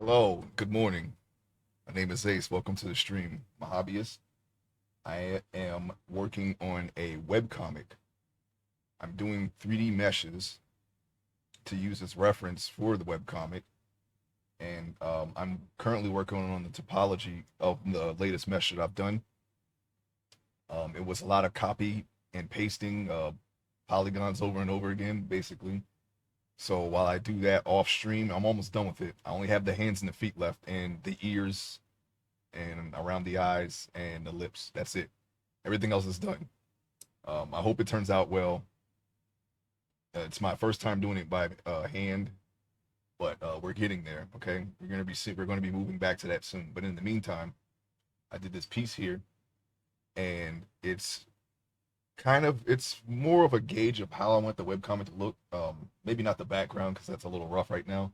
Hello, good morning. My name is Ace. Welcome to the stream. I'm a hobbyist. I am working on a webcomic. I'm doing 3D meshes to use as reference for the webcomic, and I'm currently working on the topology of the latest mesh that I've done. It was a lot of copy and pasting polygons over and over again, basically. So while I do that off stream, I'm almost done with it. I only have the hands and the feet left, and the ears and around the eyes and the lips. That's it. Everything else is done. I hope it turns out well. It's my first time doing it by hand, but we're getting there. Okay, we're gonna be moving back to that soon. But in the meantime, I did this piece here, and it's more of a gauge of how I want the webcomic to look. Maybe not the background because that's a little rough right now.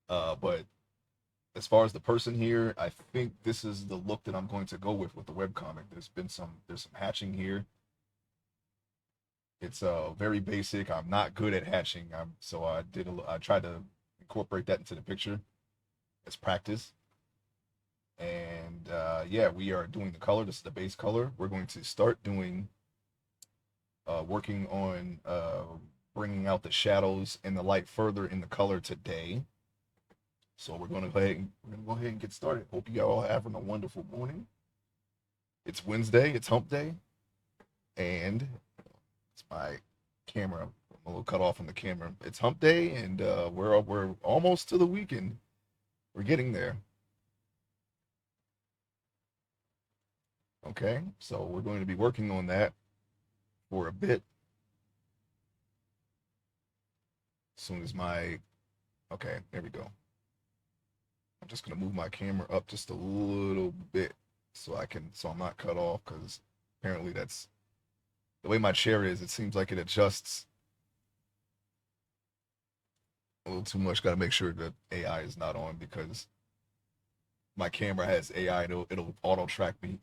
But as far as the person here, I think this is the look that I'm going to go with the webcomic. There's some hatching here. It's very basic. I'm not good at hatching. I tried to incorporate that into the picture as practice. And yeah, we are doing the color. This is the base color. We're going to start doing working on bringing out the shadows and the light further in the color today. So we're gonna go ahead and get started. Hope you all are having a wonderful morning. It's Wednesday. It's Hump Day, and it's my camera. I'm a little cut off on the camera. It's Hump Day, and we're almost to the weekend. We're getting there. Okay, so we're going to be working on that for a bit. As soon as my okay, there we go. I'm just gonna move my camera up just a little bit so I'm not cut off because apparently that's the way my chair is. It seems like it adjusts a little too much. Got to make sure that AI is not on because my camera has AI and it'll auto track me.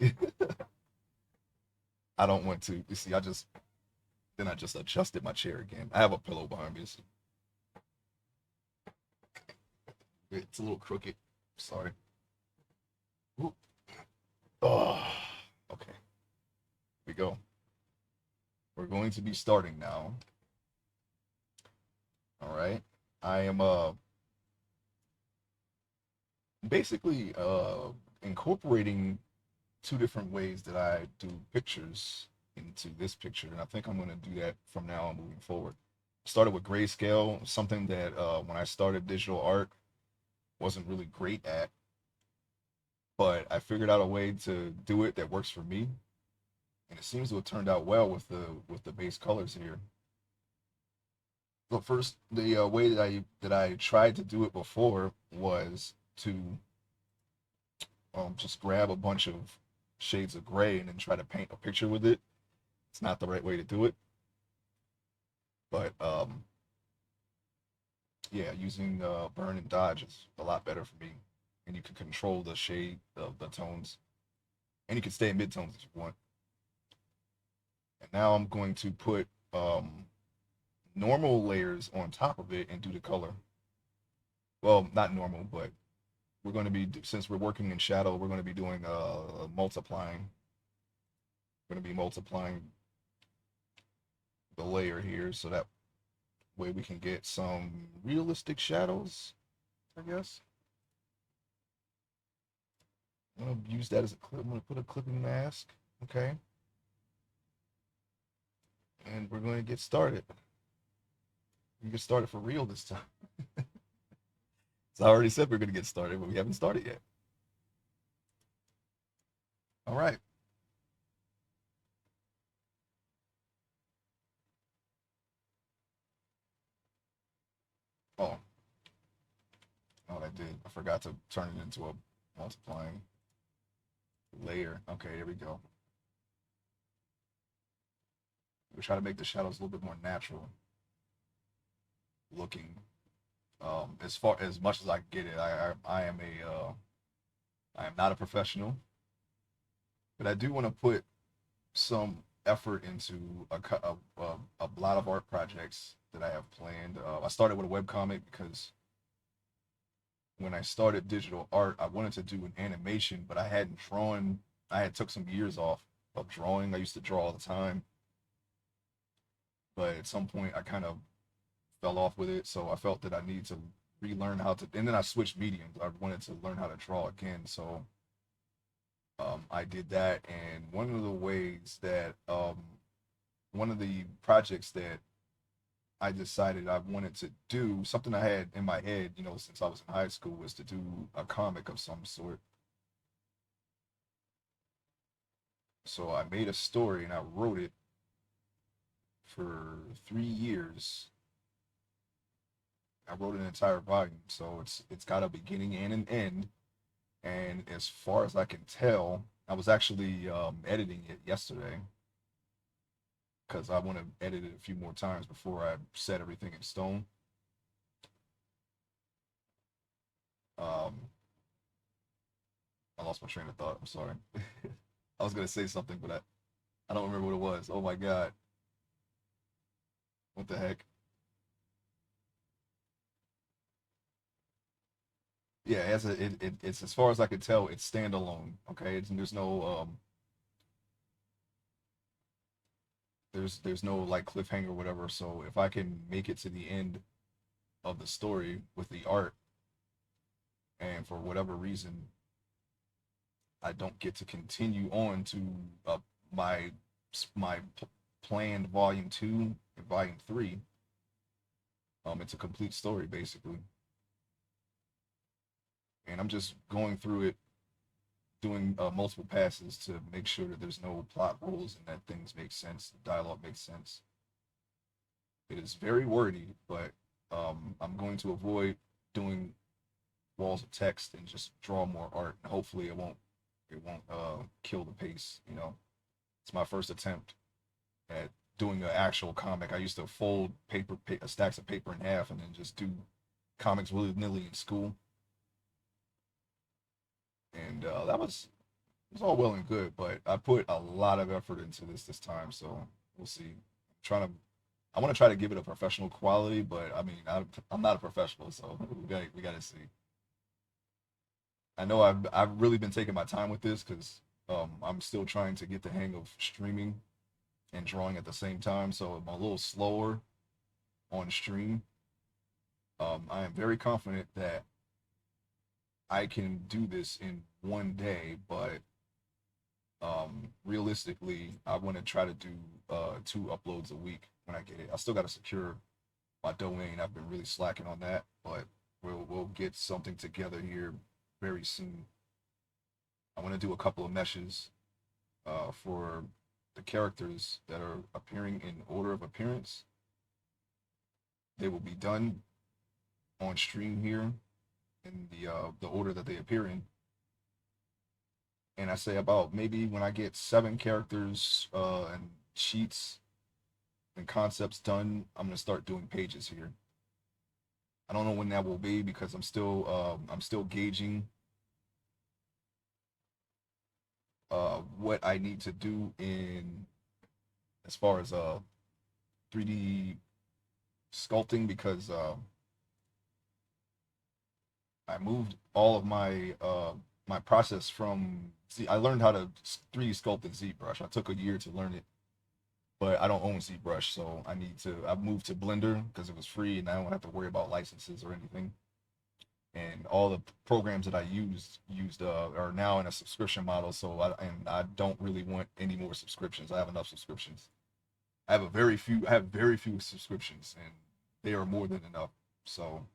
I don't want to. You see, I just adjusted my chair again. I have a pillow behind me. So it's a little crooked. Sorry. Ooh. Oh, okay. Here we go. We're going to be starting now. All right. I am basically incorporating two different ways that I do pictures into this picture, and I think I'm going to do that from now on moving forward. Started with grayscale, something that when I started digital art wasn't really great at, but I figured out a way to do it that works for me, and it seems to have turned out well with the base colors here. But first, the way that I tried to do it before was to just grab a bunch of shades of gray and then try to paint a picture with it. It's not the right way to do it, but yeah, using burn and dodge is a lot better for me, and you can control the shade of the tones, and you can stay in mid tones if you want. And now I'm going to put normal layers on top of it and do the color. Well, not normal, but we're going to be since we're working in shadow, we're going to be doing multiplying. We're going to be multiplying the layer here so that way we can get some realistic shadows, I guess. I'm going to use that as a clip. I'm going to put a clipping mask. Okay. And we're going to get started. We get started for real this time. So I already said we're going to get started, but we haven't started yet. All right. Oh, oh, I did. I forgot to turn it into a multiplying layer. Okay, here we go. We try to make the shadows a little bit more natural looking. As much as I get it, I am not a professional, but I do want to put some effort into a lot of art projects that I have planned. I started with a web comic because when I started digital art, I wanted to do an animation, but I hadn't drawn. I had took some years off of drawing. I used to draw all the time, but at some point I kind of fell off with it. So I felt that I needed to relearn how to, and then I switched mediums. I wanted to learn how to draw again. So I did that. And one of the ways that, one of the projects that I decided I wanted to do, something I had in my head, since I was in high school, was to do a comic of some sort. So I made a story and I wrote it for 3 years. I wrote an entire volume, so it's got a beginning and an end. And as far as I can tell, I was actually editing it yesterday because I want to edit it a few more times before I set everything in stone. Um, I lost my train of thought. I'm sorry. I was gonna say something, but I don't remember what it was. Oh my god, what the heck? Yeah, it's as far as I can tell, it's standalone. Okay, there's no there's no like cliffhanger or whatever. So if I can make it to the end of the story with the art, and for whatever reason I don't get to continue on to my planned volume 2 and volume 3, it's a complete story basically, and I'm just going through it, doing multiple passes to make sure that there's no plot holes and that things make sense, the dialogue makes sense. It is very wordy, but I'm going to avoid doing walls of text and just draw more art. And hopefully, it won't kill the pace. It's my first attempt at doing an actual comic. I used to fold stacks of paper in half and then just do comics willy nilly in school, and it was all well and good. But I put a lot of effort into this time, so we'll see. Trying to I want to try to give it a professional quality, but I mean, I'm not a professional, so we got to see. I know I've really been taking my time with this because I'm still trying to get the hang of streaming and drawing at the same time, so I'm a little slower on stream. I am very confident that I can do this in one day, but realistically, I want to try to do 2 uploads a week when I get it. I still got to secure my domain. I've been really slacking on that, but we'll get something together here very soon. I want to do a couple of meshes for the characters that are appearing in order of appearance. They will be done on stream here in the order that they appear in. And I say about maybe when I get 7 characters and sheets and concepts done, I'm gonna start doing pages here. I don't know when that will be because I'm still gauging what I need to do in as far as 3D sculpting because I moved all of my process from I learned how to 3D sculpt in ZBrush. I took a year to learn it, but I don't own ZBrush, so I've moved to Blender because it was free and I don't have to worry about licenses or anything. And all the programs that I used are now in a subscription model, so I don't really want any more subscriptions. I have enough subscriptions. I have very few subscriptions, and they are more than enough. So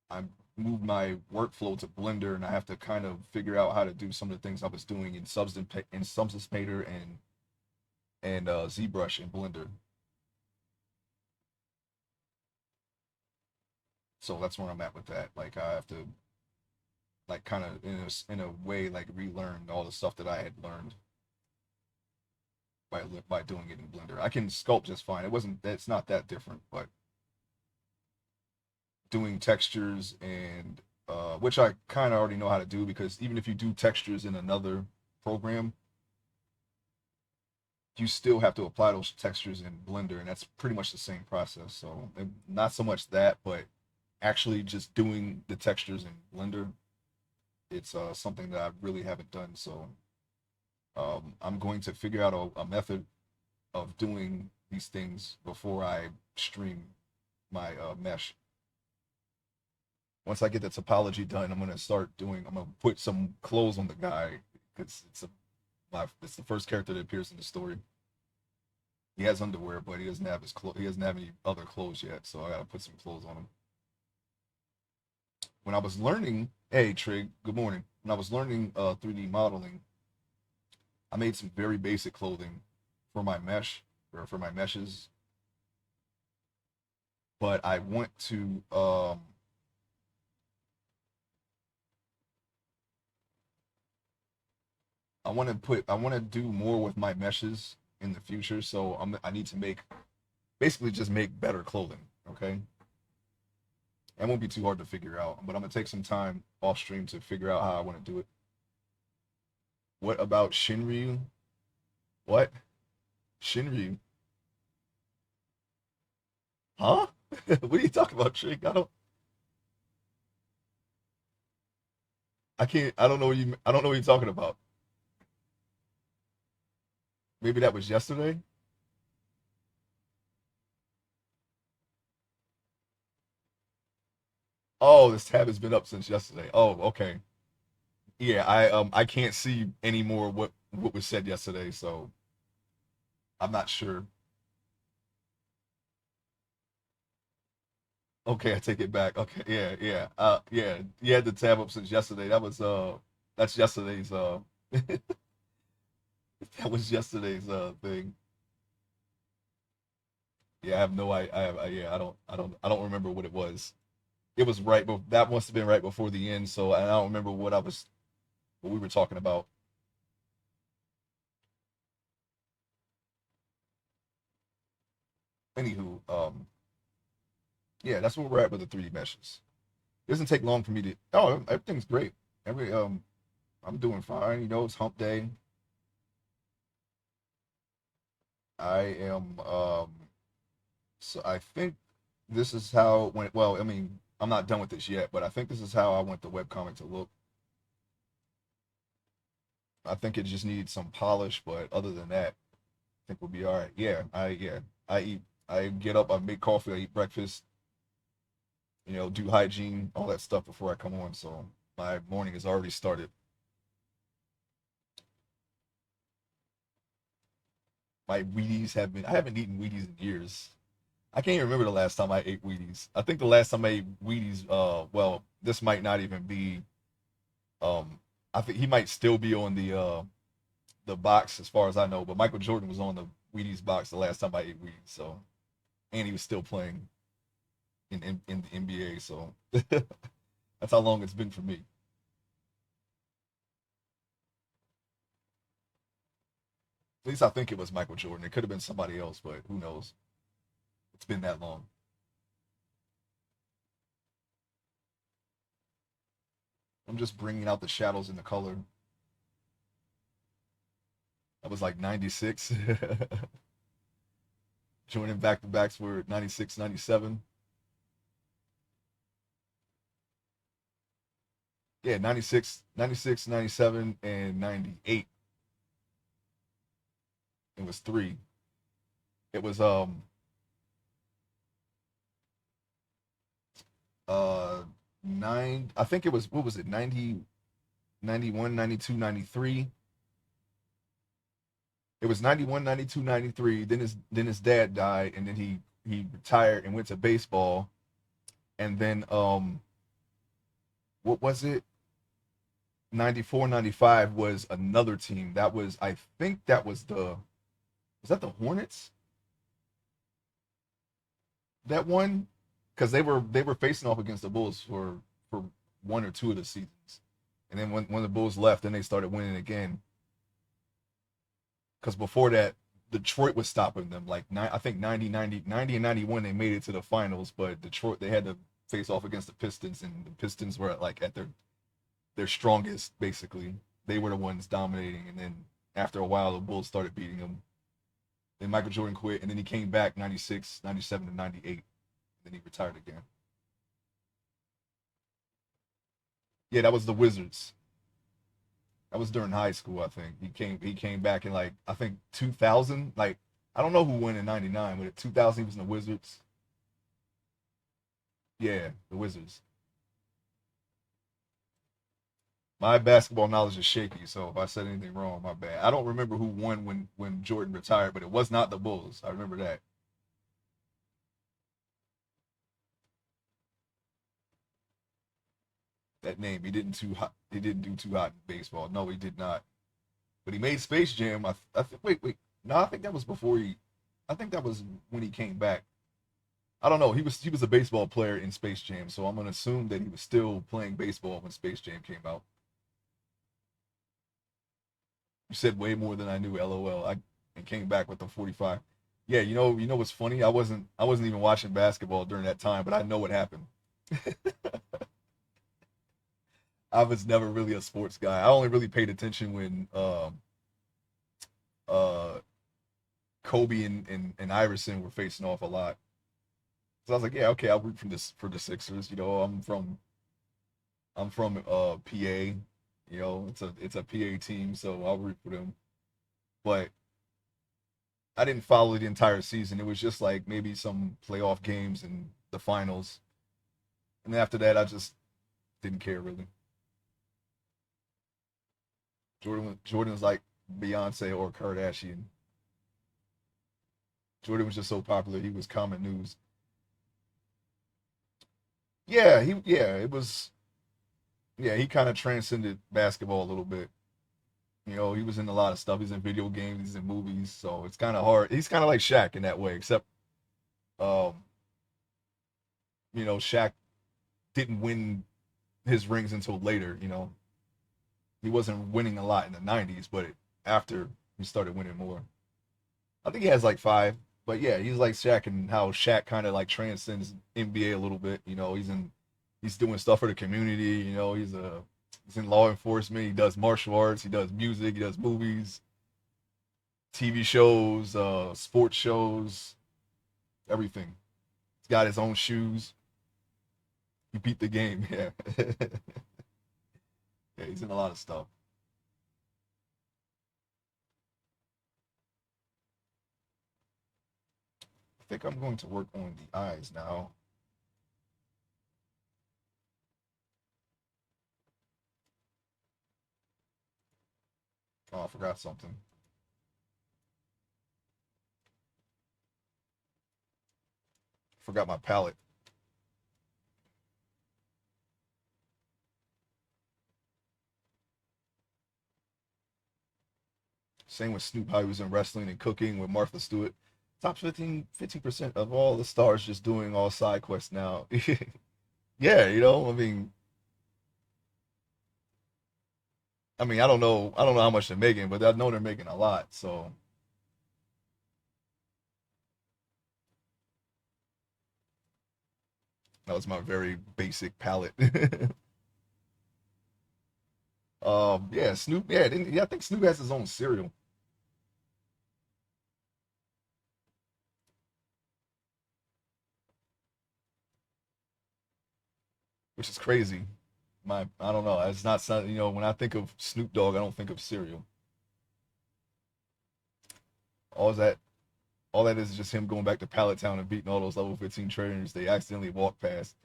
I moved my workflow to Blender, and I have to kind of figure out how to do some of the things I was doing in Substance Painter and ZBrush in Blender. So that's where I'm at with that. Like I have to like kind of in a way like relearn all the stuff that I had learned by doing it in Blender. I can sculpt just fine. It's not that different, but doing textures and which I kind of already know how to do because even if you do textures in another program, you still have to apply those textures in Blender, and that's pretty much the same process. So not so much that, but actually just doing the textures in Blender, it's something that I really haven't done. So I'm going to figure out a method of doing these things before I stream my mesh. Once I get the topology done, I'm gonna put some clothes on the guy because it's the first character that appears in the story. He has underwear, but he doesn't have any other clothes yet, so I gotta put some clothes on him. When I was learning, hey Trig, good morning. When I was learning 3D modeling, I made some very basic clothing for my mesh or for my meshes, but I want to do more with my meshes in the future, so I need to basically just make better clothing, okay? That won't be too hard to figure out, but I'm gonna take some time off stream to figure out how I want to do it. What about Shinryu? What? Shinryu? Huh? What are you talking about, Trick? I can't I don't know what you're talking about. Maybe that was yesterday? Oh, this tab has been up since yesterday. Oh, okay. Yeah, I can't see anymore what was said yesterday, so I'm not sure. Okay, I take it back. Okay, yeah, yeah. Yeah, you had the tab up since yesterday. That's yesterday's that was yesterday's thing. Yeah, I have no yeah, I don't remember what it was. It was right but that must have been right before the end, so I don't remember what we were talking about. Anywho, yeah, that's where we're at with the 3D meshes. It doesn't take long for me to oh, everything's great. I'm doing fine, it's hump day. I am so I think this is how when well, I mean, I'm not done with this yet, but I think this is how I want the webcomic to look. I think it just needs some polish, but other than that, I think we'll be all right. I get up, I make coffee, I eat breakfast, do hygiene, all that stuff before I come on. So my morning has already started. I haven't eaten Wheaties in years. I can't even remember the last time I ate Wheaties. I think the last time I ate Wheaties, well, this might not even be, um, I think he might still be on the box as far as I know, but Michael Jordan was on the Wheaties box the last time I ate Wheaties. So, and he was still playing in the NBA. So that's how long it's been for me. At least I think it was Michael Jordan. It could have been somebody else, but who knows? It's been that long. I'm just bringing out the shadows and the color. That was like 96. Joining back to backs were 96, 97. Yeah, 96, 96, 97, and 98. It was three. It was uh nine, I think it was, what was it, 90, 91, 92, 93. It was 91, 92, 93. Then his dad died, and then he retired and went to baseball. And then what was it? 94, 95 was another team. That was, I think that was was that the Hornets that won? Because they were facing off against the Bulls for one or two of the seasons. And then when the Bulls left, then they started winning again. Because before that, Detroit was stopping them. Like I think 90 and 91 they made it to the finals, but Detroit they had to face off against the Pistons, and the Pistons were at their strongest basically. They were the ones dominating, and then after a while the Bulls started beating them. Then Michael Jordan quit, and then he came back 96, 97, and 98. And then he retired again. Yeah, that was the Wizards. That was during high school, I think. He came back in like I think 2000. Like I don't know who won in '99, but in 2000 he was in the Wizards. Yeah, the Wizards. My basketball knowledge is shaky, so if I said anything wrong, my bad. I don't remember who won when Jordan retired, but it was not the Bulls. I remember that. That name. He didn't too hot. He didn't do too hot in baseball. No, he did not. But he made Space Jam. I think. Wait. No, I think that was before he. I think that was when he came back. I don't know. He was a baseball player in Space Jam, so I'm gonna assume that he was still playing baseball when Space Jam came out. You said way more than I knew. LOL. I and came back with the 45. Yeah, you know what's funny? I wasn't even watching basketball during that time, but I know what happened. I was never really a sports guy. I only really paid attention when uh Kobe and Iverson were facing off a lot. So I was like, yeah, okay, I'll root for this for the Sixers. I'm from PA. It's a PA team, so I'll root for them. But I didn't follow the entire season. It was just like maybe some playoff games and the finals, and then after that, I just didn't care really. Jordan's like Beyonce or Kardashian. Jordan was just so popular, he was common news. Yeah, it was. Yeah, he kind of transcended basketball a little bit. He was in a lot of stuff. He's in video games, he's in movies, so it's kind of hard. He's kind of like Shaq in that way, except um, Shaq didn't win his rings until later. He wasn't winning a lot in the '90s, but after he started winning more, I think he has like five. But yeah, he's like Shaq, and how Shaq kind of like transcends NBA a little bit. He's doing stuff for the community. He's in law enforcement. He does martial arts. He does music. He does movies, TV shows, sports shows, everything. He's got his own shoes. He beat the game. Yeah, yeah. He's in a lot of stuff. I think I'm going to work on the eyes now. Oh, I forgot something. Forgot my palette. Same with Snoop, how he was in wrestling and cooking with Martha Stewart. Top 15% of all the stars just doing all side quests now. Yeah, I don't know how much they're making, but I know they're making a lot. So that was my very basic palette. Yeah, Snoop. Yeah, I think Snoop has his own cereal, which is crazy. I don't know. It's not something. When I think of Snoop Dogg, I don't think of cereal. All that all that is just him going back to Pallet Town and beating all those level 15 trainers they accidentally walked past.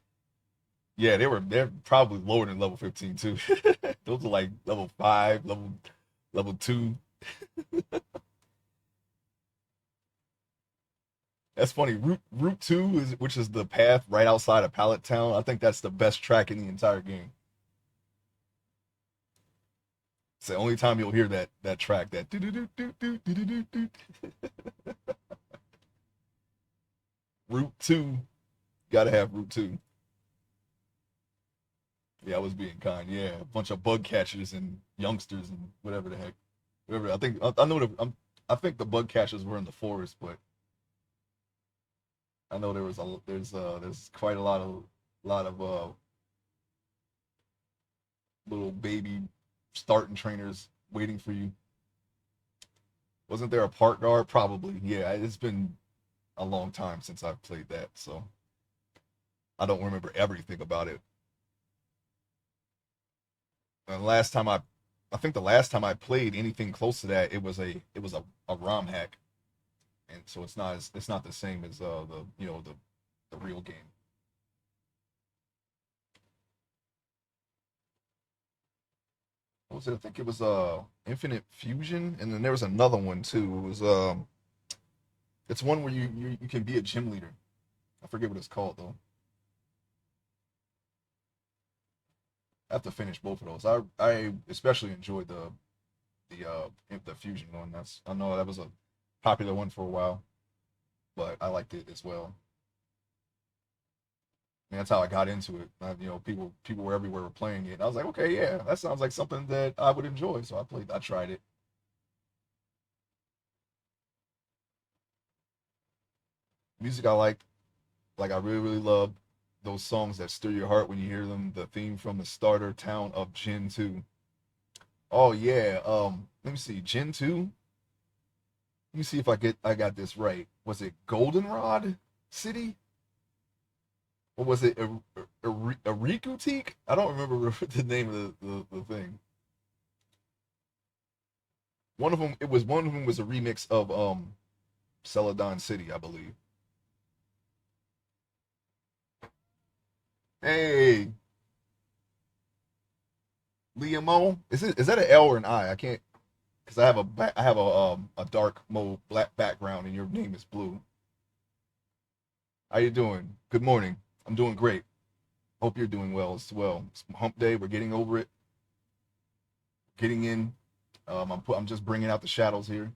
Yeah, they're probably lower than level 15 too. Those are like level 5, level 2. That's funny. Route 2 is which is the path right outside of Pallet Town. I think that's the best track in the entire game. It's the only time you'll hear that track, that do do do do do do do do. Route 2, gotta have Route 2. Yeah, I was being kind. Yeah, a bunch of bug catchers and youngsters and whatever the heck. Whatever. I know I think the bug catchers were in the forest, but I know there's quite a lot of little baby starting trainers waiting for you. Wasn't there a park guard? Probably. Yeah, it's been a long time since I've played that, so I don't remember everything about it. And I think the last time I played anything close to that, it was a ROM hack, and so it's not the same as the the real game. What was it? I think it was Infinite Fusion, and then there was another one too. It was it's one where you can be a gym leader. I forget what it's called though. I have to finish both of those. I especially enjoyed the Fusion one. That's I know that was a popular one for a while, but I liked it as well. And that's how I got into it. People were everywhere were playing it. And I was like, okay, yeah, that sounds like something that I would enjoy. So I tried it. Music I like I really love those songs that stir your heart when you hear them. The theme from the starter town of Gen 2. Oh yeah, let me see, Gen 2. Let me see if I got this right. Was it Goldenrod City? Or was it Arikutik? I don't remember the name of the thing. One of them was a remix of Celadon City, I believe. Hey, Liamo, is that an L or an I? I can't because I have a dark mode black background and your name is blue. How you doing? Good morning. I'm doing great. Hope you're doing well as well. It's hump day. We're getting over it. Getting in. I'm just bringing out the shadows here.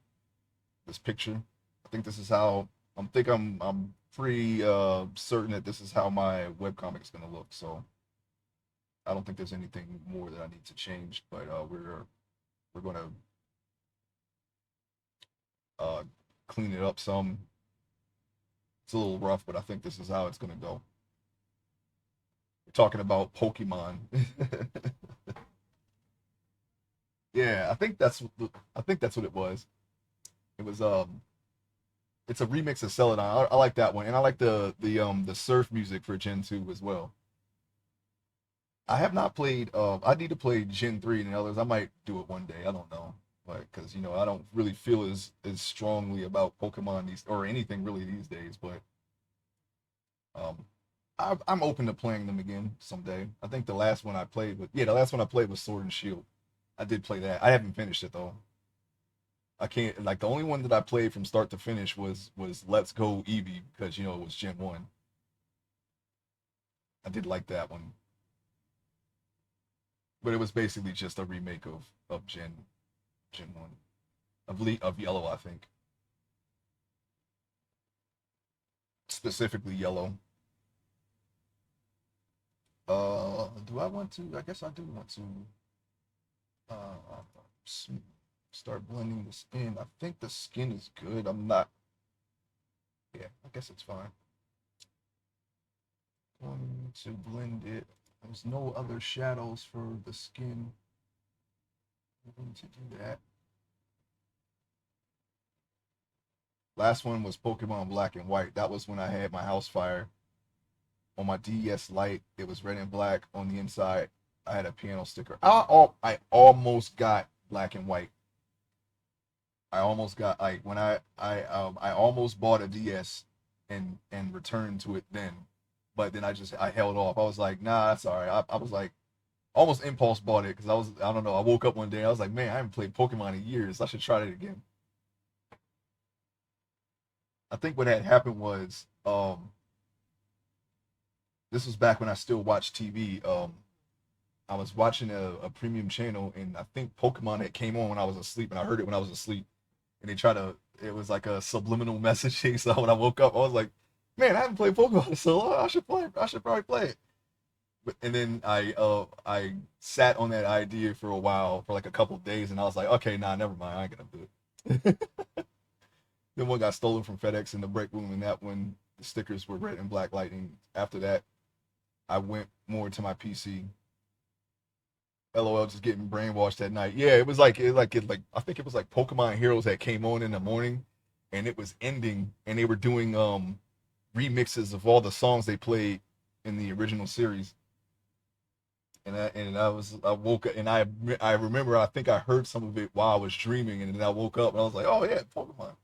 This picture. I think this is how I'm pretty certain that this is how my webcomic is gonna look. So I don't think there's anything more that I need to change. But we're gonna uh, clean it up some. It's a little rough, but I think this is how it's gonna go. We're talking about Pokemon. Yeah, I think that's what it was. It was it's a remix of Celadon. I like that one, and I like the surf music for Gen 2 as well. I have not played. I need to play Gen 3 and others. I might do it one day. I don't know, like because I don't really feel as strongly about Pokemon these or anything really these days. But um, I'm open to playing them again someday. I think the last one I played with the last one I played was Sword and Shield. I did play that. I haven't finished it though. I can't like the only one that I played from start to finish was Let's Go Eevee because it was Gen 1. I did like that one, but it was basically just a remake of Gen 1 of Yellow, I think, specifically Yellow. Do I want to? I guess I do want to uh start blending the skin. I think the skin is good. I'm not. Yeah, I guess it's fine. Going to blend it. There's no other shadows for the skin. I'm going to do that. Last one was Pokemon Black and White. That was when I had my house fire on my DS Lite. It was red and black on the inside. I had a piano sticker. I almost got Black and White. I almost got like when I almost bought a DS and returned to it then, but then I held off. I was like, nah, that's all right. I was like almost impulse bought it because I don't know. I woke up one day I was like, man, I haven't played Pokemon in years. I should try it again. I think what had happened was this was back when I still watched TV. I was watching a premium channel and I think Pokemon had came on when I was asleep and I heard it when I was asleep and they try to it was like a subliminal messaging. So when I woke up, I was like, man, I haven't played Pokemon in so long. I should probably play it. And then I sat on that idea for a while for like a couple of days and I was like, okay, nah, never mind, I ain't gonna do it. Then one got stolen from FedEx in the break room, and that one the stickers were red and black lightning. After that, I went more to my PC. LOL, just getting brainwashed at night. Yeah, it like I think it was like Pokemon Heroes that came on in the morning, and it was ending, and they were doing remixes of all the songs they played in the original series, I woke up and I remember I think I heard some of it while I was dreaming, and then I woke up and I was like, oh yeah, Pokemon.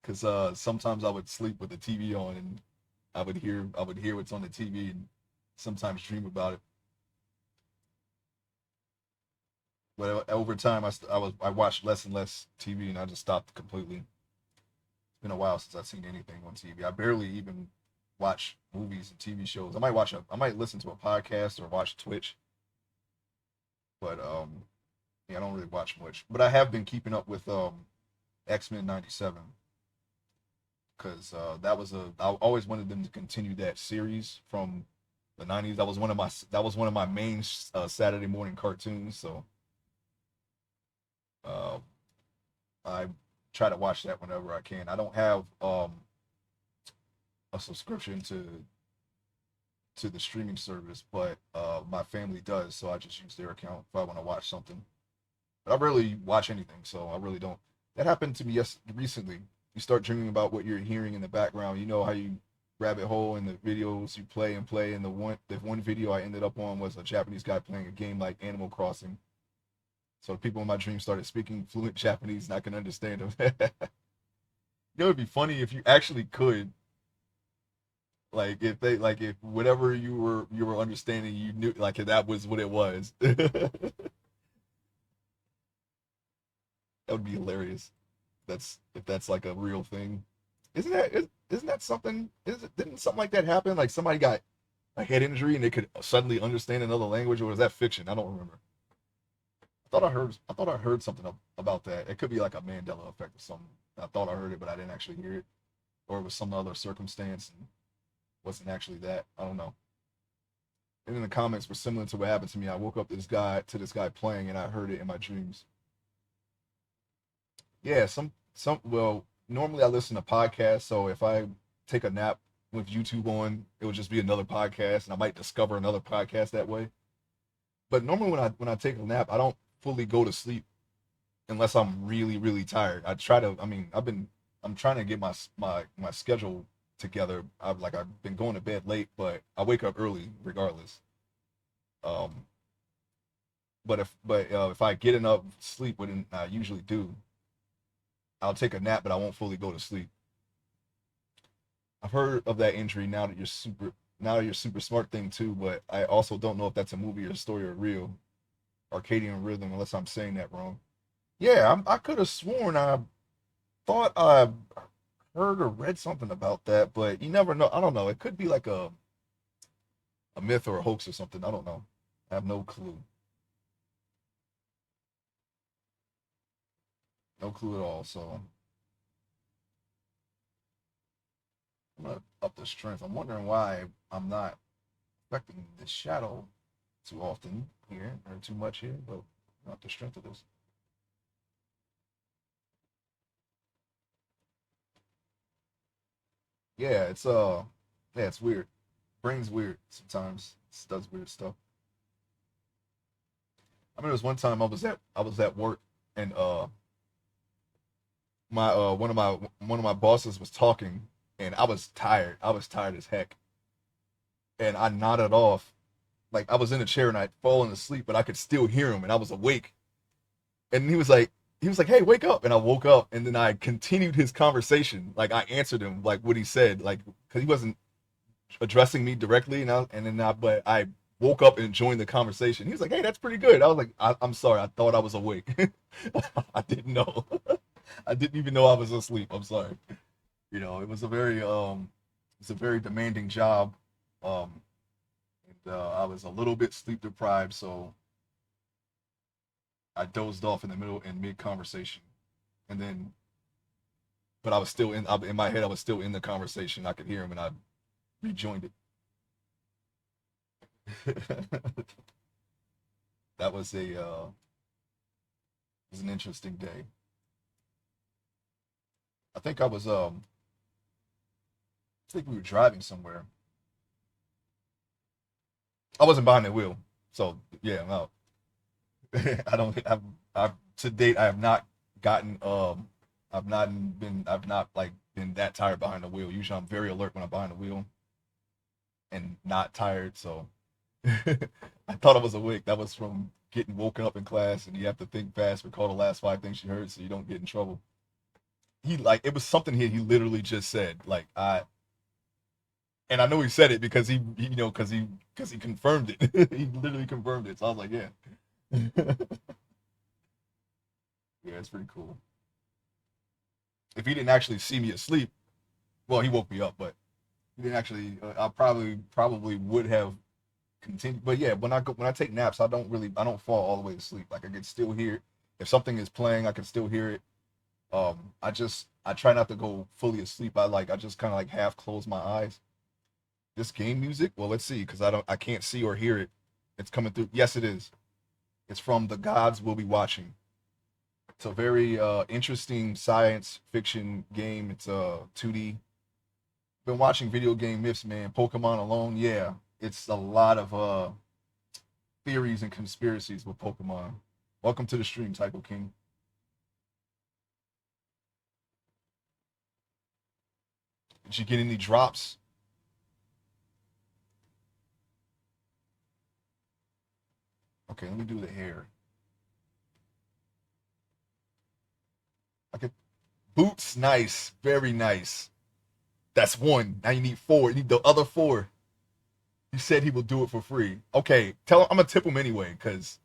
Because sometimes I would sleep with the TV on, and I would hear what's on the TV, and sometimes dream about it. But over time, I watched less and less TV, and I just stopped completely. It's been a while since I've seen anything on TV. I barely even watch movies and TV shows. I might listen to a podcast or watch Twitch, but yeah, I don't really watch much. But I have been keeping up with X-Men '97 because I always wanted them to continue that series from the '90s. That was one of my main Saturday morning cartoons. So uh, I try to watch that whenever I can. I don't have a subscription to the streaming service, but my family does, so I just use their account if I want to watch something. But I rarely watch anything, so I really don't. That happened to me recently. You start dreaming about what you're hearing in the background. You know how you rabbit hole in the videos you play and play. And the one video I ended up on was a Japanese guy playing a game like Animal Crossing. So the people in my dream started speaking fluent Japanese, and I can understand them. It would be funny if you actually could, if whatever you were understanding, you knew like that was what it was. That would be hilarious. That's if that's like a real thing. Isn't that something? Didn't something like that happen? Like somebody got a head injury and they could suddenly understand another language, or was that fiction? I don't remember. I thought I heard something about that. It could be like a Mandela effect or something. I thought I heard it, but I didn't actually hear it, or it was some other circumstance and wasn't actually that. I don't know. And then the comments were similar to what happened to me. I woke up to this guy playing, and I heard it in my dreams. Yeah, well, normally I listen to podcasts, so if I take a nap with YouTube on, it would just be another podcast, and I might discover another podcast that way. But normally when I take a nap, I don't fully go to sleep unless I'm really really tired. I try to. I mean, I'm trying to get my schedule together. I've been going to bed late, but I wake up early regardless. Um, but if I get enough sleep, what I usually do, I'll take a nap, but I won't fully go to sleep. I've heard of that injury now that you're super smart thing too, but I also don't know if that's a movie or a story or real. Arcadian rhythm, unless I'm saying that wrong. Yeah, I could have sworn I thought I heard or read something about that, but you never know. I don't know. It could be like a myth or a hoax or something. I don't know. I have no clue. No clue at all. So I'm gonna up the strength. I'm wondering why I'm not affecting the shadow too often here or too much here, but not the strength of this. Yeah, yeah, it's weird. Brain's weird sometimes. It does weird stuff. I mean, there was one time I was at work, and my one of my bosses was talking, and I was tired. I was tired as heck, and I nodded off. Like I was in a chair and I'd fallen asleep, but I could still hear him, and I was awake. And he was like, "Hey, wake up!" And I woke up, and then I continued his conversation. Like I answered him like what he said, like because he wasn't addressing me directly, but I woke up and joined the conversation. He was like, "Hey, that's pretty good." I was like, "I'm sorry, I thought I was awake. I didn't know. I didn't even know I was asleep. I'm sorry." It was a very demanding job, um, and I was a little bit sleep deprived, so I dozed off in mid conversation, and then but I was still in my head. I was still in the conversation. I could hear him, and I rejoined it. That was an interesting day. I think I think we were driving somewhere. I wasn't behind the wheel, so yeah, no, I don't. To date, I have not gotten I've not like been that tired behind the wheel. Usually I'm very alert when I'm behind the wheel and not tired. So I thought I was awake. That was from getting woken up in class, and you have to think fast, recall the last five things you heard, so you don't get in trouble. He like it was something here. He literally just said like and I know he said it because because he confirmed it. He literally confirmed it. So I was like, yeah, yeah, it's pretty cool. If he didn't actually see me asleep, well, he woke me up, but he didn't actually. I probably would have continued. But yeah, when I take naps, I don't fall all the way to sleep. Like I can still hear it. If something is playing, I can still hear it. I try not to go fully asleep. I just kind of like half close my eyes. This game music, well, let's see, because I can't see or hear it. It's coming through. Yes, it is. It's from The Gods Will Be Watching. It's a very interesting science fiction game. It's 2D. Been watching video game myths, man. Pokemon alone, yeah, it's a lot of theories and conspiracies with Pokemon. Welcome to the stream, Typo King. Did you get any drops? Okay, let me do the hair. Okay, boots, nice, very nice. That's one. Now you need four. You need the other four. He said he will do it for free. Okay, tell him I'm gonna tip him anyway, because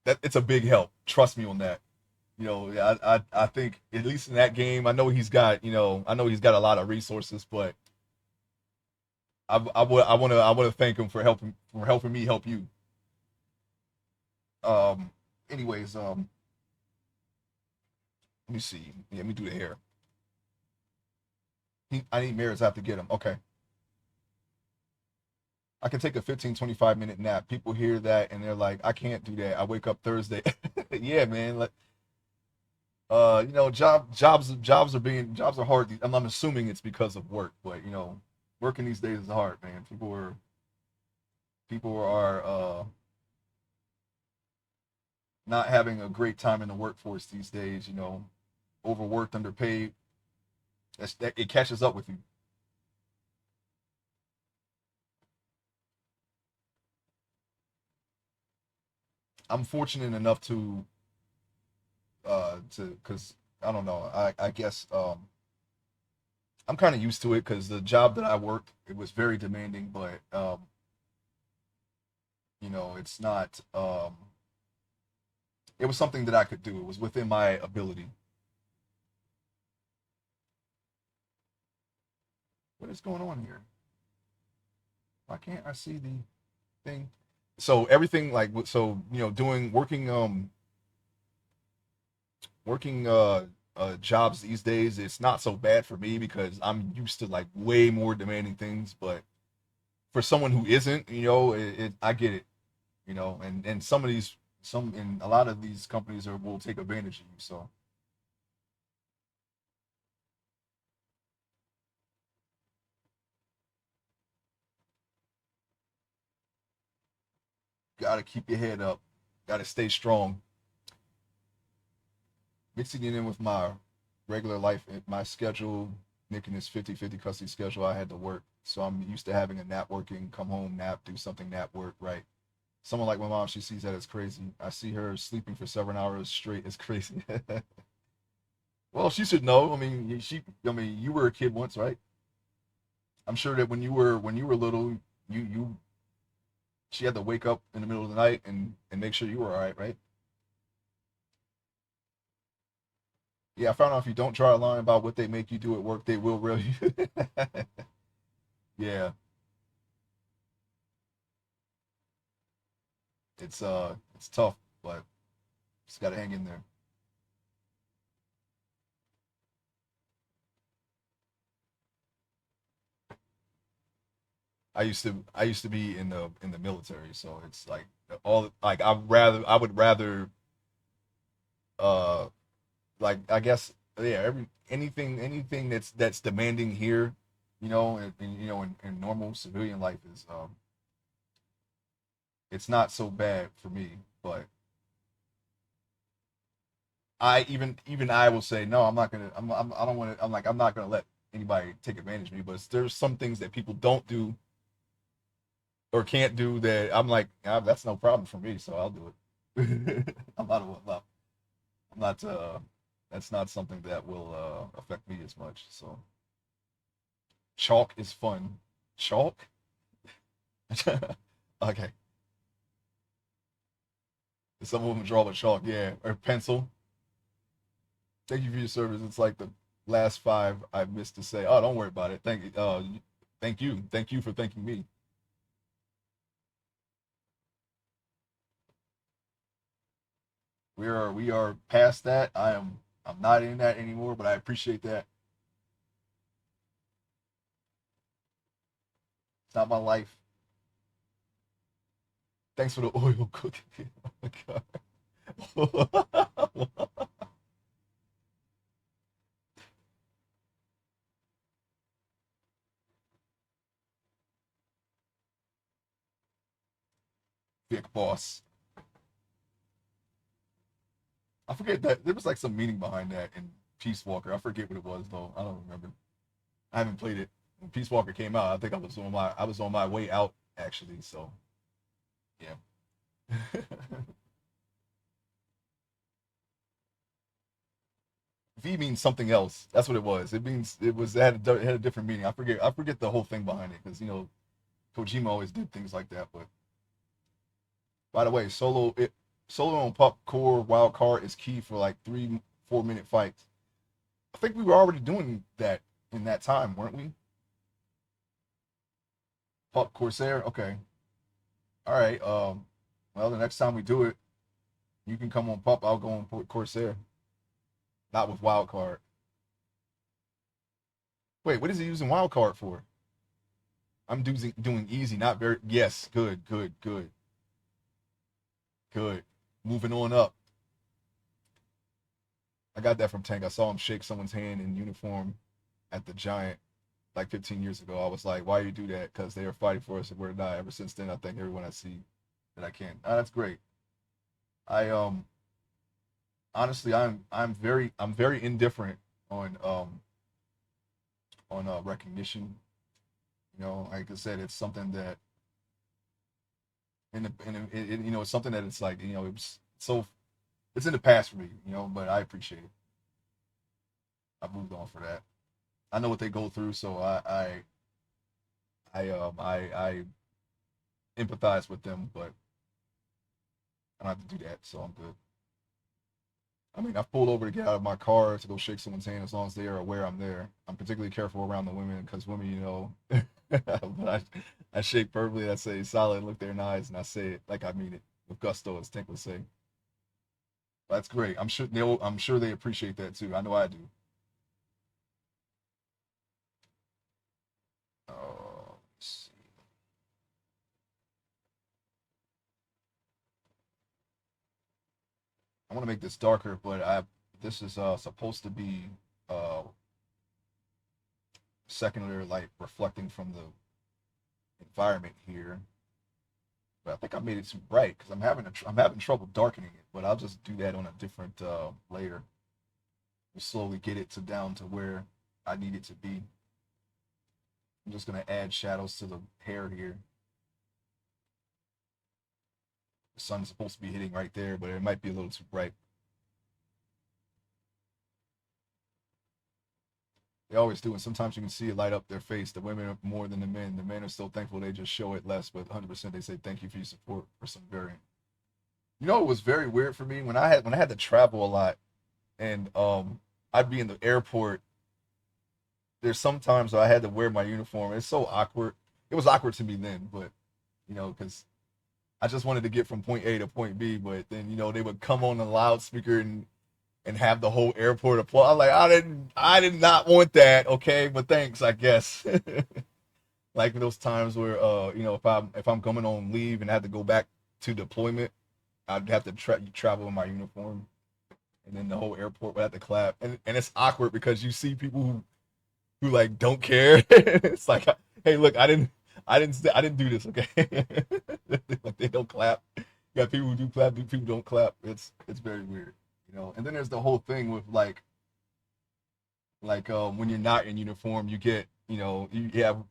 that it's a big help. Trust me on that. I think at least in that game, I know he's got a lot of resources, but I want to thank him for helping me help you. Um, anyways, let me see. Yeah, let me do the hair. I need mirrors. I have to get him. Okay, I can take a 15-25 minute nap. People hear that and they're like, I can't do that. I wake up Thursday. Yeah, man. Like, jobs are hard. I'm assuming it's because of work, but working these days is hard, man. People are not having a great time in the workforce these days. Overworked, underpaid. It catches up with you. I'm fortunate enough to because I don't know. I guess I'm kind of used to it because the job that I worked, it was very demanding, but it's not. It was something that I could do. It was within my ability. What is going on here? Why can't I see the thing? So everything like doing working jobs these days, it's not so bad for me because I'm used to like way more demanding things. But for someone who isn't, I get it. And some in a lot of these companies will take advantage of you. So gotta keep your head up. Gotta stay strong. Mixing it in with my regular life, my schedule, making this 50-50 custody schedule, I had to work. So I'm used to having a nap working, come home, nap, do something, nap, work, right? Someone like my mom, she sees that as crazy. I see her sleeping for 7 hours straight. It's crazy. Well, she should know. I mean, you were a kid once, right? I'm sure that when you were little, you she had to wake up in the middle of the night and make sure you were all right, right? Yeah, I found out if you don't draw a line about what they make you do at work, they will rail you. Yeah, it's tough, but just gotta hang in there. I used to be in the military, so it's like all like I would rather uh like I guess yeah anything that's demanding here, in normal civilian life is it's not so bad for me, but even I will say no. I'm not gonna. I don't want to. I'm like I'm not gonna let anybody take advantage of me. But there's some things that people don't do or can't do that I'm like that's no problem for me. So I'll do it. I'm not. That's not something that will affect me as much. So chalk is fun. Chalk. Okay. Some of them draw with chalk, yeah, or pencil. Thank you for your service. It's like the last five I missed to say. Oh, don't worry about it. Thank you. Thank you for thanking me. We are past that. I'm not in that anymore, but I appreciate that. It's not my life. Thanks for the oil cooking. Oh my god. Big boss. I forget that there was like some meaning behind that in Peace Walker. I forget what it was though. I don't remember. I haven't played it. When Peace Walker came out, I think I was on my way out actually. So yeah. V means something else. That's what it was. It had a different meaning. I forget the whole thing behind it because Kojima always did things like that. But by the way, solo on Pup Core Wild Card is key for like 3 4 minute fights. I think we were already doing that in that time, weren't we? Pup Corsair. Okay. All right. Well, the next time we do it, you can come on Pup. I'll go on Corsair. Not with Wild Card. Wait, what is he using Wild Card for? I'm doing easy, not very. Yes, good, good, good, good. Moving on up. I got that from Tank. I saw him shake someone's hand in uniform at the Giant like 15 years ago. I was like, why you do that? Because they are fighting for us and we're not. Ever since then, I thank everyone I see that I can. That's great. I honestly, I'm very indifferent on recognition. Like I said, it's something that it's something that it's like it's in the past for me. But I appreciate it. I moved on for that. I know what they go through, so I empathize with them, but I don't have to do that, so I'm good. I mean, I've pulled over to get out of my car to go shake someone's hand as long as they are aware I'm there. I'm particularly careful around the women because women, but I shake verbally. I say solid, look their in the eyes, and I say it like I mean it with gusto, as Tank would say. That's great. I'm sure they appreciate that too. I know I do. Let's see. I want to make this darker, but I this is supposed to be uh secondary light reflecting from the environment here. But I think I made it too bright because I'm having trouble darkening it. But I'll just do that on a different layer. We'll slowly get it to down to where I need it to be. I'm just gonna add shadows to the hair here. The sun's supposed to be hitting right there, but it might be a little too bright. They always do, and sometimes you can see it light up their face. The women are more than the men. The men are still thankful they just show it less, but 100% they say thank you for your support for some variant. It was very weird for me when I had to travel a lot, and I'd be in the airport. There's sometimes I had to wear my uniform. It's so awkward. It was awkward to me then, but because I just wanted to get from point A to point B, but then they would come on the loudspeaker and have the whole airport applaud. I'm like, I did not want that. Okay, but thanks, I guess. Like those times where, if I'm coming on leave and I have to go back to deployment, I'd have to travel in my uniform, and then the whole airport would have to clap, and it's awkward because you see people who like don't care. It's like, hey, look, I didn't do this. Okay, like they don't clap. You got people who do clap, people who don't clap. It's very weird. And then there's the whole thing with when you're not in uniform, you get you have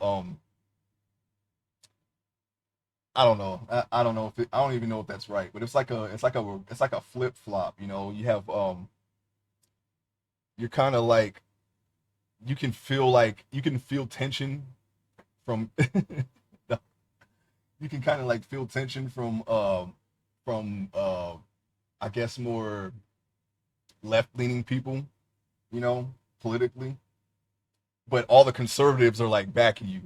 I don't know. I don't know if I don't even know if that's right, but it's like a flip flop. You have you're kind of you can feel tension from you can kind of feel tension from I guess more left leaning people, you know, politically, but all the conservatives are backing you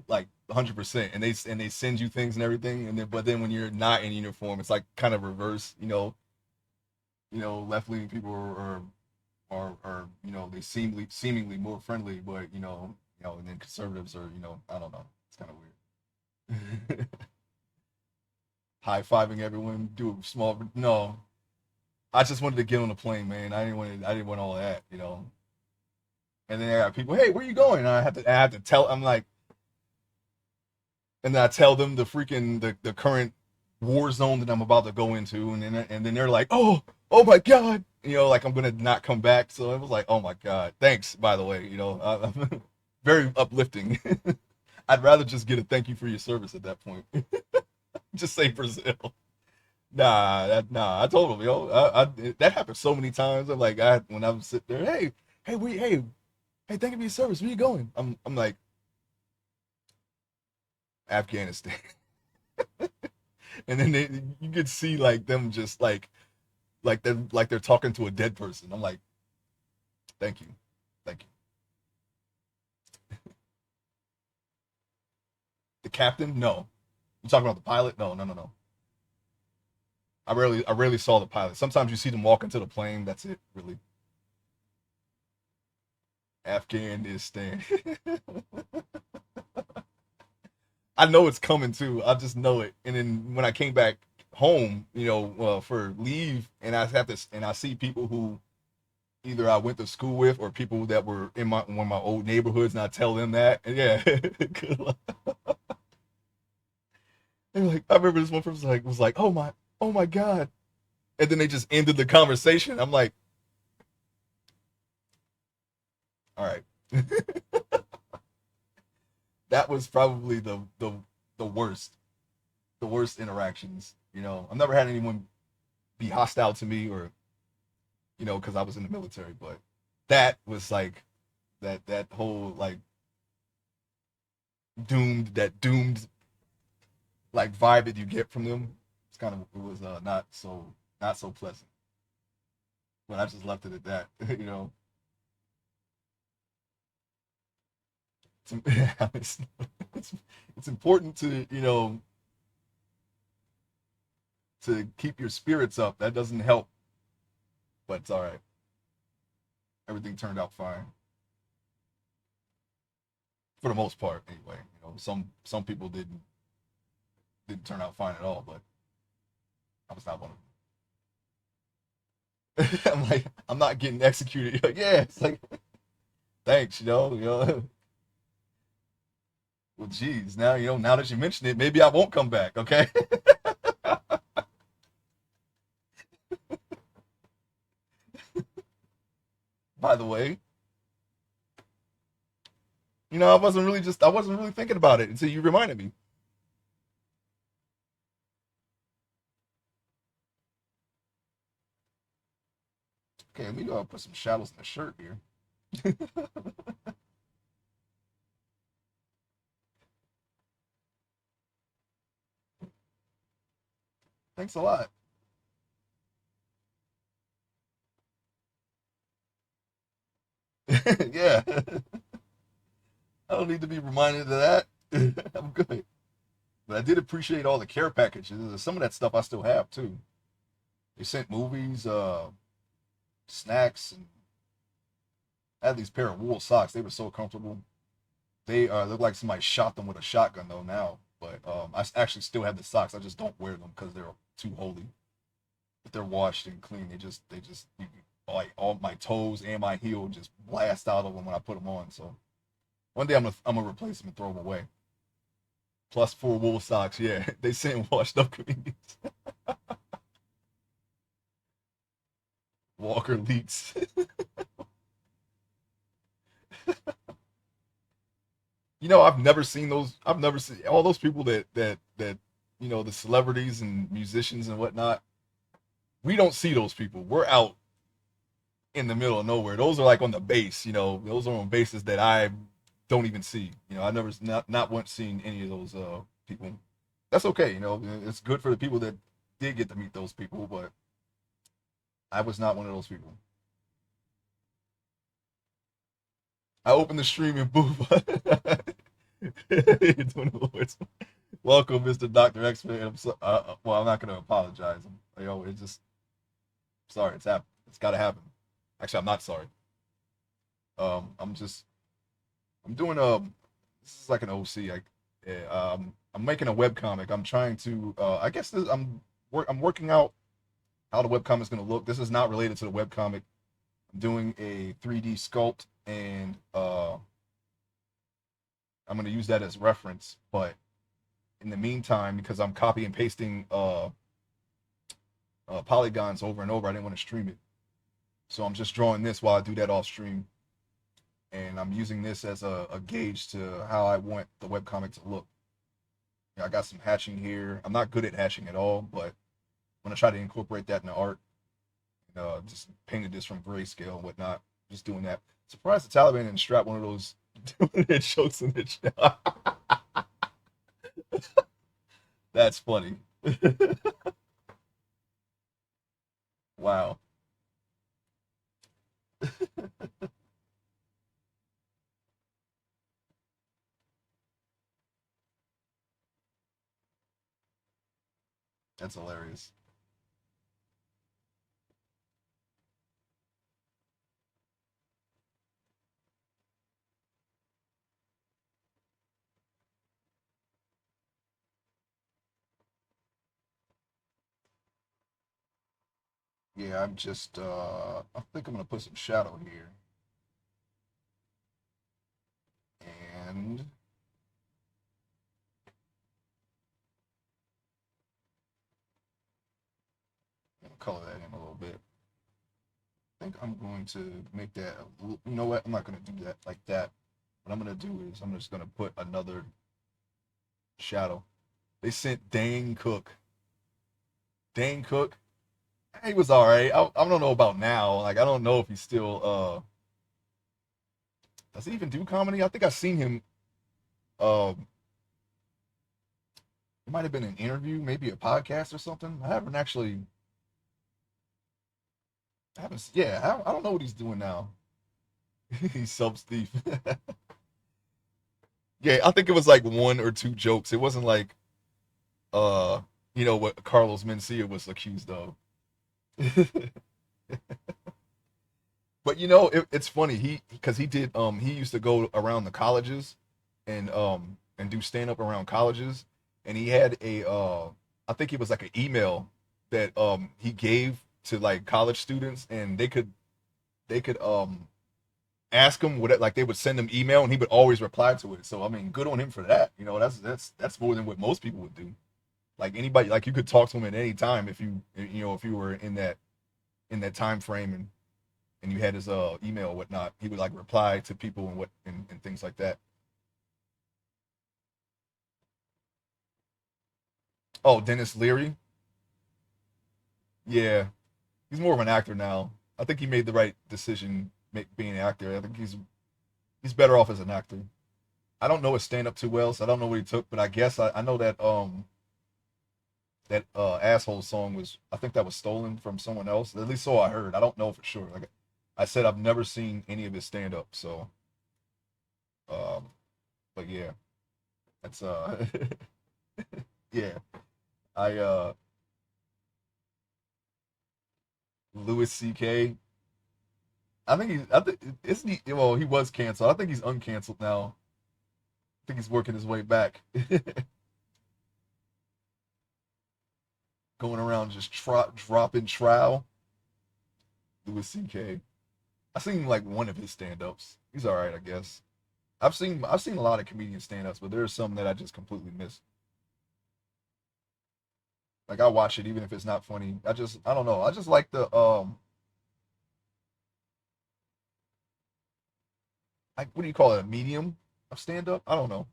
100%, and they send you things and everything, and then but then when you're not in uniform, it's kind of reverse. Left leaning people are they seemingly more friendly, but and then conservatives are I don't know, it's kind of weird. High fiving everyone, do a small no. I just wanted to get on the plane, man. I didn't want all that. And then I got people, hey, where you going? And I have to tell. I'm like, and then I tell them the current war zone that I'm about to go into, and then they're like, oh my god, like I'm gonna not come back. So it was like, oh my god, thanks by the way, very uplifting. I'd rather just get a thank you for your service at that point. Just say Brazil. Nah, I told them, that happened so many times. I'm like, when I was sitting there, hey, thank you for your service. Where you going? I'm like, Afghanistan. And then you could see them just they're talking to a dead person. I'm like, thank you, thank you. The captain? No. You talking about the pilot? No, no, no, no. I rarely saw the pilot. Sometimes you see them walk into the plane. That's it, really. Afghanistan. I know it's coming too. I just know it. And then when I came back home, for leave, and I see people who either I went to school with or people that were in one of my old neighborhoods, and I tell them that, and yeah, good luck. They're like, I remember this one person was like, oh my god, and then they just ended the conversation. I'm like, all right, that was probably the worst, the worst interactions. I've never had anyone be hostile to me or because I was in the military, but that was that whole doomed vibe that you get from them. It was not so pleasant. But I just left it at that. it's, it's it's important to keep your spirits up. That doesn't help, but it's all right. Everything turned out fine for the most part. Anyway, some people didn't turn out fine at all, but I was not one of them. I'm like, I'm not getting executed. Like, yeah, it's like, thanks, Well, geez, now that you mention it, maybe I won't come back. Okay. By the way, I wasn't really thinking about it until you reminded me. Okay, let me go put some shadows in the shirt here. Thanks a lot. Yeah, I don't need to be reminded of that. I'm good. But I did appreciate all the care packages. Some of that stuff I still have too. They sent movies, snacks, and I had these pair of wool socks. They were so comfortable. They look like somebody shot them with a shotgun though now. But actually still have the socks. I just don't wear them because they're too holy. If they're washed and clean, they just all my toes and my heel just blast out of them when I put them on. So one day I'm gonna replace them and throw them away. Plus four wool socks. Yeah, they sent washed up convenience. Walker leaks. I've never seen those. I've never seen all those people that the celebrities and musicians and whatnot. We don't see those people. We're out in the middle of nowhere. Those are like on the base. Those are on bases that I don't even see. I never not once seen any of those people. That's okay. It's good for the people that did get to meet those people, but I was not one of those people. I opened the streaming booth. You're doing the Lord's. Welcome, Mr. Dr. X. Well, I'm not going to apologize. It's just sorry. It's happened. It's got to happen. Actually, I'm not sorry. I'm just I'm doing this is like an OC. I'm making a web comic. I'm trying to I guess I'm working out how the web comic is going to look. This is not related to the web comic. I'm doing a 3D sculpt, and I'm going to use that as reference. But in the meantime, because I'm copy and pasting polygons over and over, I didn't want to stream it. So I'm just drawing this while I do that off stream. And I'm using this as a gauge to how I want the webcomic to look. I got some hatching here. I'm not good at hatching at all, but I'm going to try to incorporate that in the art. Just painted this from grayscale and whatnot. Just doing that. Surprised the Taliban didn't strap one of those jokes in the chat. That's funny. Wow. That's hilarious. Yeah, I think I'm gonna put some shadow here. And color that in a little bit. I think I'm going to make that you know what? I'm not gonna do that like that. What I'm gonna do is I'm just gonna put another shadow. They sent Dane Cook. Dane Cook, he was all right. I don't know about now. Like I don't know if he's still does he even do comedy? I think I've seen him. Um, it might have been an interview, maybe a podcast or something. I haven't actually. I haven't. Yeah, I don't know what he's doing now. He's sub Steve. Yeah, I think it was like one or two jokes. It wasn't like uh, what Carlos Mencia was accused of. But it's funny. Because he did he used to go around the colleges and do stand up around colleges, and he had a I think it was like an email that he gave to like college students, and they could ask him what like they would send him email, and he would always reply to it. So I mean, good on him for that. That's more than what most people would do. Like anybody, like you could talk to him at any time if you were in that time frame, and you had his email or whatnot. He would like reply to people and things like that. Oh, Dennis Leary. Yeah, he's more of an actor now. I think he made the right decision being an actor. I think he's better off as an actor. I don't know his stand up too well, so I don't know what he took, but I guess I know that asshole song was, I think that was stolen from someone else. At least so I heard. I don't know for sure. Like I said, I've never seen any of his stand up, so um but yeah, that's yeah. I Louis CK. I think isn't he, well, he was canceled. I think he's uncanceled now. I think he's working his way back. Going around just dropping trowel. Louis CK. I seen like one of his stand ups. He's all right, I guess. I've seen a lot of comedian stand ups, but there's some that I just completely miss. Like I watch it even if it's not funny. I don't know. I just like the like, what do you call it, a medium of stand up? I don't know.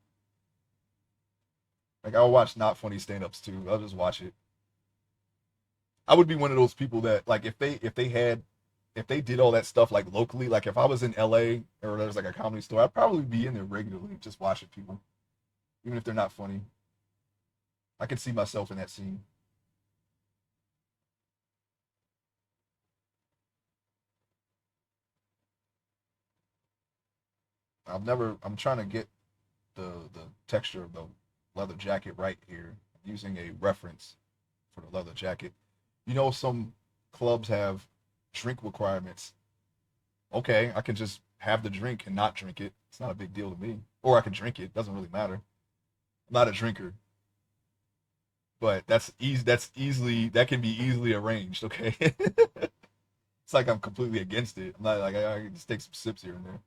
Like, I'll watch not funny stand ups too. I'll just watch it. I would be one of those people that, like, if they did all that stuff like locally, like if I was in LA or there's like a comedy store, I'd probably be in there regularly just watching people, even if they're not funny. I could see myself in that scene. I'm trying to get the texture of the leather jacket right here. I'm using a reference for the leather jacket. You know, some clubs have drink requirements. Okay, I can just have the drink and not drink it. It's not a big deal to me. Or I can drink it. Doesn't really matter. I'm not a drinker, but that can be easily arranged. Okay, it's like I'm completely against it. I'm not like I can just take some sips here and there.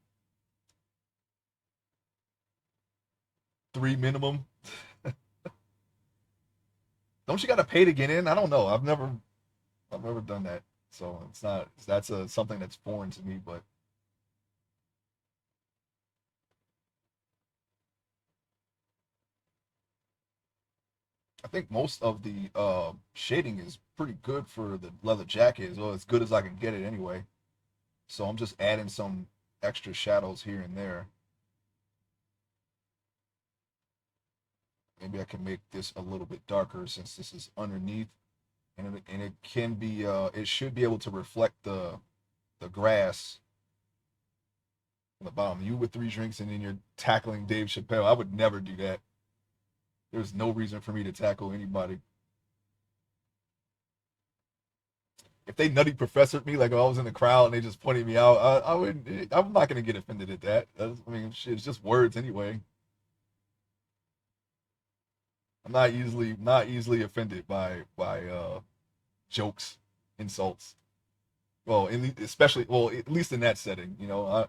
Three minimum. Don't you got to pay to get in? I don't know. I've never done that, so it's not that's a something that's foreign to me. But I think most of the shading is pretty good for the leather jacket as well, as good as I can get it anyway. So I'm just adding some extra shadows here and there. Maybe I can make this a little bit darker since this is underneath, and it can be it should be able to reflect the grass on the bottom. You with three drinks and then you're tackling Dave Chappelle. I would never do that. There's no reason for me to tackle anybody. If they nutty professored me like I was in the crowd and they just pointed me out, I would. I'm not gonna get offended at that. I mean, shit, it's just words anyway. I'm not easily offended by jokes, insults. Well, especially well, at least in that setting, you know,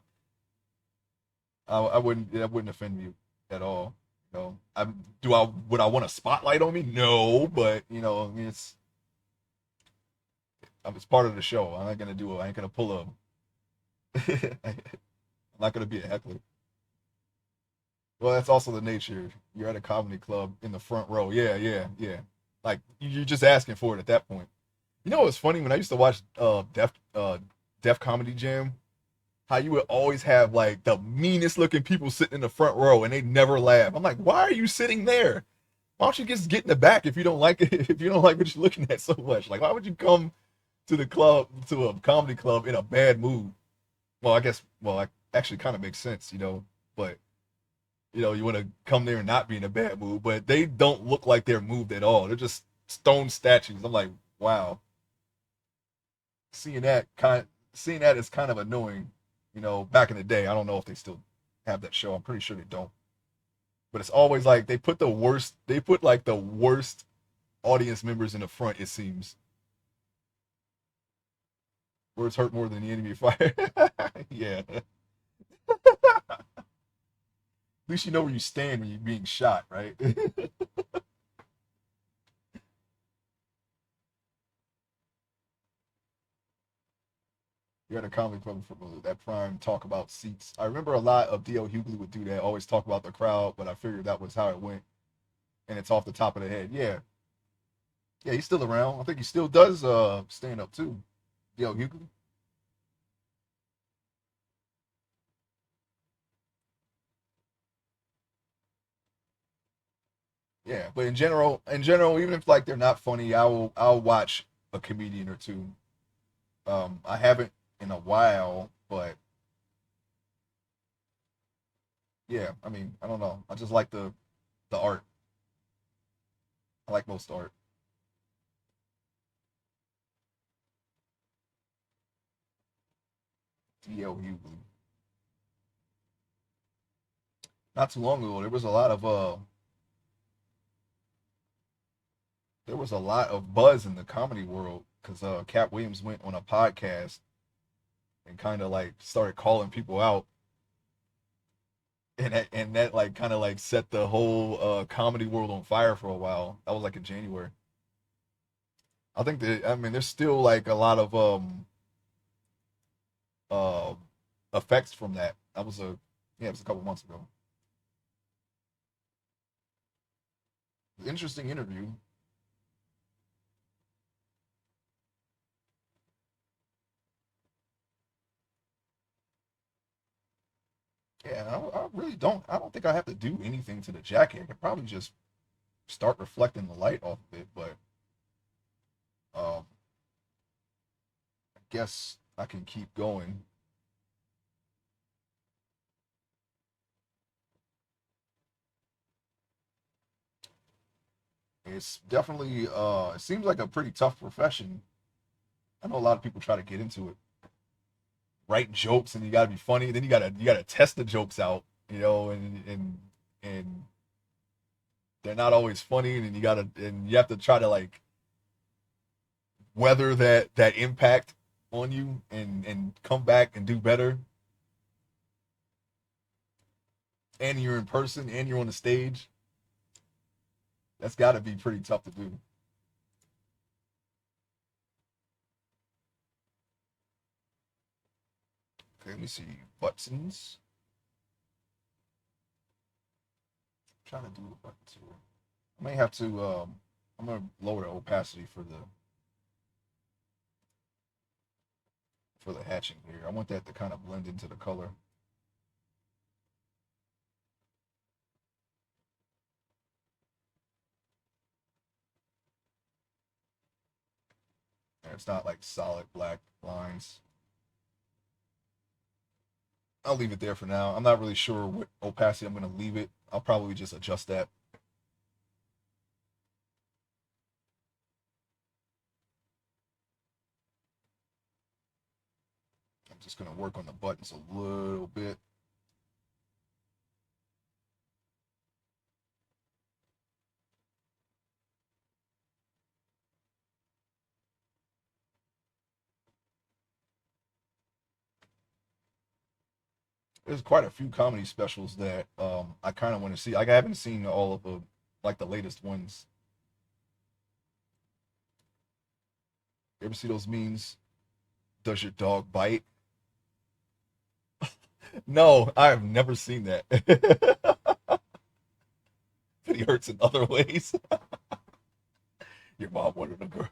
I wouldn't that wouldn't offend me at all. You know, I would I want a spotlight on me? No, but you know, I mean, it's part of the show. I'm not gonna do it. I ain't gonna pull a. I'm not gonna be a heckler. Well, that's also the nature. You're at a comedy club in the front row. Yeah, yeah, yeah. Like you're just asking for it at that point. You know what's funny? When I used to watch Def Comedy Jam, how you would always have like the meanest looking people sitting in the front row and they never laugh. I'm like, why are you sitting there? Why don't you just get in the back if you don't like it? If you don't like what you're looking at so much, like why would you come to the club to a comedy club in a bad mood? Well, I guess I actually kind of makes sense, you know. But you know, you want to come there and not be in a bad mood, but they don't look like they're moved at all. They're just stone statues. I'm like, wow, seeing that seeing that is kind of annoying. You know, back in the day, I don't know if they still have that show. I'm pretty sure they don't. But it's always like they put the worst. They put like the worst audience members in the front. It seems words hurt more than the enemy fire. Yeah, at least you know where you stand when you're being shot, right? You're at a comedy club for that prime talk about seats. I remember a lot of D.L. Hughley would do that, always talk about the crowd, but I figured that was how it went, and it's off the top of the head. Yeah, yeah, he's still around. I think he still does stand up too. D.L. Hughley. Yeah, but in general, even if like they're not funny, I'll watch a comedian or two. I haven't in a while, but yeah, I mean, I don't know. I just like the art. I like most art. D.L. Hughley. Not too long ago, there was a lot of buzz in the comedy world because Cat Williams went on a podcast and kind of like started calling people out, and that like kind of like set the whole comedy world on fire for a while. That was like in January. I think that I mean there's still like a lot of uh, effects from that. That was a Yeah, it was a couple months ago. Interesting interview. Yeah, I really don't. I don't think I have to do anything to the jacket. I could probably just start reflecting the light off of it, but um, I guess I can keep going. It's definitely it seems like a pretty tough profession. I know a lot of people try to get into it, write jokes, and you gotta be funny. Then you gotta test the jokes out, and they're not always funny, and you have to try to like weather that impact on you and come back and do better. And you're in person and you're on the stage. That's got to be pretty tough to do. Okay, let me see buttons. I'm trying to do a button tour. I may have to. I'm gonna lower the opacity for the hatching here. I want that to kind of blend into the color. And it's not like solid black lines. I'll leave it there for now. I'm not really sure what opacity I'm gonna leave it. I'll probably just adjust that. I'm just gonna work on the buttons a little bit. There's quite a few comedy specials that I kind of want to see. Like I haven't seen all of the like the latest ones. You ever see those memes? Does your dog bite? No, I have never seen that. But he hurts in other ways. Your mom wanted a girl.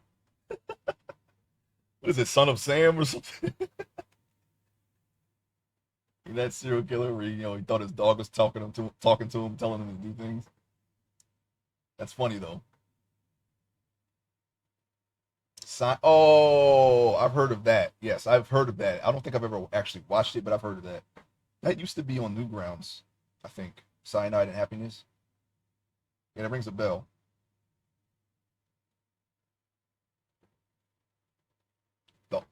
What is it, Son of Sam or something? That serial killer where he thought his dog was talking to him, telling him to do things. That's funny though. Oh, I've heard of that. Yes, I've heard of that. I don't think I've ever actually watched it, but I've heard of that. That used to be on Newgrounds, I think. Cyanide and Happiness. Yeah, that rings a bell.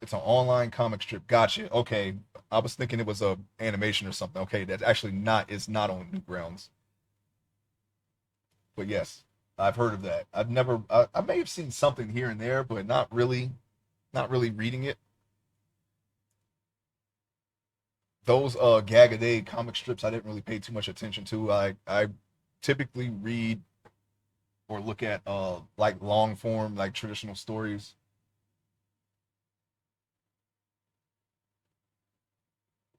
It's an online comic strip. Gotcha. Okay, I was thinking it was a animation or something. Okay, that's actually not. It's not on Newgrounds. But yes, I've heard of that. I've never. I may have seen something here and there, but not really. Not really reading it. Those Gag a Day comic strips, I didn't really pay too much attention to. I typically read or look at like long form, like traditional stories.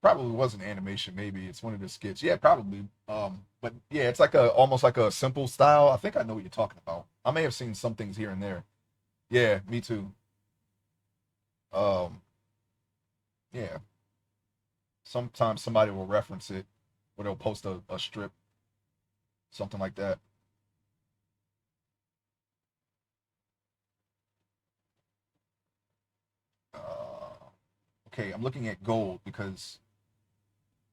Probably was an animation, maybe it's one of the skits. Yeah, probably. But yeah, it's like a almost like a simple style. I think I know what you're talking about. I may have seen some things here and there. Yeah, me too. Um, yeah. Sometimes somebody will reference it, or they'll post a strip, something like that. Okay, I'm looking at gold because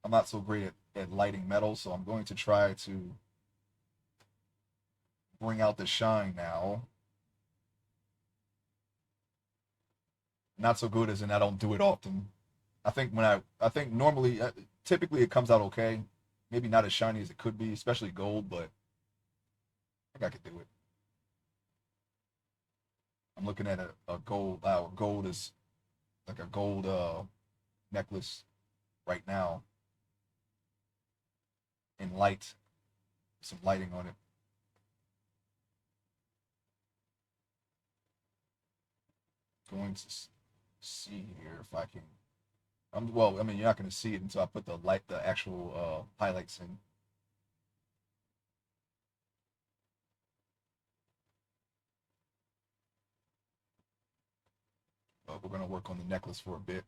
I'm not so great at lighting metal, so I'm going to try to bring out the shine now. Not so good as in I don't do it often. I think normally, typically it comes out okay. Maybe not as shiny as it could be, especially gold, but I think I could do it. I'm looking at a gold. Gold is like a gold necklace right now in light, some lighting on it. Going to see here if I can. Well, I mean, you're not gonna see it until I put the actual highlights in. We're gonna work on the necklace for a bit.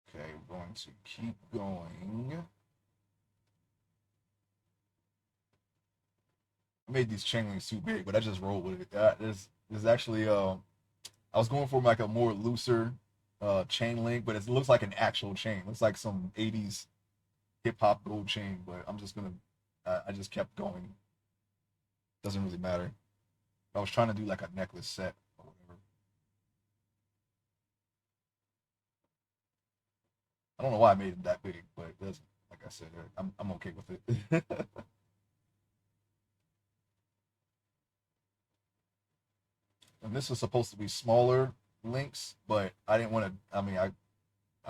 Okay, we're going to keep going. I made these chain links too big, but I just rolled with it. There's actually I was going for like a more looser chain link, but it looks like an actual chain. It looks like some 80s hip hop gold chain, but I'm just gonna I just kept going. Doesn't really matter. I was trying to do like a necklace set or whatever. I don't know why I made it that big, but it doesn't. Like I said, I'm okay with it. And this was supposed to be smaller links, but I didn't want to. I mean, I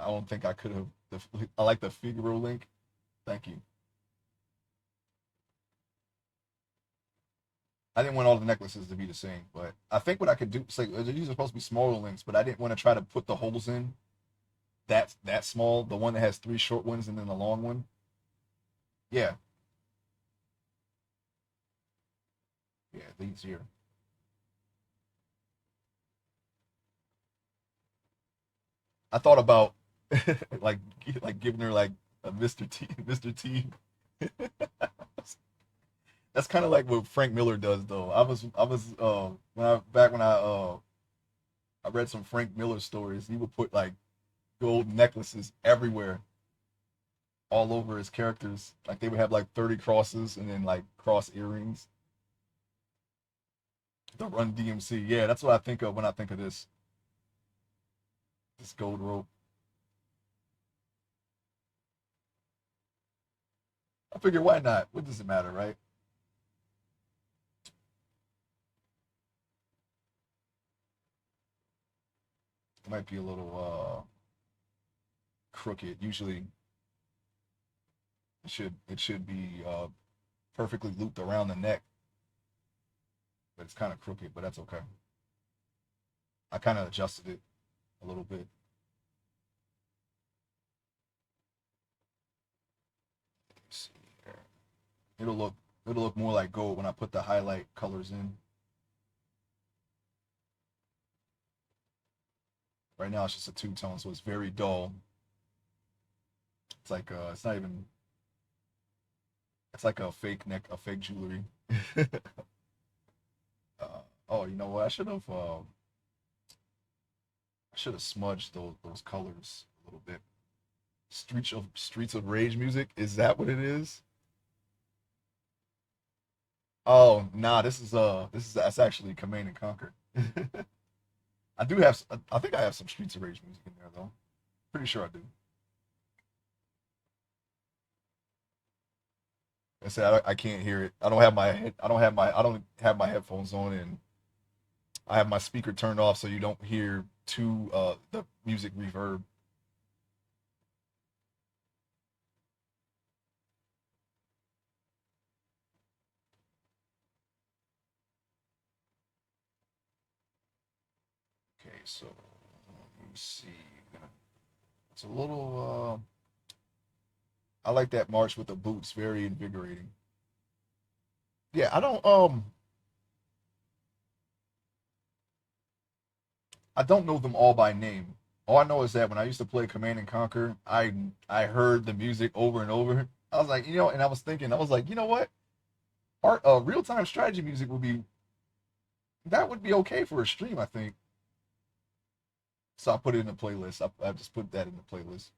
don't think I could have. I like the Figaro link. Thank you. I didn't want all the necklaces to be the same, but I think what I could do. It's like these are supposed to be smaller links, but I didn't want to try to put the holes in that small. The one that has three short ones and then the long one. Yeah, yeah, these here. I thought about like like giving her like a Mr. T, Mr. T. That's kind of like what Frank Miller does, though. I was when I read some Frank Miller stories. He would put like gold necklaces everywhere, all over his characters. Like they would have like 30 crosses and then like cross earrings. The Run DMC, yeah, that's what I think of when I think of this gold rope. I figure why not? What does it matter, right? It might be a little crooked. Usually, it should be perfectly looped around the neck, but it's kind of crooked. But that's okay. I kind of adjusted it a little bit. Let's see here. It'll look it'll look more like gold when I put the highlight colors in. Right now, it's just a two tone, so it's very dull. It's like it's not even. It's like a fake neck, a fake jewelry. Oh, you know what? I should have smudged those colors a little bit. Streets of Rage music. Is that what it is? Oh, nah. This is that's actually Command and Conquer. I do have. I think I have some Streets of Rage music in there though. Pretty sure I do. I said I can't hear it. I don't have my headphones on, and I have my speaker turned off so you don't hear too the music reverb. Okay, so let me see. It's a little. I like that march with the boots. Very invigorating. Yeah, I don't know them all by name. All I know is that when I used to play Command and Conquer, I heard the music over and over. I was like, and I was thinking, I was like, you know what? Art real time strategy music would be okay for a stream, I think. So I put it in the playlist. I just put that in the playlist.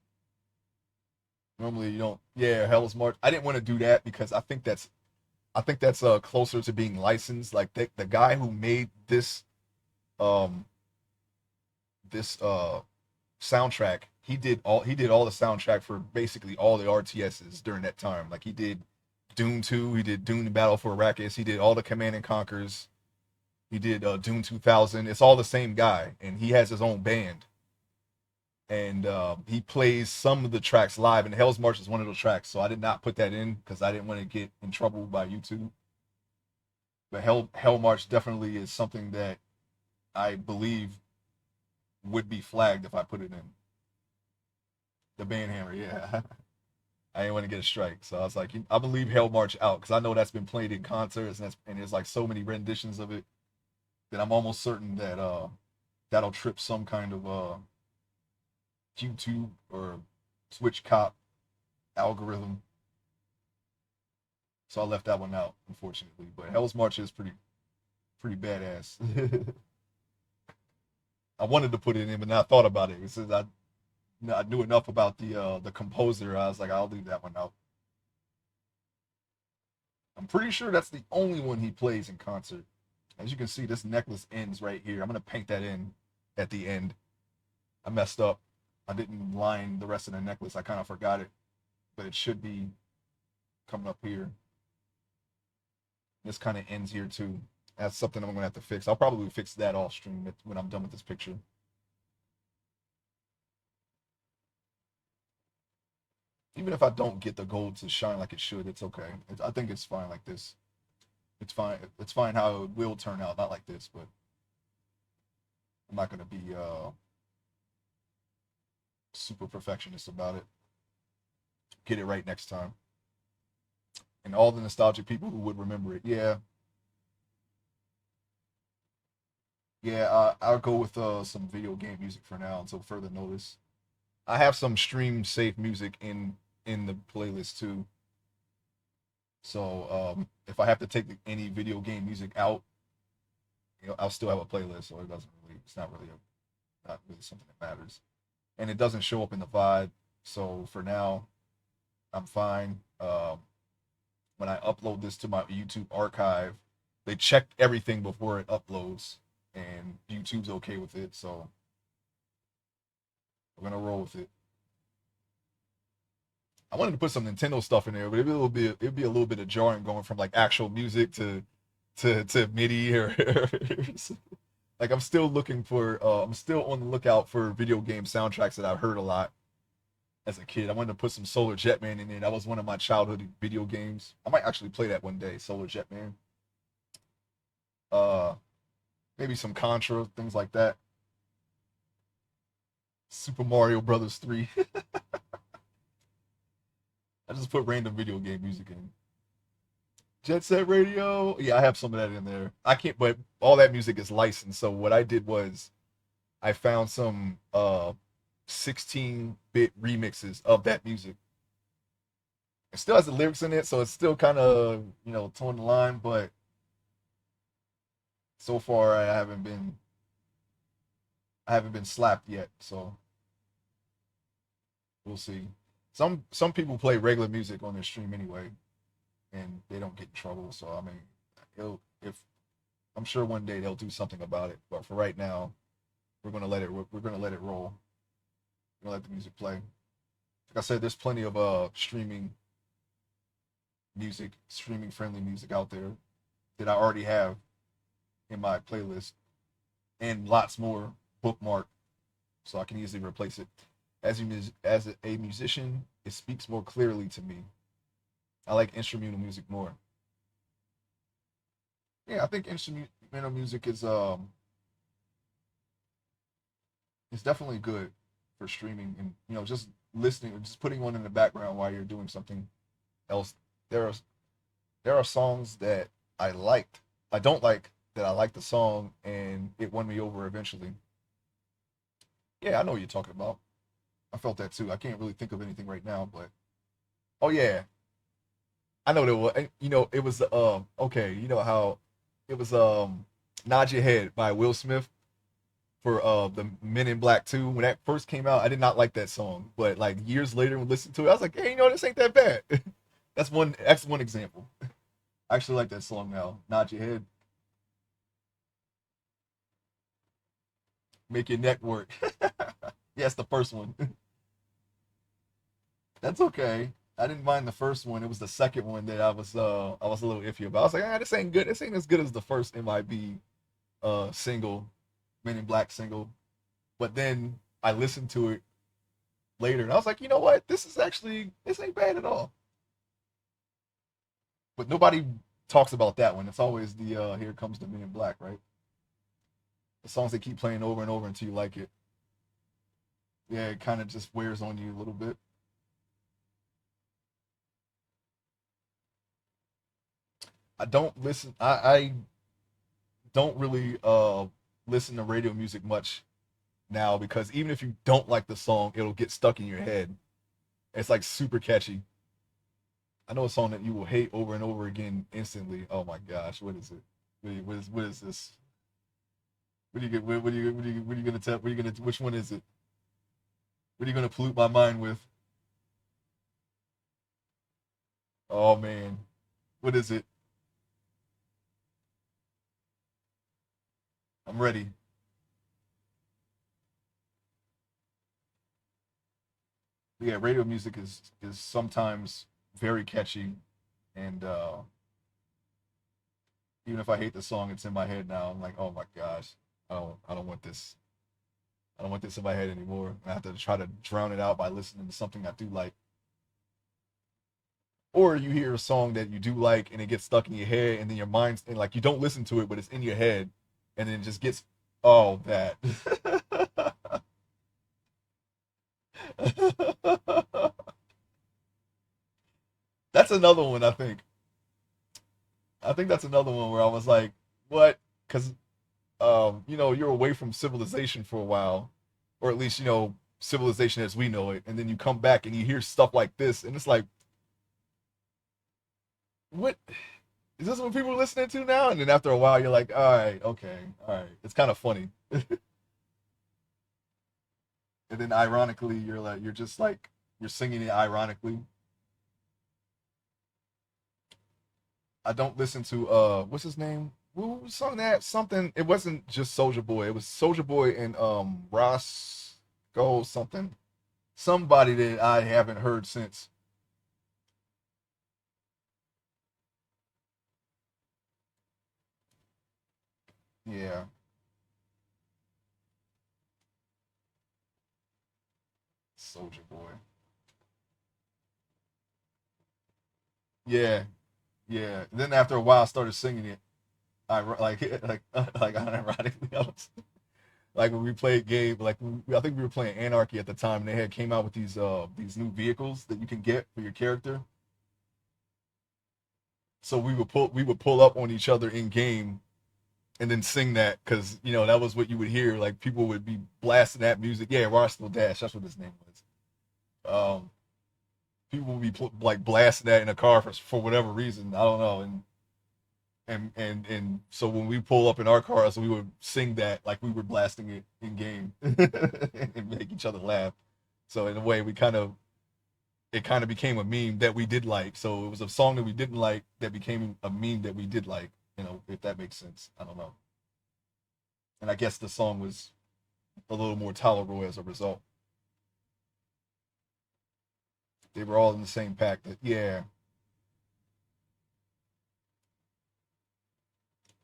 Normally you don't. Yeah, Hell's March. I didn't want to do that because I think that's closer to being licensed. Like the guy who made um this soundtrack, he did all the soundtrack for basically all the RTSs during that time. Like he did Doom 2, he did Doom the Battle for Arrakis, he did all the Command and Conquers, he did Doom 2000. It's all the same guy, and he has his own band. and he plays some of the tracks live, and Hell's March is one of those tracks. So I did not put that in because I didn't want to get in trouble by YouTube. But Hell March definitely is something that I believe would be flagged if I put it in. The band Hammer, yeah. I didn't want to get a strike, so I was like, I'm gonna leave Hell March out because I know that's been played in concerts, and there's like so many renditions of it that I'm almost certain that that'll trip some kind of YouTube or Twitch cop algorithm. So I left that one out, unfortunately. But Hell's March is pretty badass. I wanted to put it in, but now I thought about it. Since I knew enough about the composer, I was like, I'll leave that one out. I'm pretty sure that's the only one he plays in concert. As you can see, this necklace ends right here. I'm gonna paint that in at the end. I messed up. I didn't line the rest of the necklace. I kind of forgot it, but it should be coming up here. This kind of ends here too. That's something I'm gonna have to fix. I'll probably fix that off stream when I'm done with this picture. Even if I don't get the gold to shine like it should, it's okay. I think it's fine like this. It's fine. It's fine how it will turn out, not like this, but I'm not gonna be super perfectionist about it. Get it right next time. And all the nostalgic people who would remember it, yeah, yeah. I'll go with some video game music for now until further notice. I have some stream safe music in the playlist too. So if I have to take any video game music out, I'll still have a playlist, so it doesn't really, it's not really something that matters, and it doesn't show up in the VOD. So for now, I'm fine. When I upload this to my YouTube archive, they check everything before it uploads, and YouTube's okay with it. So we're gonna roll with it. I wanted to put some Nintendo stuff in there, but it'd be a little bit of jarring going from like actual music to MIDI or like I'm still on the lookout for video game soundtracks that I've heard a lot as a kid. I wanted to put some Solar Jetman in there. That was one of my childhood video games. I might actually play that one day, Solar Jetman. Uh Maybe some Contra, things like that. Super Mario Brothers 3. I just put random video game music in. Jet Set Radio. Yeah, I have some of that in there. I can't, but all that music is licensed. So what I did was I found some 16-bit remixes of that music. It still has the lyrics in it, so it's still kind of, towing the line, but so far I haven't been slapped yet, so we'll see. Some people play regular music on their stream anyway, and they don't get in trouble. So I mean, if I'm sure one day they'll do something about it. But for right now, we're gonna let it roll. We're gonna let the music play. Like I said, there's plenty of streaming friendly music out there that I already have in my playlist, and lots more bookmarked, so I can easily replace it. As a musician, it speaks more clearly to me. I like instrumental music more. Yeah, I think instrumental music is definitely good for streaming, and just listening or just putting one in the background while you're doing something else. There are there are songs that I liked. I don't like that I liked the song and it won me over eventually. Yeah, I know what you're talking about. I felt that too. I can't really think of anything right now, but oh yeah, I know there was. It was okay. You know how it was Nod Your Head by Will Smith for the Men in Black 2. When that first came out, I did not like that song, but like years later when listening to it, I was like, hey, this ain't that bad. That's one example. I actually like that song now. Nod Your Head, Make Your Neck Work. Yeah, it's the first one. That's okay. I didn't mind the first one. It was the second one that I was a little iffy about. I was like, this ain't good. This ain't as good as the first MIB single, Men in Black single. But then I listened to it later, and I was like, you know what? This ain't bad at all. But nobody talks about that one. It's always the Here Comes the Men in Black, right? The songs they keep playing over and over until you like it. Yeah, it kind of just wears on you a little bit. I don't listen. I don't really listen to radio music much now because even if you don't like the song, it'll get stuck in your head. It's like super catchy. I know a song that you will hate over and over again instantly. Oh my gosh, what is it? What is this? What are you get? What are you gonna tell? What are you gonna? Which one is it? What are you gonna pollute my mind with? Oh man, what is it? I'm ready. Yeah, radio music is sometimes very catchy, and even if I hate the song, it's in my head now. I'm like, oh my gosh, I don't want this. I don't want this in my head anymore. I have to try to drown it out by listening to something I do like. Or you hear a song that you do like and it gets stuck in your head, and then your mind's and like you don't listen to it, but it's in your head, and then it just gets oh that. That's another one. I think that's another one where I was like, what? Because you're away from civilization for a while, or at least civilization as we know it, and then you come back and you hear stuff like this, and it's like, what is this? What people are listening to now? And then after a while, you're like, all right, okay, all right. It's kind of funny, and then ironically, you're just like you're singing it ironically. I don't listen to what's his name? Who sung that? Something. It wasn't just Soldier Boy. It was Soldier Boy and Ross Go something. Somebody that I haven't heard since. Yeah, Soldier Boy. Yeah, yeah. Then after a while, I started singing it. I like like unironically. I was, like when we played game, like I think we were playing Anarchy at the time, and they had came out with these new vehicles that you can get for your character. So we would pull up on each other in game and then sing that because that was what you would hear. Like people would be blasting that music. Yeah, Roscoe Dash, that's what his name was. Um, People would be like blasting that in a car for whatever reason. I don't know. And so when we pull up in our cars, we would sing that like we were blasting it in game and make each other laugh. So in a way, we kind of it kind of became a meme that we did like. So it was a song that we didn't like that became a meme that we did like. If that makes sense. I don't know. And I guess the song was a little more tolerable as a result. They were all in the same pack. That yeah,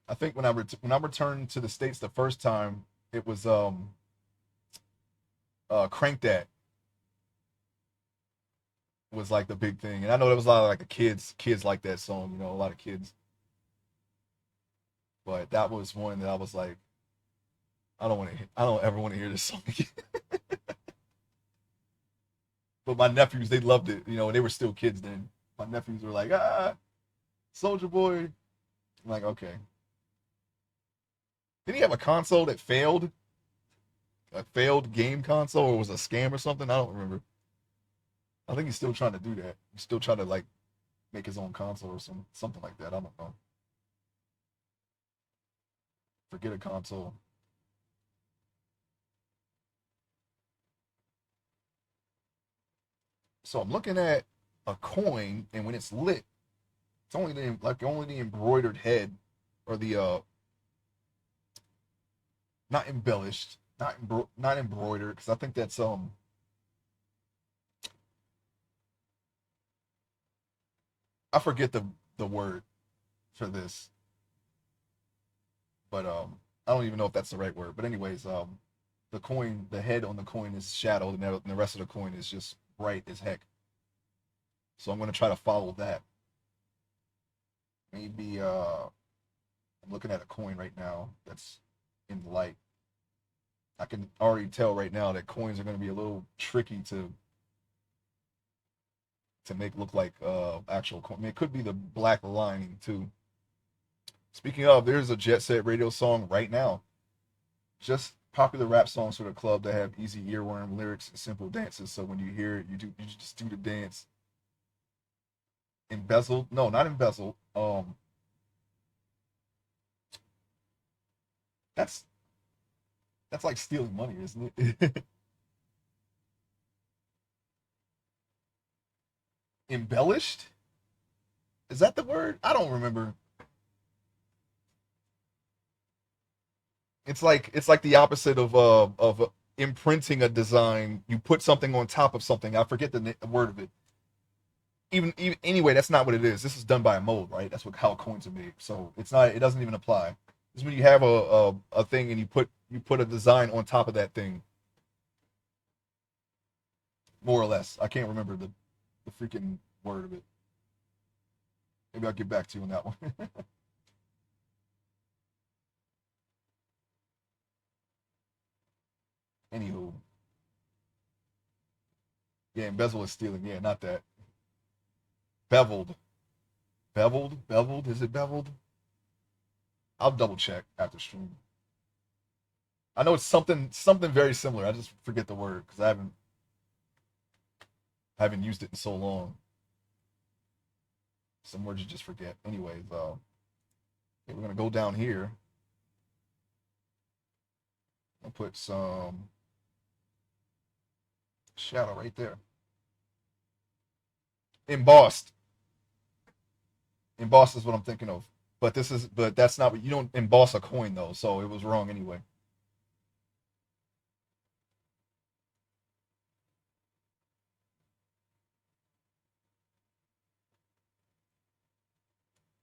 I think when I returned to the states the first time, it was Crank That was like the big thing, and I know there was a lot of like the kids like that song. A lot of kids, but that was one that I was like, I don't ever want to hear this song again. But my nephews, they loved it. They were still kids then. My nephews were like, Soldier Boy. I'm like, okay. Did he have a console that failed? A failed game console, or was a scam or something? I don't remember. I think he's still trying to do that. He's still trying to like make his own console or something like that. I don't know. Forget a console. So I'm looking at a coin, and when it's lit, it's only the embroidered head, or the not embellished, not embroidered, because I think that's I forget the word for this, but I don't even know if that's the right word. But anyways, the coin, the head on the coin is shadowed, and the rest of the coin is just bright as heck. So I'm gonna try to follow that. Maybe I'm looking at a coin right now that's in the light. I can already tell right now that coins are gonna be a little tricky to make look like actual coin. I mean, it could be the black lining too. Speaking of, there's a Jet Set Radio song right now. Just popular rap songs for the club that have easy earworm lyrics and simple dances. So when you hear it, you just do the dance. Embezzled? No, not embezzled. That's that's like stealing money, isn't it? Embellished? Is that the word? I don't remember. It's like the opposite of imprinting a design. You put something on top of something. I forget the word of it. Even anyway, that's not what it is. This is done by a mold, right? That's what how coins are made. So it's not. It doesn't even apply. It's when you have a thing and you put a design on top of that thing, more or less. I can't remember the freaking word of it. Maybe I'll get back to you on that one. Anywho, yeah, embezzle is stealing. Yeah, not that. Beveled, beveled. Is it beveled? I'll double check after stream. I know it's something very similar. I just forget the word because I haven't used it in so long. Some words you just forget. Anyways, okay, we're gonna go down here. I'll put some shadow right there. Embossed. Embossed is what I'm thinking of. But that's not what you don't emboss a coin though, so it was wrong anyway.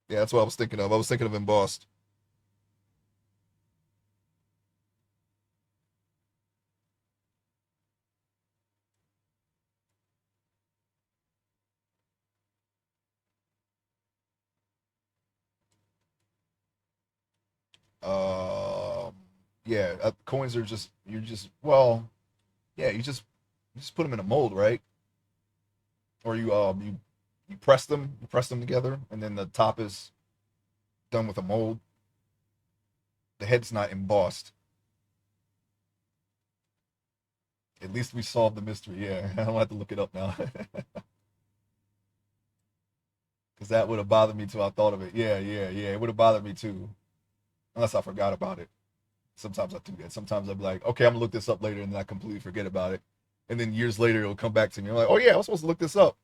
Yeah, that's what I was thinking of. I was thinking of embossed. Um, yeah, coins are just you're just well, yeah, you just put them in a mold, right? Or you press them together, and then the top is done with a mold. The head's not embossed. At least we solved the mystery. Yeah, I don't have to look it up now because that would have bothered me too. I thought of it. Yeah, yeah, yeah. It would have bothered me too, unless I forgot about it. Sometimes I do that. Sometimes I'll be like, okay, I'm gonna look this up later, and then I completely forget about it. And then years later, it'll come back to me. I'm like, oh yeah, I was supposed to look this up.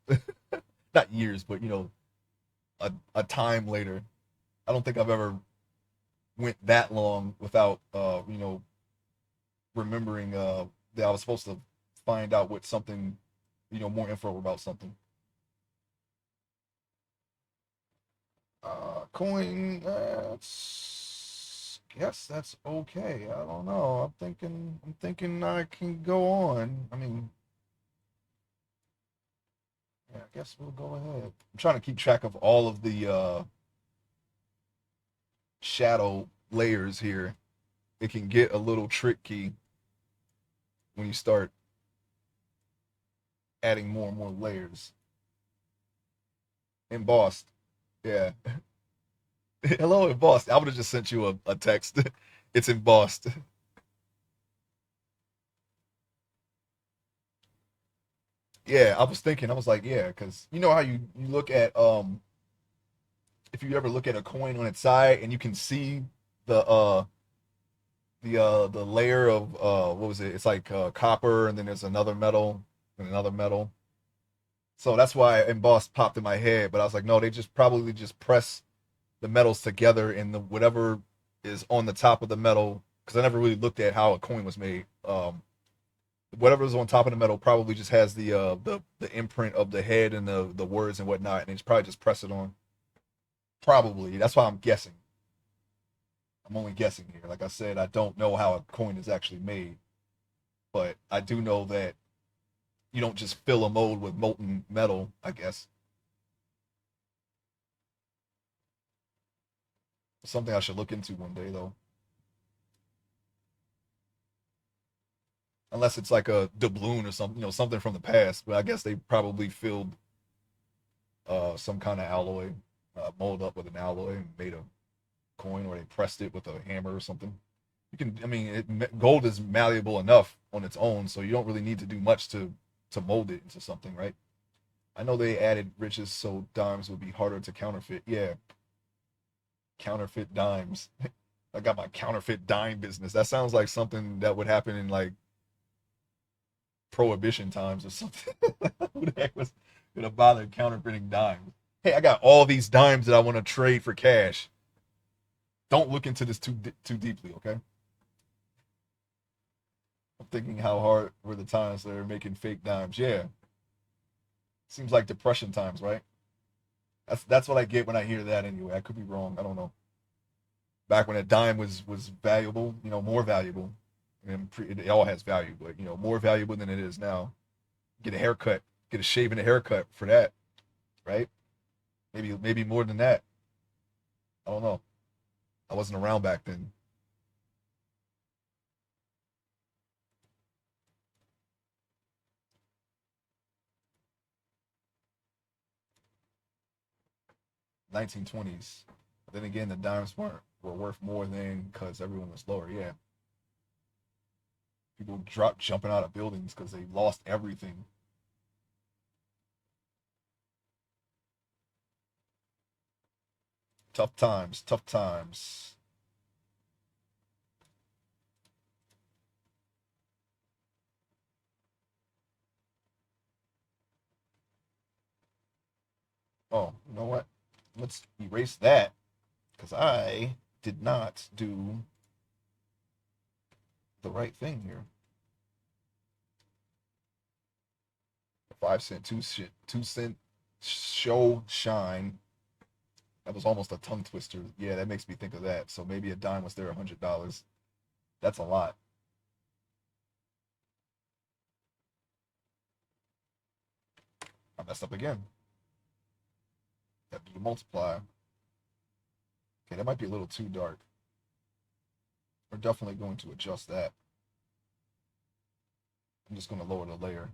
Not years, but a time later. I don't think I've ever went that long without remembering that I was supposed to find out what something, more info about something. Coin. Guess that's okay. I don't know. I'm thinking I can go on. I mean, yeah, I guess we'll go ahead. I'm trying to keep track of all of the shadow layers here. It can get a little tricky when you start adding more and more layers. Embossed. Yeah. Hello, embossed. I would have just sent you a text. It's embossed. Yeah, I was thinking, I was like, yeah, because you know how you look at if you ever look at a coin on its side and you can see the layer of what was it? It's like copper and then there's another metal and another metal. So that's why embossed popped in my head, but I was like, no, they just probably just press the metals together in the whatever is on the top of the metal because I never really looked at how a coin was made. Whatever is on top of the metal probably just has the imprint of the head and the words and whatnot, and it's probably just press it on. Probably that's why I'm guessing. I'm only guessing here. Like I said, I don't know how a coin is actually made. but I do know that you don't just fill a mold with molten metal, I guess. Something I should look into one day, though. Unless it's like a doubloon or something, something from the past. But I guess they probably filled some kind of alloy, mold up with an alloy and made a coin, or they pressed it with a hammer or something. You can, I mean, gold is malleable enough on its own, so you don't really need to do much to mold it into something, right? I know they added riches so dimes would be harder to counterfeit. Yeah, counterfeit dimes. I got my counterfeit dime business. That sounds like something that would happen in like prohibition times or something. Who the heck was gonna bother counterfeiting dimes? Hey, I got all these dimes that I want to trade for cash. Don't look into this too deeply, okay? I'm thinking how hard were the times they're making fake dimes. Yeah, seems like depression times, right? That's what I get when I hear that. Anyway, I could be wrong. I don't know. Back when a dime was valuable, more valuable, and it all has value, but more valuable than it is now. Get a haircut, get a shave and a haircut for that, right? Maybe more than that. I don't know. I wasn't around back then. 1920s. But then again, the dimes were worth more then because everyone was lower. Yeah, people dropped jumping out of buildings because they lost everything. Tough times, tough times. Oh, you know what? Let's erase that because I did not do the right thing here. 5 cent, 2 cent show shine. That was almost a tongue twister. Yeah, that makes me think of that. So maybe a dime was there $100. That's a lot. I messed up again. Have to multiply. Okay, that might be a little too dark. We're definitely going to adjust that. I'm just going to lower the layer.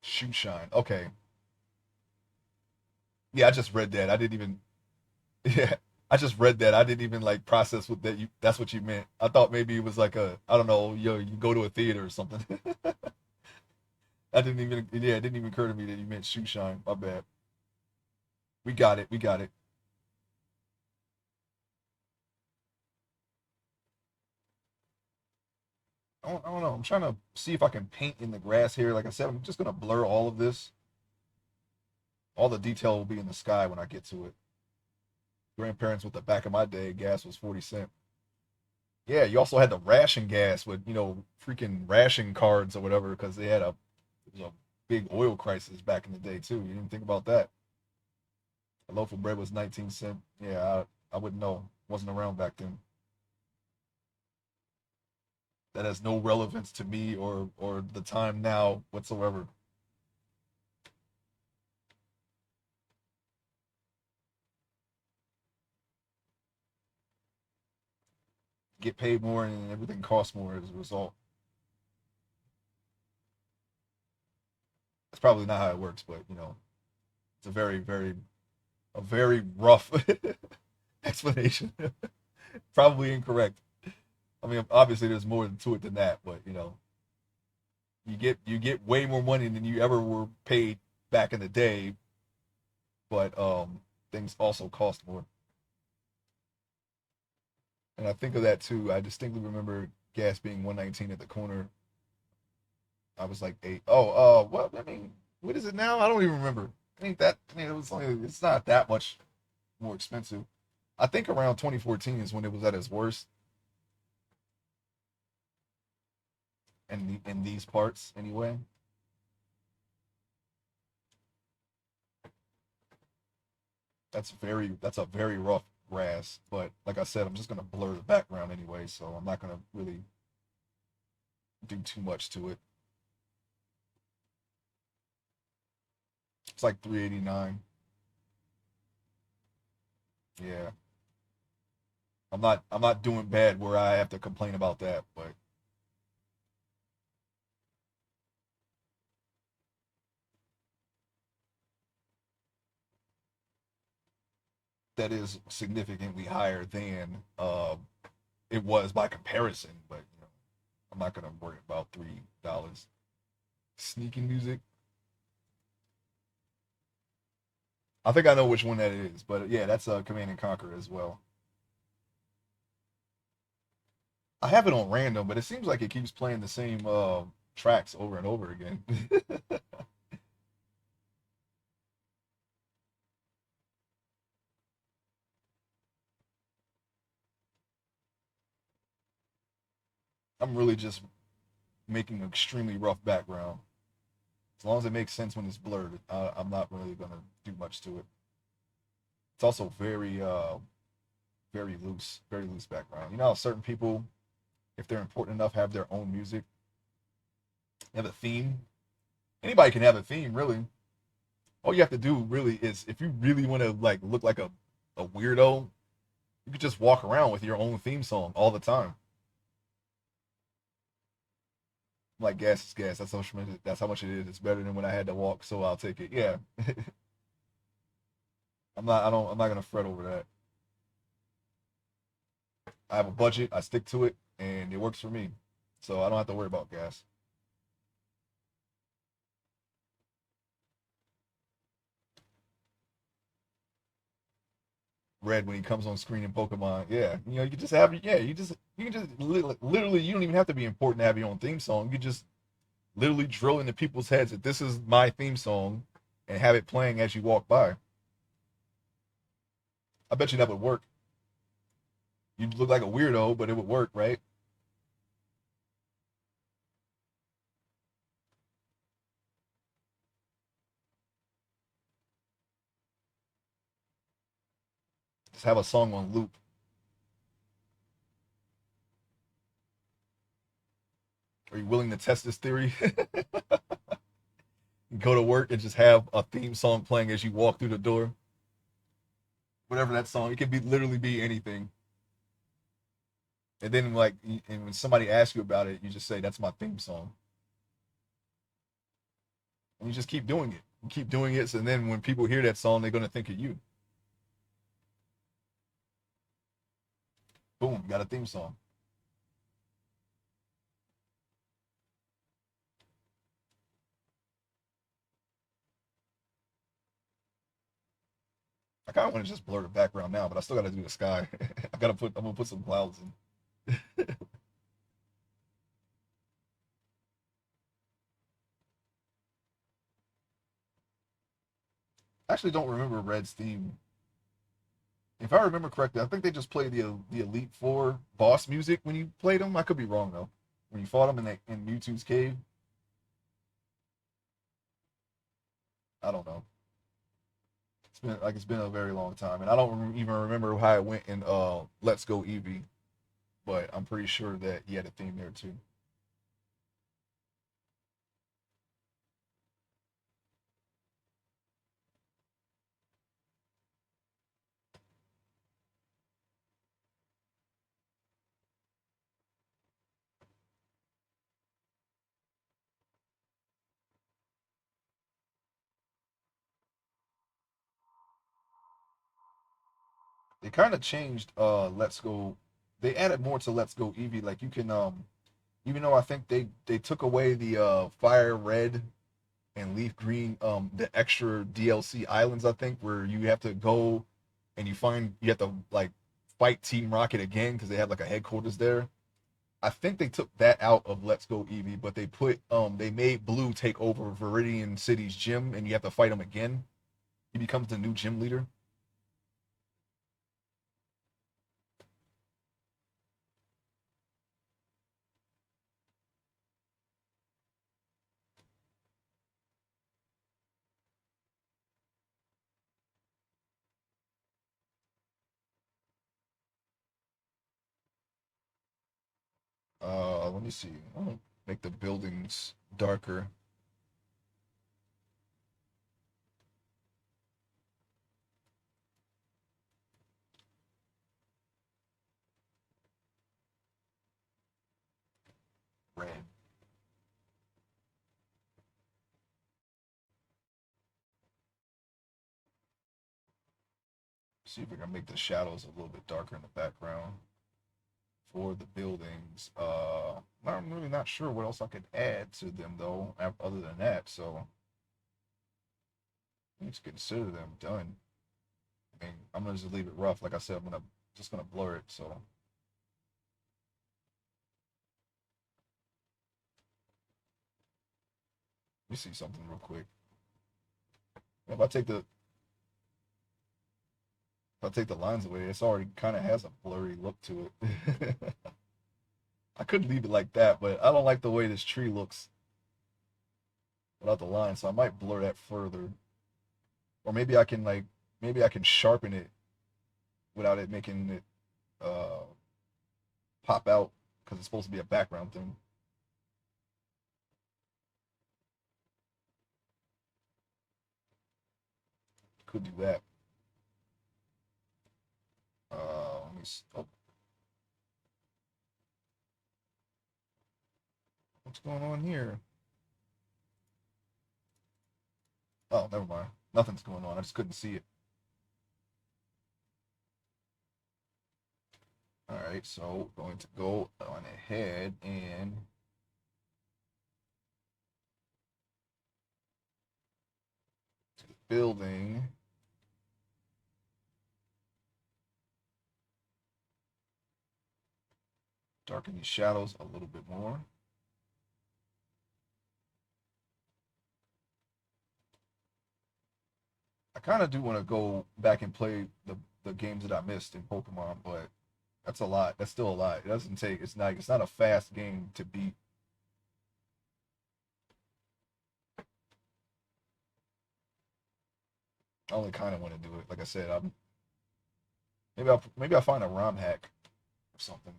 Shoe shine. Okay. Yeah, I just read that. I didn't even. Yeah, I just read that. I didn't even like process what that you. That's what you meant. I thought maybe it was like a. I don't know. You go to a theater or something. I didn't even. Yeah, it didn't even occur to me that you meant shoe shine. My bad. We got it. We got it. I don't know. I'm trying to see if I can paint in the grass here. Like I said, I'm just gonna blur all of this. All the detail will be in the sky when I get to it. Grandparents with the back of my day, gas was 40 cent. Yeah, you also had the ration gas with freaking ration cards or whatever because they had it was a big oil crisis back in the day too. You didn't think about that. A loaf of bread was 19 cent. Yeah, I wouldn't know. Wasn't around back then. That has no relevance to me or the time now whatsoever. Get paid more and everything costs more as a result. That's probably not how it works, but it's a very rough explanation. Probably incorrect. I mean, obviously there's more to it than that, but you get way more money than you ever were paid back in the day, but things also cost more. And I think of that too. I distinctly remember gas being 119 at the corner. I was like eight. Oh, what? I mean, what is it now? I don't even remember. I think that. I mean, it's not that much more expensive. I think around 2014 is when it was at its worst, and in these parts anyway. That's a very rough grass. But like I said, I'm just gonna blur the background anyway, so I'm not gonna really do too much to it. It's like 389. Yeah. I'm not doing bad where I have to complain about that, but that is significantly higher than it was by comparison. But I'm not gonna worry about $3. Sneaking music. I think I know which one that is, but yeah, that's Command and Conquer as well. I have it on random, but it seems like it keeps playing the same tracks over and over again. I'm really just making an extremely rough background. As long as it makes sense when it's blurred, I'm not really gonna do much to it. It's also very loose background. You know how certain people, if they're important enough, have their own music, have a theme. Anybody can have a theme, really. All you have to do really is, if you really want to like look like a weirdo, you could just walk around with your own theme song all the time. Like gas is gas. That's how much it is. It's better than when I had to walk, so I'll take it. Yeah, I'm not gonna fret over that. I have a budget. I stick to it, and it works for me. So I don't have to worry about gas. Red when he comes on screen in Pokemon. Yeah, you can just have yeah, you can just literally you don't even have to be important to have your own theme song. You can just literally drill into people's heads that this is my theme song and have it playing as you walk by. I bet you that would work. You'd look like a weirdo, but it would work, right? Just have a song on loop. Are you willing to test this theory? Go to work and just have a theme song playing as you walk through the door. Whatever that song, it can be literally be anything. And then and when somebody asks you about it, you just say that's my theme song, and you just keep doing it. You keep doing it, so then when people hear that song, they're gonna think of you. Boom, you got a theme song. I kind of want to just blur the background now, but I still got to do the sky. I'm gonna put some clouds in. I actually don't remember Red's theme. If I remember correctly, I think they just played the Elite Four boss music when you played them. I could be wrong though. When you fought them in Mewtwo's cave, I don't know. It's been a very long time, and I don't even remember how it went in Let's Go Eevee, but I'm pretty sure that he had a theme there too. They kind of changed Let's Go. They added more to Let's Go Eevee. Like you can even though I think they took away the Fire Red and Leaf Green the extra DLC islands, I think, where you have to go and you have to like fight Team Rocket again because they have like a headquarters there. I think they took that out of Let's Go Eevee, but they made Blue take over Viridian City's gym and you have to fight him again. He becomes the new gym leader. Let me see. I'll make the buildings darker. Red. See if we can make the shadows a little bit darker in the background for the buildings. I'm really not sure what else I could add to them though, other than that. So let's consider them done. I mean, I'm gonna just leave it rough. Like I said, I'm just gonna blur it. So let me see something real quick. If I take the lines away, it's already kind of has a blurry look to it. I could leave it like that, but I don't like the way this tree looks without the line, so I might blur that further. Or maybe I can sharpen it without it making it pop out because it's supposed to be a background thing. Could do that. Let me. Oh, what's going on here? Oh, never mind. Nothing's going on. I just couldn't see it. All right, so going to go on ahead and to the building. Darken these shadows a little bit more. I kind of do want to go back and play the games that I missed in Pokemon, but that's a lot. That's still a lot. It doesn't take. It's not a fast game to beat. I only kind of want to do it. Like I said, I'm maybe I'll find a ROM hack or something.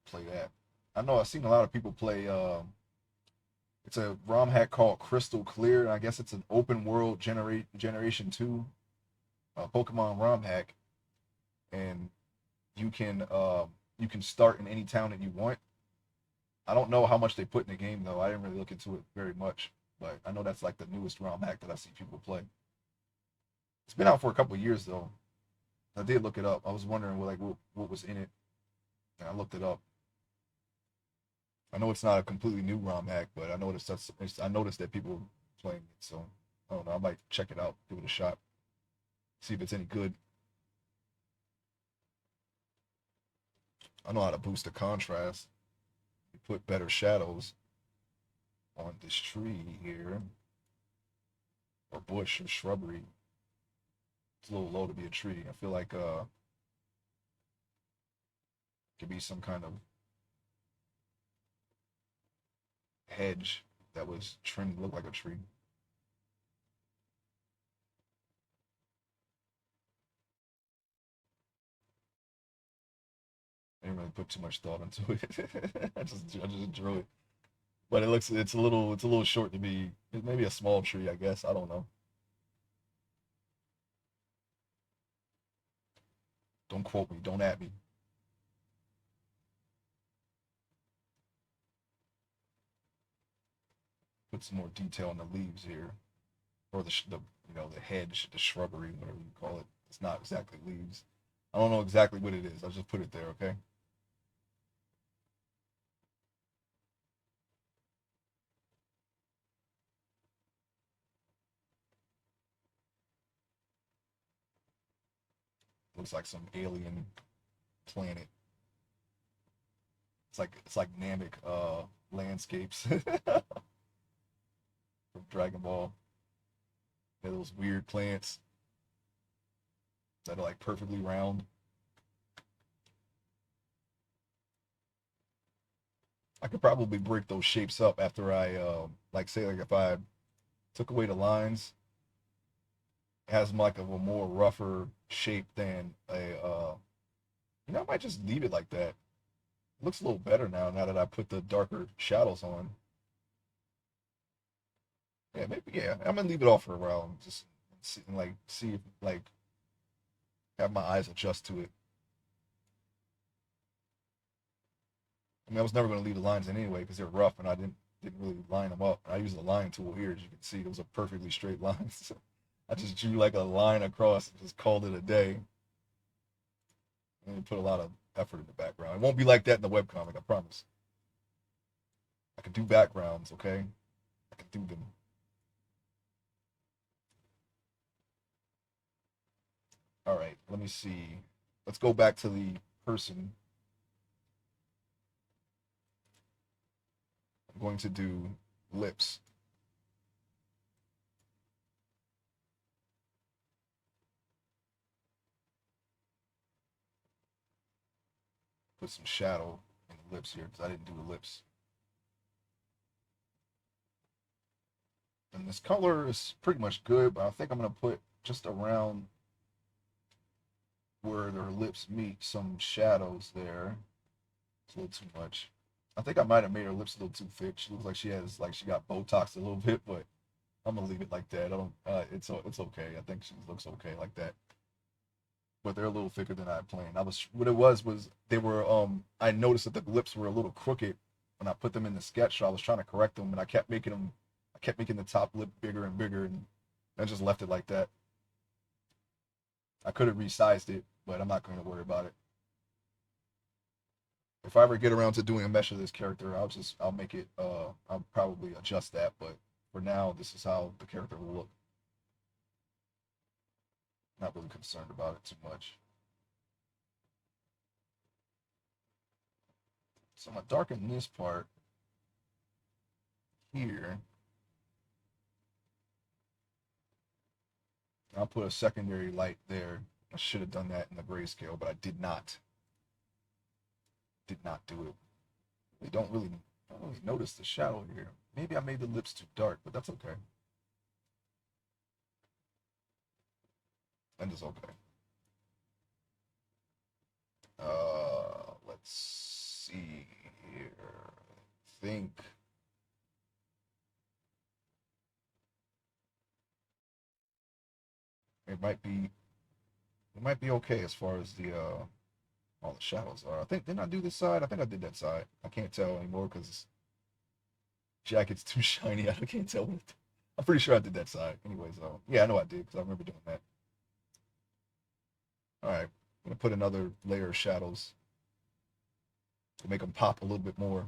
Play that. I know I've seen a lot of people play. It's a ROM hack called Crystal Clear, and I guess it's an open world Generation Two Pokemon ROM hack, and you can you can start in any town that you want. I don't know how much they put in the game though. I didn't really look into it very much, but I know that's like the newest ROM hack that I see people play. It's been out for a couple of years though. I did look it up. I was wondering what was in it, and I looked it up. I know it's not a completely new ROM hack, but I noticed that people were playing it, so I don't know. I might check it out, give it a shot, see if it's any good. I know how to boost the contrast, put better shadows on this tree here, or bush or shrubbery. It's a little low to be a tree. I feel like it could be some kind of hedge that was trimmed to look like a tree. I didn't really put too much thought into it. I just drew it. But it's a little short to be maybe a small tree, I guess. I don't know. Don't quote me, don't at me. Put some more detail on the leaves here. Or the hedge, the shrubbery, whatever you call it. It's not exactly leaves. I don't know exactly what it is. I just put it there, okay? Looks like some alien planet. It's like Namek landscapes from Dragon Ball. They have those weird plants that are like perfectly round. I could probably break those shapes up after I like say like if I took away the lines, it has like of a more rougher shape than a You know, I might just leave it like that. It looks a little better now that I put the darker shadows on. Yeah, maybe, yeah. I'm gonna leave it off for a while and just see if, like, have my eyes adjust to it. I mean, I was never gonna leave the lines in anyway because they're rough and I didn't really line them up. I used the line tool here, as you can see, it was a perfectly straight line. So I just drew like a line across and just called it a day. And put a lot of effort in the background. It won't be like that in the webcomic, I promise. I can do backgrounds, okay? I can do them. All right, let me see. Let's go back to the person. I'm going to do lips. Put some shadow in the lips here because I didn't do the lips. And this color is pretty much good, but I think I'm going to put just around where their lips meet some shadows there. It's a little too much. I think I might have made her lips a little too thick. She looks like she got Botox a little bit, but I'm gonna leave it like that. I don't. It's okay. I think she looks okay like that. But they're a little thicker than I planned. I was what it was they were. I noticed that the lips were a little crooked when I put them in the sketch. So I was trying to correct them, and I kept making them. I kept making the top lip bigger and bigger, and I just left it like that. I could have resized it, but I'm not going to worry about it. If I ever get around to doing a mesh of this character, I'll make it. I'll probably adjust that, but for now, this is how the character will look. Not really concerned about it too much. So I'm gonna darken this part here. I'll put a secondary light there. I should have done that in the grayscale, but I did not. Did not do it. They don't really notice the shadow here. Maybe I made the lips too dark, but that's okay. And it's okay. Let's see here. I think it might be okay as far as the all the shadows are. I think didn't I do this side? I think I did that side. I can't tell anymore because jacket's too shiny. I can't tell. I'm pretty sure I did that side. Anyways, yeah, I know I did because I remember doing that. All right, I'm gonna put another layer of shadows to make them pop a little bit more.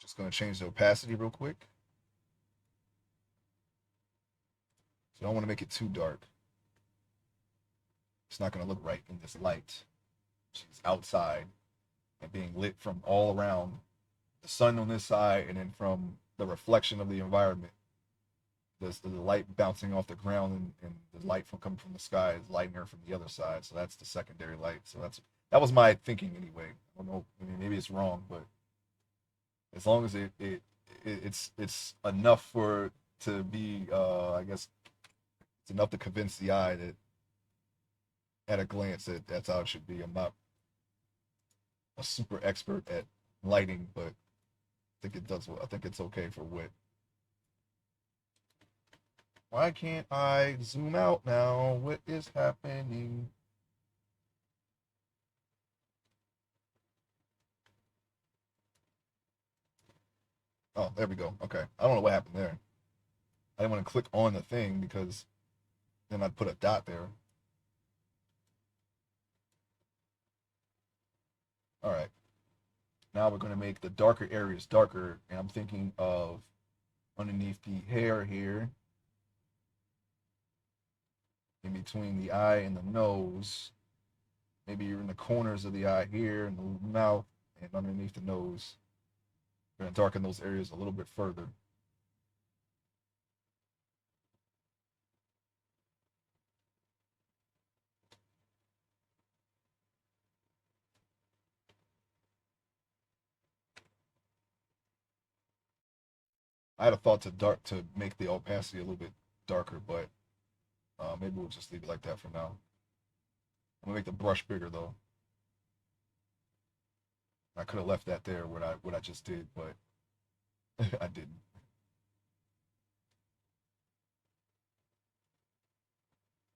Just gonna change the opacity real quick. So I don't want to make it too dark. It's not gonna look right in this light. She's outside and being lit from all around the sun on this side and then from the reflection of the environment. The light bouncing off the ground and the light from coming from the sky is lighting her from the other side. So that's the secondary light. So that was my thinking anyway. I don't know. I mean, maybe it's wrong, but as long as it's enough for to be, I guess it's enough to convince the eye that at a glance that that's how it should be. I'm not a super expert at lighting, but I think it does. I think it's okay for what. Why can't I zoom out now? What is happening? Oh, there we go. Okay. I don't know what happened there. I didn't want to click on the thing because then I'd put a dot there. All right. Now we're going to make the darker areas darker. And I'm thinking of underneath the hair here. in between the eye and the nose. Maybe you're in the corners of the eye here, and the mouth, and underneath the nose. We're going to darken those areas a little bit further. I had a thought to make the opacity a little bit darker, but maybe we'll just leave it like that for now. I'm gonna make the brush bigger though. I could have left that there what I just did, but I didn't.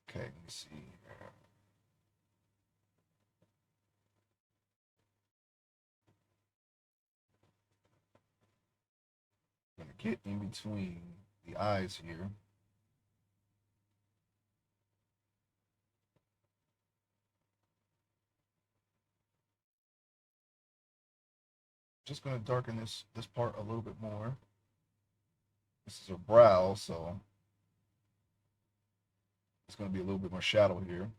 Okay, let me see here. I'm gonna get in between the eyes here. Just gonna darken this part a little bit more. This is a brow, so it's gonna be a little bit more shadow here.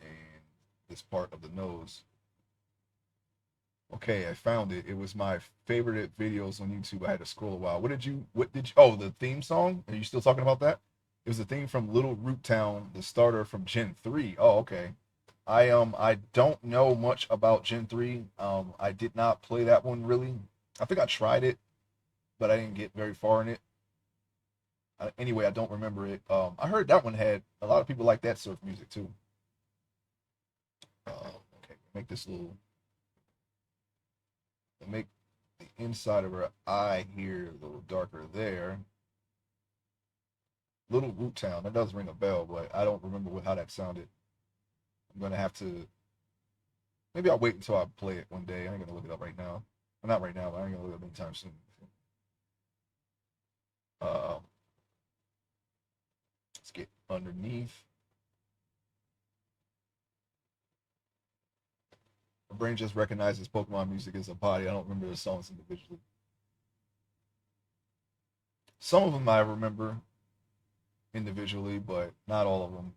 And this part of the nose. Okay, I found it. It was my favorite videos on YouTube. I had to scroll a while. Oh, the theme song? Are you still talking about that? It was the theme from Little Root Town, the starter from Gen 3. Oh, okay. I don't know much about Gen 3. I did not play that one really. I think I tried it, but I didn't get very far in it. Anyway, I don't remember it. I heard that one had a lot of people like that surf music too. Okay, make this little make the inside of her eye here a little darker there. Little Root Town. That does ring a bell, but I don't remember how that sounded. I'm gonna have to. Maybe I'll wait until I play it one day. I ain't gonna look it up right now. Well, not right now, but I ain't gonna look it up anytime soon. Uh, let's get underneath. My brain just recognizes Pokemon music as a body. I don't remember the songs individually. Some of them I remember individually, but not all of them.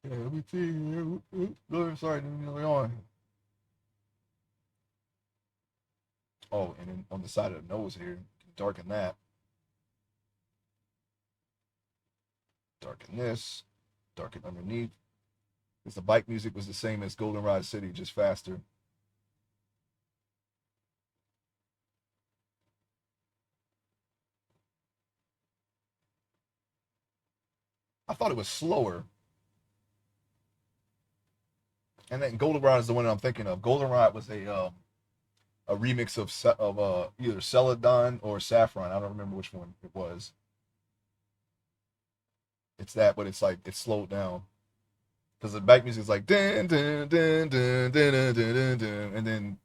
Yeah, let me see. Sorry, on. Oh, and then on the side of the nose here, darken that. Darken this. Darken underneath. Because the bike music was the same as Goldenrod City, just faster. I thought it was slower. And then Goldenrod is the one that I'm thinking of. Goldenrod was a remix of either Celadon or Saffron. I don't remember which one it was. It's that, but it's like it's slowed down because the back music is like dun, dun, dun, dun, dun, dun, dun, dun, and then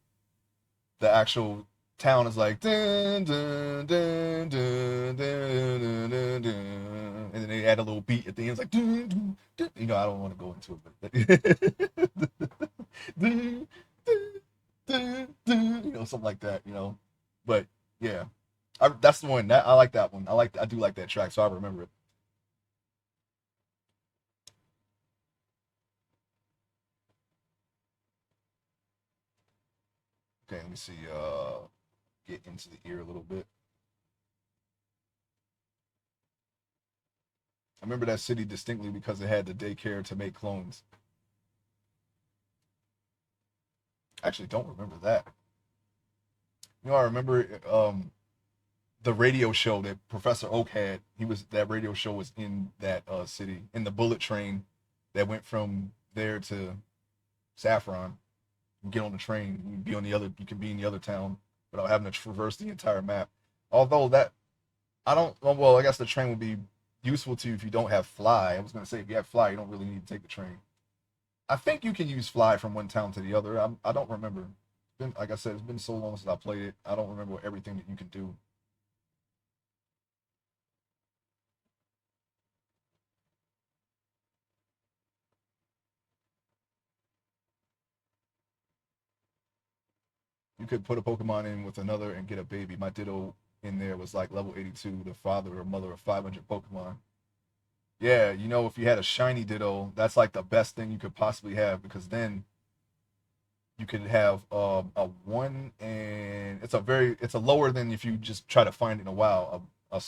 the actual town is like dun, dun, dun, dun, dun, dun, dun, and then they add a little beat at the end. It's like dun, dun, dun. I don't want to go into it, but dun, dun, dun, something like that. But yeah, that's the one that I like. That one I do like that track, so I remember it. Okay, let me see. Get into the ear a little bit. I remember that city distinctly because it had the daycare to make clones. Actually, don't remember that. I remember the radio show that Professor Oak had. That radio show was in that city in the bullet train that went from there to Saffron. You get on the train, you can be in the other town without having to traverse the entire map. Although that I don't. Well, I guess the train would be useful to you if you don't have fly. I was gonna say if you have fly, you don't really need to take the train. I think you can use fly from one town to the other. I don't remember. Like I said, it's been so long since I played it. I don't remember everything that you can do. You could put a Pokemon in with another and get a baby. My Ditto in there was like level 82, the father or mother of 500 Pokemon. Yeah, you know, if you had a shiny Ditto, that's like the best thing you could possibly have because then you could have a one and it's a lower than if you just try to find it in a while. A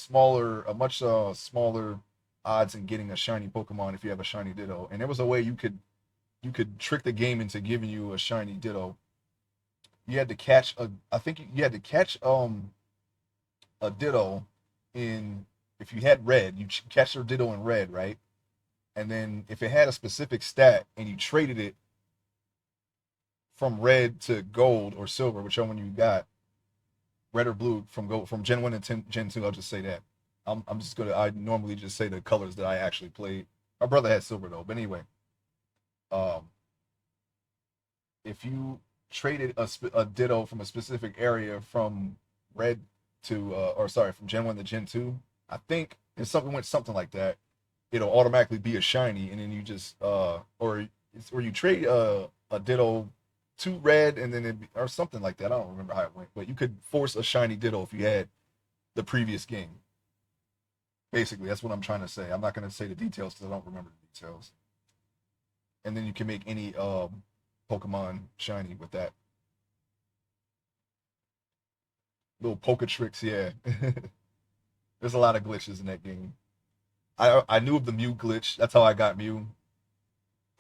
much smaller odds in getting a shiny Pokemon if you have a shiny Ditto. And there was a way you could trick the game into giving you a shiny Ditto. You had to catch a I think you had to catch a Ditto in if you had red, you catch your Ditto in red, right? And then if it had a specific stat and you traded it from red to gold or silver, whichever one you got, red or blue from gold from Gen 1 to Gen 2, I'll just say that. I'm just gonna I normally just say the colors that I actually played. My brother had silver though, but anyway, um, if you traded a Ditto from a specific area from red to or sorry from Gen 1 to Gen 2, I think if something went something like that, it'll automatically be a shiny, and then you just or you trade a Ditto to red, and then or something like that. I don't remember how it went, but you could force a shiny Ditto if you had the previous game. Basically, that's what I'm trying to say. I'm not going to say the details because I don't remember the details. And then you can make any Pokemon shiny with that. Little Poke tricks, yeah. There's a lot of glitches in that game. I knew of the Mew glitch. That's how I got Mew.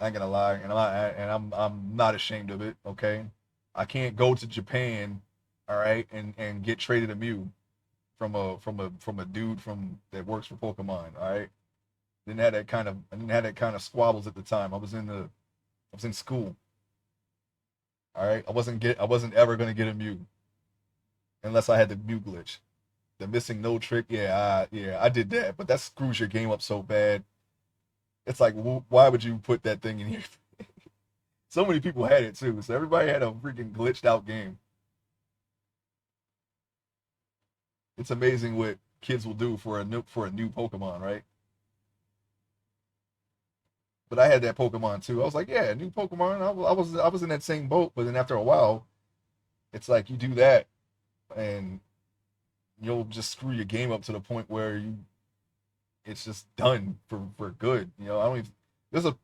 I ain't gonna lie, and I'm not ashamed of it. Okay, I can't go to Japan, all right, and get traded a Mew from a dude from that works for Pokemon. All right, I didn't have that kind of squabbles at the time. I was in school. All right, I wasn't ever gonna get a Mew unless I had the Mew glitch. The missing no trick, yeah, I did that, but that screws your game up so bad. It's like, why would you put that thing in here? So many people had it too, so everybody had a freaking glitched out game. It's amazing what kids will do for a new Pokemon, right? But I had that Pokemon too. I was like, yeah, new Pokemon. I was in that same boat, but then after a while, it's like you do that, and you'll just screw your game up to the point where you it's just done for good. You know, I don't even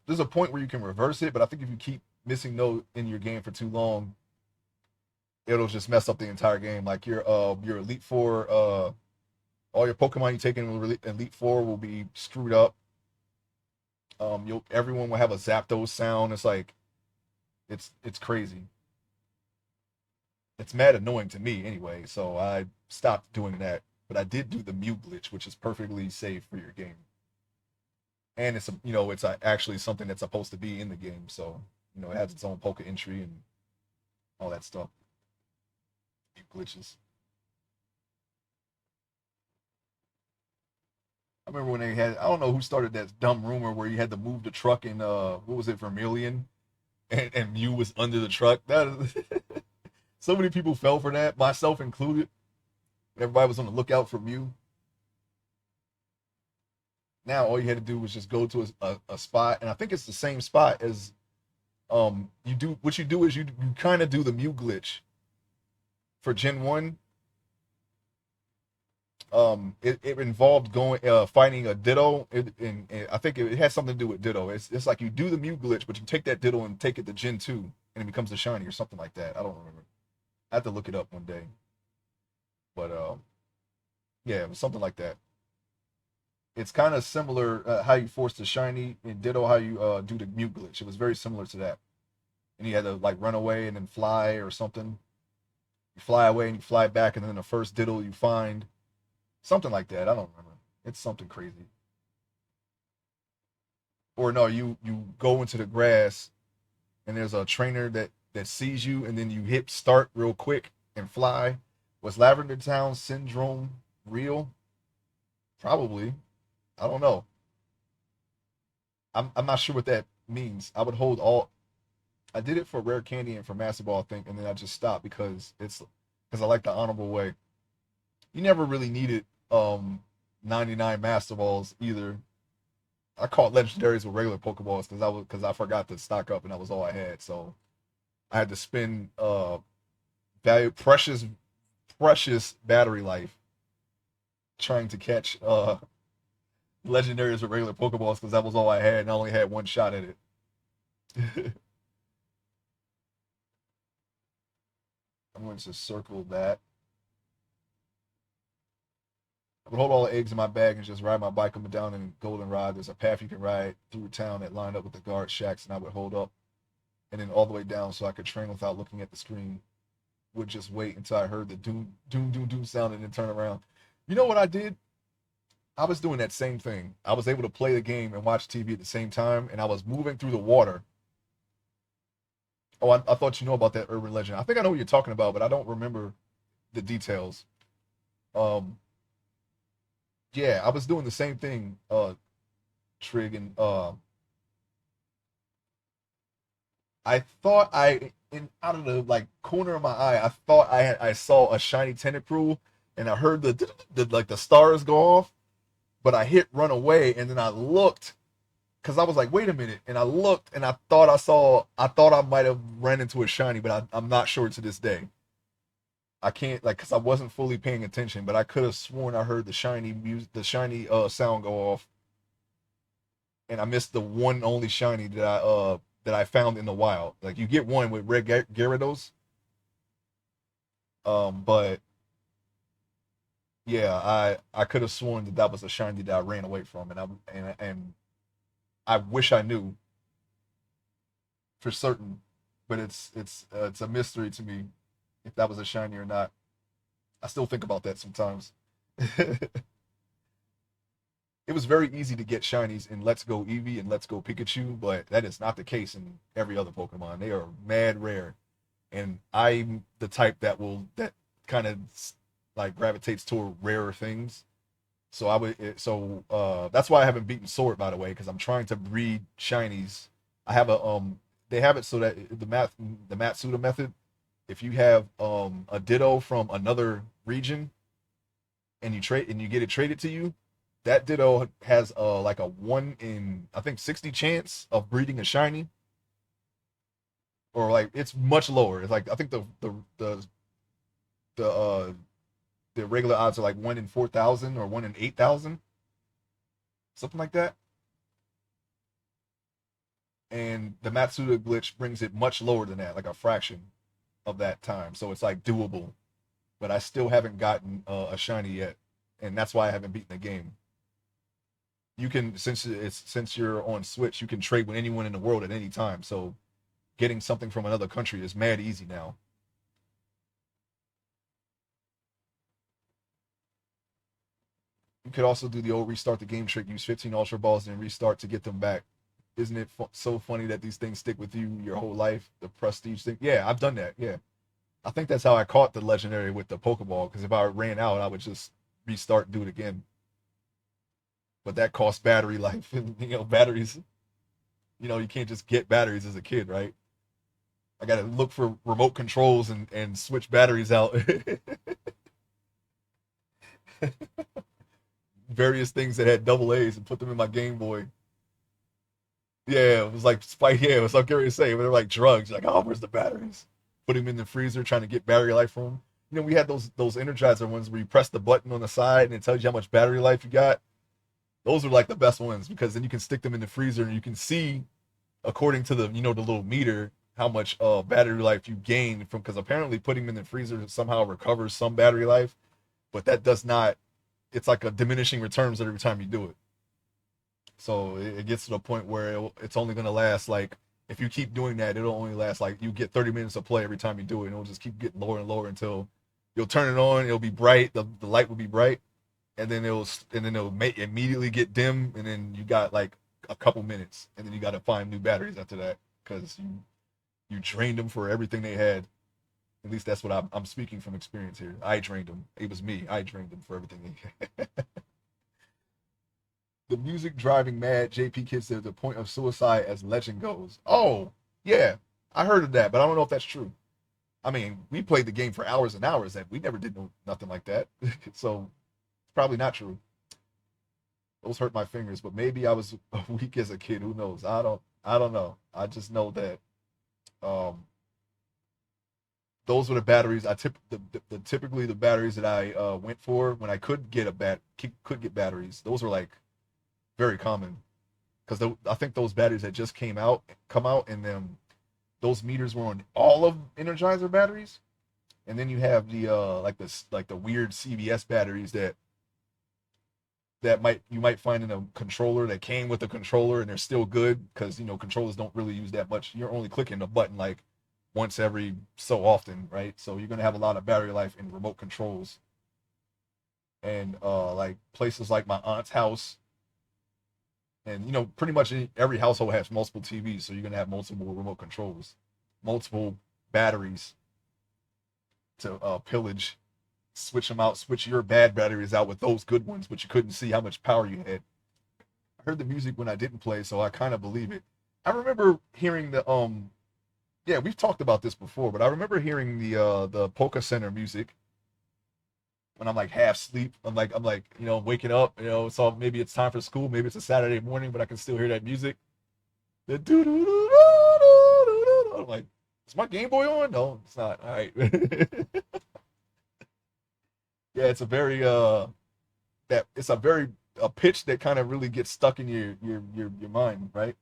there's a point where you can reverse it, but I think if you keep missing note in your game for too long, it'll just mess up the entire game. Like your Elite Four, all your Pokemon you take in Elite Four will be screwed up. You'll everyone will have a Zapdos sound. It's like it's crazy. It's mad annoying to me anyway, so I stopped doing that. But I did do the Mew glitch, which is perfectly safe for your game, and it's a it's actually something that's supposed to be in the game. So it has its own Poke entry and all that stuff. Mew glitches. I remember when they had I don't know who started that dumb rumor where you had to move the truck in what was it Vermilion and Mew was under the truck. That is, so many people fell for that, myself included. Everybody was on the lookout for Mew. Now all you had to do was just go to a spot, and I think it's the same spot as you do. What you do is you kind of do the Mew glitch for Gen 1. It involved going finding a Ditto, and I think it has something to do with Ditto. It's like you do the Mew glitch, but you take that Ditto and take it to Gen 2, and it becomes a shiny or something like that. I don't remember. I have to look it up one day, but yeah, it was something like that. It's kind of similar how you force the shiny, and Ditto how you do the Mew glitch. It was very similar to that, and you had to like run away and then fly or something. You fly away and you fly back, and then the first Ditto you find, something like that. I don't remember. It's something crazy. Or no, you go into the grass and there's a trainer that sees you, and then you hit start real quick and fly. Was Lavender Town syndrome real? Probably. I don't know. I'm not sure what that means. I would hold all. I did it for rare candy and for master ball, I think, and then I just stopped because I like the honorable way. You never really needed 99 master balls either. I caught legendaries with regular Pokeballs because I forgot to stock up and that was all I had. So I had to spend value, precious battery life trying to catch legendaries with regular Pokeballs because that was all I had, and I only had one shot at it. I'm going to circle that. I would hold all the eggs in my bag and just ride my bike up and down in Goldenrod. There's a path you can ride through town that lined up with the guard shacks, and I would hold up and then all the way down so I could train without looking at the screen. Would just wait until I heard the doom, doom, doom, doom sound and then turn around. You know what I did? I was doing that same thing. I was able to play the game and watch TV at the same time, and I was moving through the water. Oh, I thought you know about that urban legend. I think I know what you're talking about, but I don't remember the details. Um, yeah, I was doing the same thing, Trig, and I thought in out of the like corner of my eye, I thought I saw a shiny Tentacruel, and I heard the like the stars go off, but I hit run away, and then I looked because I was like, wait a minute, and I looked, and I thought I might have ran into a shiny, but I'm not sure to this day. I can't like because I wasn't fully paying attention, but I could have sworn I heard the shiny sound go off, and I missed the one only shiny that I found in the wild. Like you get one with red Gyarados, but yeah, I could have sworn that that was a shiny that I ran away from, and I wish I knew for certain, but it's a mystery to me if that was a shiny or not. I still think about that sometimes. It was very easy to get shinies in Let's Go Eevee and Let's Go Pikachu, but that is not the case in every other Pokemon. They are mad rare, and I'm the type that kind of like gravitates toward rarer things. So that's why I haven't beaten Sword, by the way, because I'm trying to breed shinies. I have a they have it so that the Matsuda method. If you have a Ditto from another region and you get it traded to you, that Ditto has like a 1 in I think 60 chance of breeding a shiny, or like it's much lower. It's like I think the the regular odds are like 1 in 4,000 or 1 in 8,000, something like that. And the Matsuda glitch brings it much lower than that, like a fraction of that time. So it's like doable, but I still haven't gotten a shiny yet, and that's why I haven't beaten the game. You can since you're on Switch, you can trade with anyone in the world at any time. So getting something from another country is mad easy now. You could also do the old restart the game trick, use 15 Ultra Balls and restart to get them back. Isn't it so funny that these things stick with you your whole life? The prestige thing. Yeah, I've done that. Yeah. I think that's how I caught the legendary with the Pokeball, because if I ran out, I would just restart and do it again. But that costs battery life. And, batteries, you can't just get batteries as a kid, right? I got to look for remote controls and switch batteries out. Various things that had double A's and put them in my Game Boy. Yeah, it was like Spike. Yeah, it was like Gary say, they're like drugs. Like, oh, where's the batteries? Put them in the freezer, trying to get battery life from them. We had those Energizer ones where you press the button on the side and it tells you how much battery life you got. Those are like the best ones because then you can stick them in the freezer and you can see according to the little meter how much battery life you gain from, because apparently putting them in the freezer somehow recovers some battery life, but that does not. It's like a diminishing returns every time you do it. So it gets to the point where it's only going to last like, if you keep doing that, it'll only last like you get 30 minutes of play every time you do it, and it'll just keep getting lower and lower until you'll turn it on. It'll be bright. The light will be bright, and then it'll immediately get dim, and then you got like a couple minutes, and then you got to find new batteries after that because you drained them for everything they had. At least that's what I'm speaking from experience here. I drained them. It was me. I drained them for everything they had. The music driving mad. JP Kids said the point of suicide as legend goes. Oh, yeah. I heard of that, but I don't know if that's true. I mean, we played the game for hours and hours and we never did nothing like that. So it's probably not true. Those hurt my fingers, but maybe I was weak as a kid. Who knows? I don't know. I just know that um those were the batteries typically the batteries that I went for when I could get batteries. Those were like very common because I think those batteries that just come out, and then those meters were on all of Energizer batteries, and then you have the like the weird CVS batteries that might you might find in a controller that came with a controller and they're still good because controllers don't really use that much. You're only clicking the button like once every so often, right? So you're gonna have a lot of battery life in remote controls. And like places like my aunt's house, and pretty much every household has multiple TVs, so you're gonna have multiple remote controls, multiple batteries to pillage, switch them out, switch your bad batteries out with those good ones, but you couldn't see how much power you had. I heard the music when I didn't play, so I kind of believe it. I remember hearing the yeah, we've talked about this before, but I remember hearing the Polka Center music when I'm like half asleep. I'm like waking up, so maybe it's time for school, maybe it's a Saturday morning, but I can still hear that music. The doo doo doo doo. I'm like, is my Game Boy on? No, it's not. All right. Yeah, it's a very that it's a very a pitch that kind of really gets stuck in your mind, right?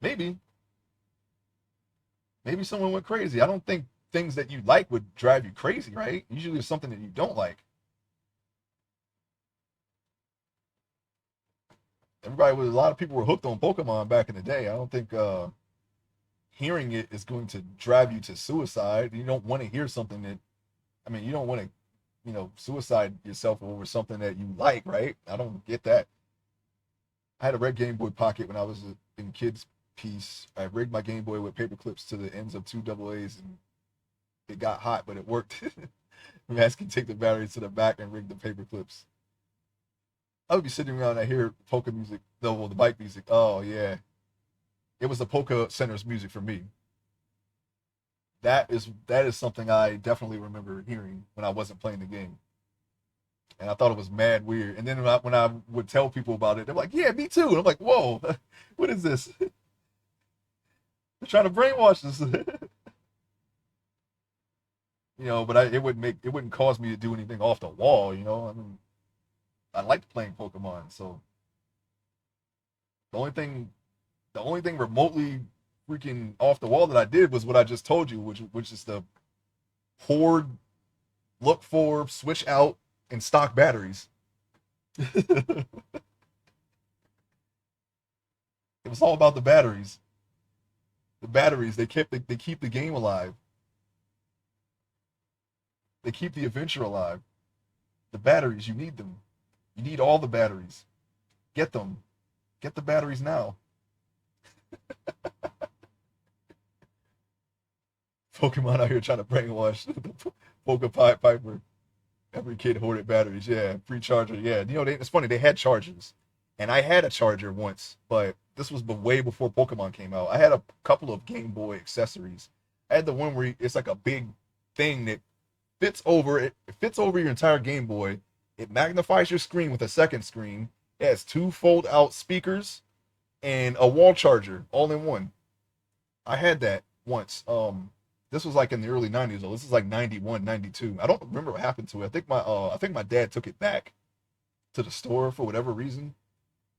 Maybe maybe someone went crazy. I don't think things that you like would drive you crazy, right? Usually it's something that you don't like. A lot of people were hooked on Pokemon back in the day. I don't think hearing it is going to drive you to suicide. You don't want to hear something that, I mean, you don't want to, suicide yourself over something that you like, right? I don't get that. I had a red Game Boy Pocket when I was in kids piece. I rigged my Game Boy with paper clips to the ends of two double A's, and it got hot, but it worked. Mask can take the batteries to the back and rig the paper clips. I would be sitting around and I hear polka music, well, the bike music. Oh yeah, it was the polka center's music for me. That is something I definitely remember hearing when I wasn't playing the game, and I thought it was mad weird. And then when I would tell people about it, they're like, "Yeah, me too." And I'm like, "Whoa, what is this? They're trying to brainwash us." But it wouldn't cause me to do anything off the wall. I mean, I liked playing Pokemon, so the only thing the only thing remotely freaking off the wall that I did was what I just told you, which is the hoard, look for, switch out, and stock batteries. It was all about the batteries. The batteries they keep the game alive. They keep the adventure alive. The batteries, you need them. You need all the batteries. Get them. Get the batteries now. Pokemon out here trying to brainwash the Piper. Every kid hoarded batteries. Yeah, free charger. Yeah, it's funny. They had chargers, and I had a charger once, but this was way before Pokemon came out. I had a couple of Game Boy accessories. I had the one where it's like a big thing that fits over it. It fits over your entire Game Boy. It magnifies your screen with a second screen. It has two fold-out speakers and a wall charger all in one. I had that once. This was like in the early 90s though. This is like 91, 92. I don't remember what happened to it. I think my dad took it back to the store for whatever reason.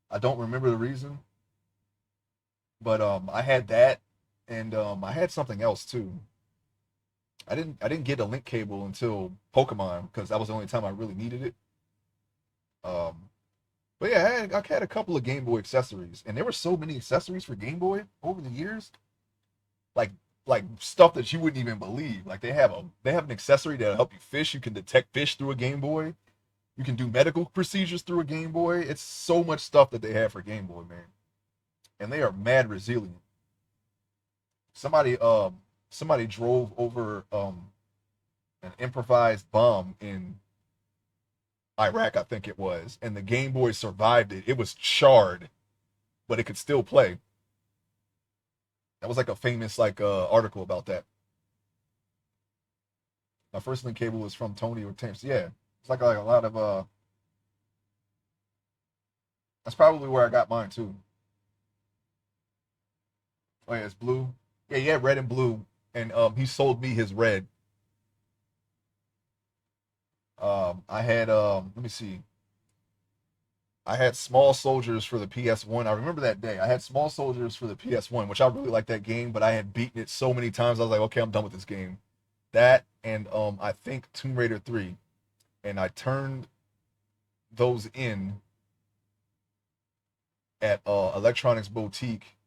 I don't remember the reason, but I had that, and I had something else too. I didn't get a link cable until Pokemon because that was the only time I really needed it. Um but yeah, I had a couple of Game Boy accessories, and there were so many accessories for Game Boy over the years. Like like stuff that you wouldn't even believe. Like they have an accessory that'll help you fish. You can detect fish through a Game Boy. You can do medical procedures through a Game Boy. It's so much stuff that they have for Game Boy, man. And they are mad resilient. Somebody drove over an improvised bomb in Iraq, I think it was, and the Game Boy survived it. It was charred, but it could still play. That was like a famous article about that. My first link cable was from Tony or Temps. Yeah, it's like a lot of That's probably where I got mine too. Oh yeah, it's blue. Yeah, he had red and blue, and he sold me his red. I had let me see. I had Small Soldiers for the PS1. I remember that day. I had Small Soldiers for the PS1, which I really liked that game, but I had beaten it so many times. I was like, okay, I'm done with this game. That and I think Tomb Raider 3. And I turned those in at Electronics Boutique.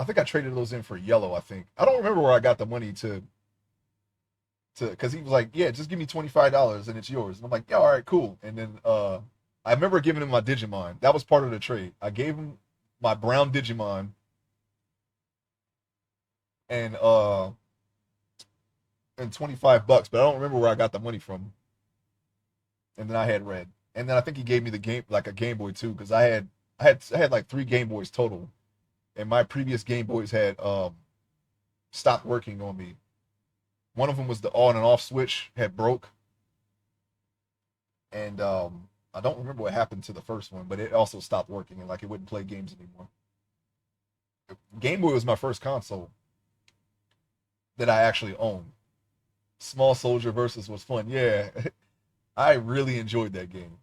I think I traded those in for yellow, I think. I don't remember where I got the money to because he was like, yeah, just give me $25 and it's yours. And I'm like, yeah, all right, cool. And then I remember giving him my Digimon. That was part of the trade. I gave him my brown Digimon and uh and $25, but I don't remember where I got the money from. And then I had red. And then I think he gave me the game like a Game Boy too, because I had like 3 Game Boys total. And my previous Game Boys had stopped working on me. One of them was the on and off switch had broke, and I don't remember what happened to the first one, but it also stopped working and like it wouldn't play games anymore. Game Boy was my first console that I actually owned. Small Soldier Versus was fun. Yeah, I really enjoyed that game.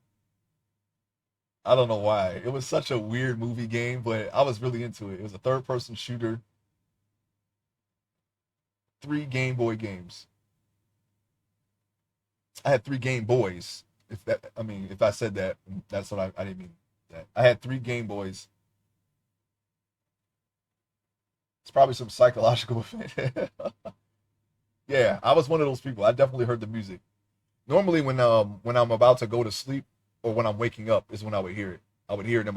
I don't know why. It was such a weird movie game, but I was really into it. It was a third person shooter, 3 Game Boy games. I had 3 Game Boys. If that, I mean, if I said that, that's what I didn't mean that. I had 3 Game Boys. It's probably some psychological effect. Yeah, I was one of those people. I definitely heard the music. Normally, when I'm about to go to sleep or when I'm waking up is when I would hear it. I would hear it in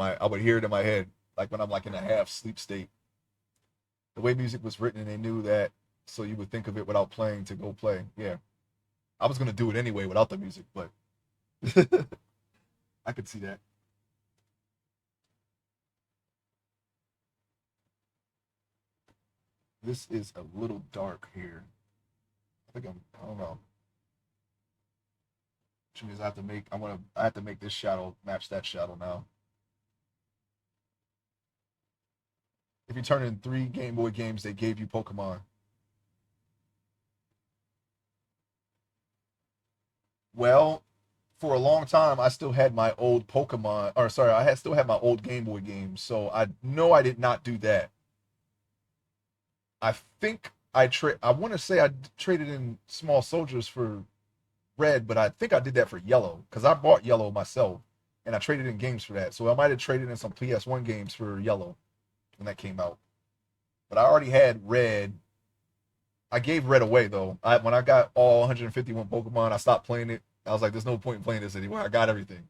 my head, like when I'm like in a half sleep state. The way music was written, and they knew that, so you would think of it without playing to go play. Yeah, I was gonna do it anyway without the music, but I could see that. This is a little dark here. I don't know. Which means I have to make this shadow match that shadow now. If you turn in 3 Game Boy games, they gave you Pokemon. Well, for a long time, I still had my old Pokemon, or sorry, I had still had my old Game Boy games. So I know I did not do that. I think I want to say I traded in Small Soldiers for red, but I think I did that for yellow because I bought yellow myself and I traded in games for that. So I might have traded in some PS1 games for yellow when that came out. But I already had red. I gave red away though. When I got all 151 Pokemon, I stopped playing it. I was like, "There's no point in playing this anymore. I got everything."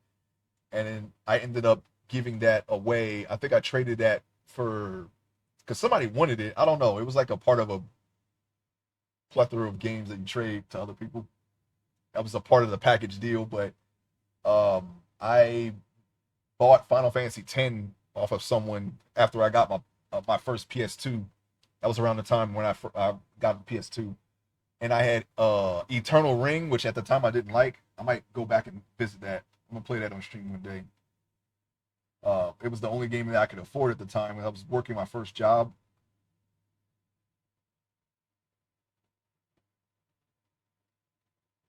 And then I ended up giving that away. I think I traded that for because somebody wanted it. I don't know. It was like a part of a plethora of games that you trade to other people. That was a part of the package deal. But I bought Final Fantasy X off of someone after I got my first PS2. That was around the time when I got the PS2, and I had Eternal Ring, which at the time I didn't like. I might go back and visit that. I'm gonna play that on stream one day. It was the only game that I could afford at the time when I was working my first job,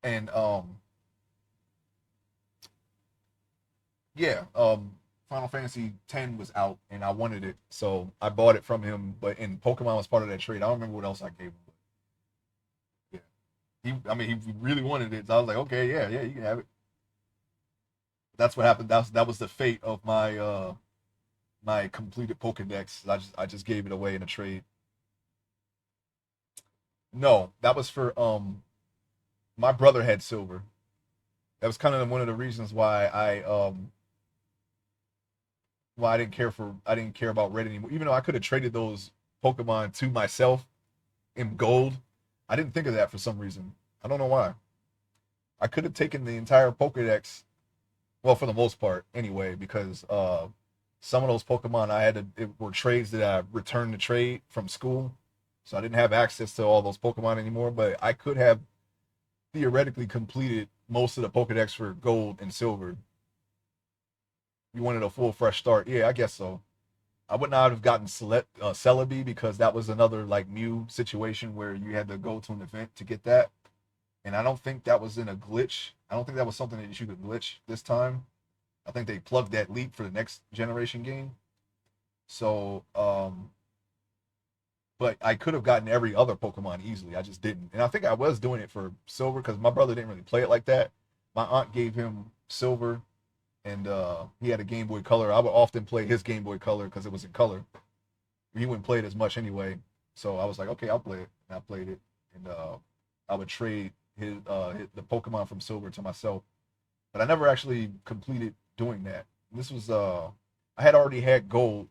and yeah, Final Fantasy X was out, and I wanted it, so I bought it from him. But and Pokemon was part of that trade. I don't remember what else I gave him. But yeah, I mean, he really wanted it. So I was like, okay, yeah, yeah, you can have it. That's what happened. That was the fate of my completed Pokedex. I just gave it away in a trade. No, that was for my brother had silver. That was kind of one of the reasons why I didn't care about red anymore. Even though I could have traded those Pokemon to myself in gold, I didn't think of that for some reason. I don't know why. I could have taken the entire Pokedex, well, for the most part, anyway, because some of those Pokemon it were trades that I returned to trade from school, so I didn't have access to all those Pokemon anymore. But I could have theoretically completed most of the Pokedex for gold and silver. You wanted a full fresh start, yeah, I guess so. I would not have gotten Celebi because that was another like Mew situation where you had to go to an event to get that, and I don't think that was in a glitch. I don't think that was something that you could glitch this time. I think they plugged that leak for the next generation game. So, but I could have gotten every other Pokemon easily. I just didn't, and I think I was doing it for Silver because my brother didn't really play it like that. My aunt gave him Silver, and he had a Game Boy Color. I would often play his Game Boy Color because it was in color. He wouldn't play it as much anyway, so I was like, okay, I'll play it, and I played it, and I would trade the Pokemon from Silver to myself, but I never actually completed doing that. This was I had already had Gold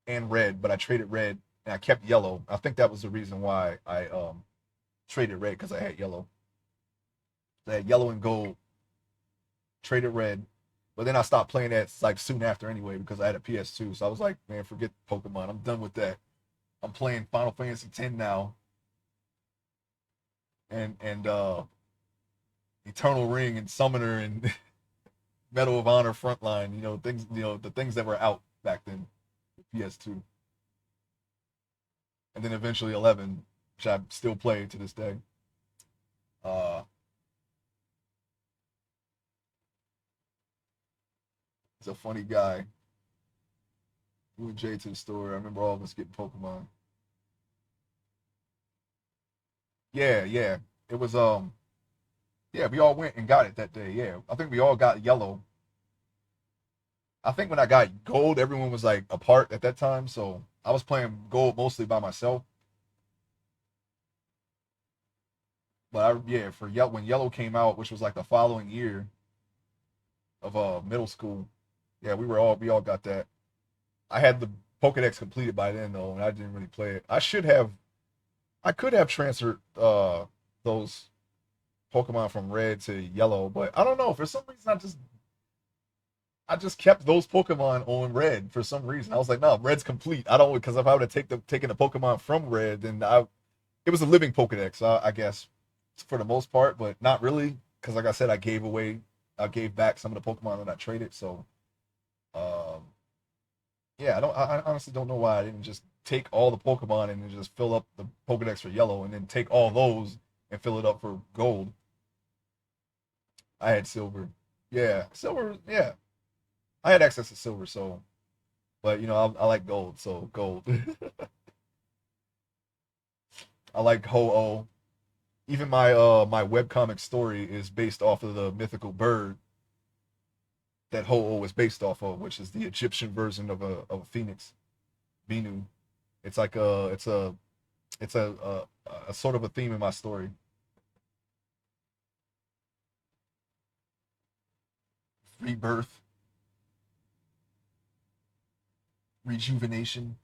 and Red, but I traded Red and I kept Yellow. I think that was the reason why I traded Red because I had Yellow. I had Yellow and Gold, traded Red, but then I stopped playing that like soon after anyway because I had a PS2. So I was like, man, forget Pokemon. I'm done with that. I'm playing Final Fantasy X now, and Eternal Ring and Summoner and Medal of Honor Frontline. Things. The things that were out back then, PS2, and then eventually 11, which I still play to this day. Uh, he's a funny guy. We went Jay to the store. I remember all of us getting Pokemon. Yeah, yeah. It was yeah, we all went and got it that day. Yeah. I think we all got yellow. I think when I got gold, everyone was like apart at that time, so I was playing gold mostly by myself. But yeah, for yellow when yellow came out, which was like the following year of middle school, yeah, we all got that. I had the Pokedex completed by then though, and I didn't really play it. I could have transferred those Pokemon from red to yellow, but I don't know. For some reason I just kept those Pokemon on red for some reason. I was like, no, red's complete. I don't because if I would have taken the Pokemon from red, then it was a living Pokedex, I guess, for the most part, but not really because like I said, I gave back some of the Pokemon that I traded. So um, yeah, I honestly don't know why I didn't just take all the Pokemon and then just fill up the Pokedex for yellow, and then take all those and fill it up for gold. I had silver. Yeah, silver. Yeah, I had access to silver, so but I like gold, so gold. I like Ho-Oh. Even my webcomic story is based off of the mythical bird that Ho-Oh was based off of, which is the Egyptian version of a phoenix, Binu. It's like a sort of a theme in my story. Rebirth, rejuvenation.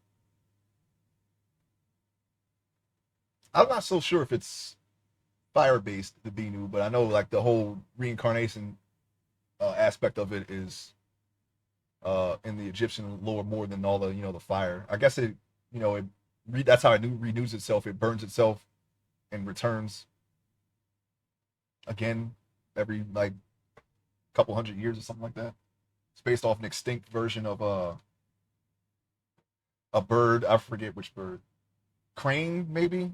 I'm not so sure if it's fire based, the Binu, but I know like the whole reincarnation aspect of it is in the Egyptian lore more than all the fire. I guess that's how it renews itself. It burns itself and returns again every like couple hundred years or something like that. It's based off an extinct version of a bird. I forget which bird. Crane maybe.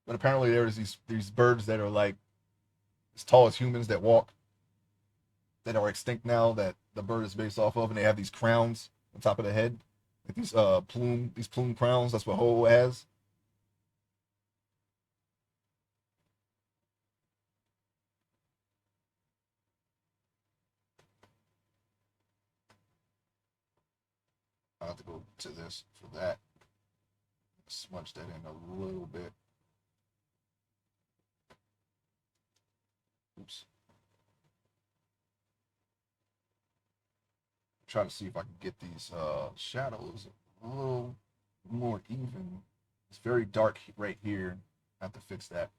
But apparently there's these birds that are like as tall as humans that walk that are extinct now that the bird is based off of, and they have these crowns on top of the head, like these plume crowns. That's what Ho has. I have to go to this for that. Smudge that in a little bit. Oops. Try to see if I can get these shadows a little more even. It's very dark right here. I have to fix that.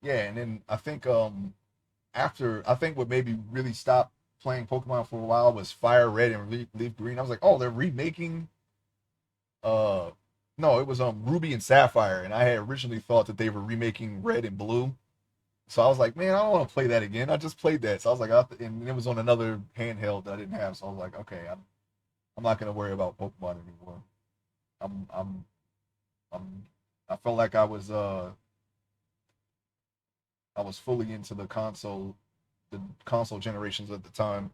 Yeah, and then I think after I think what made me really stop playing Pokemon for a while was Fire Red and Leaf Green. I was like, oh, they're remaking. Uh, no, it was Ruby and Sapphire, and I had originally thought that they were remaking Red and Blue, So I was like, man, I don't want to play that again. I just played that. So I was like, and it was on another handheld that I didn't have. So I was like, okay, I'm not gonna worry about Pokemon anymore. I'm I'm I'm I felt like I was fully into the console generations at the time.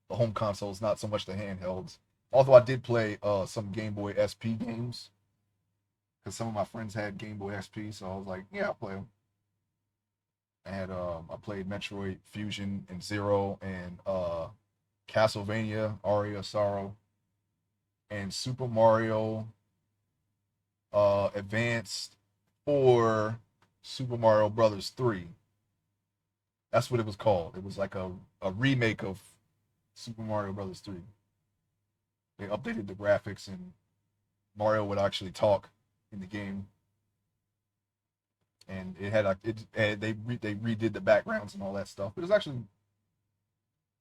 The home consoles, not so much the handhelds. Although I did play some Game Boy SP games because some of my friends had Game Boy SP, so I was like, yeah, I'll play them. I played Metroid Fusion and Zero and Castlevania Aria of Sorrow and Super Mario Advanced for Super Mario Brothers 3. That's what it was called. It was like a remake of Super Mario Brothers 3. They updated the graphics and Mario would actually talk in the game. And it had like they redid the backgrounds and all that stuff. It was actually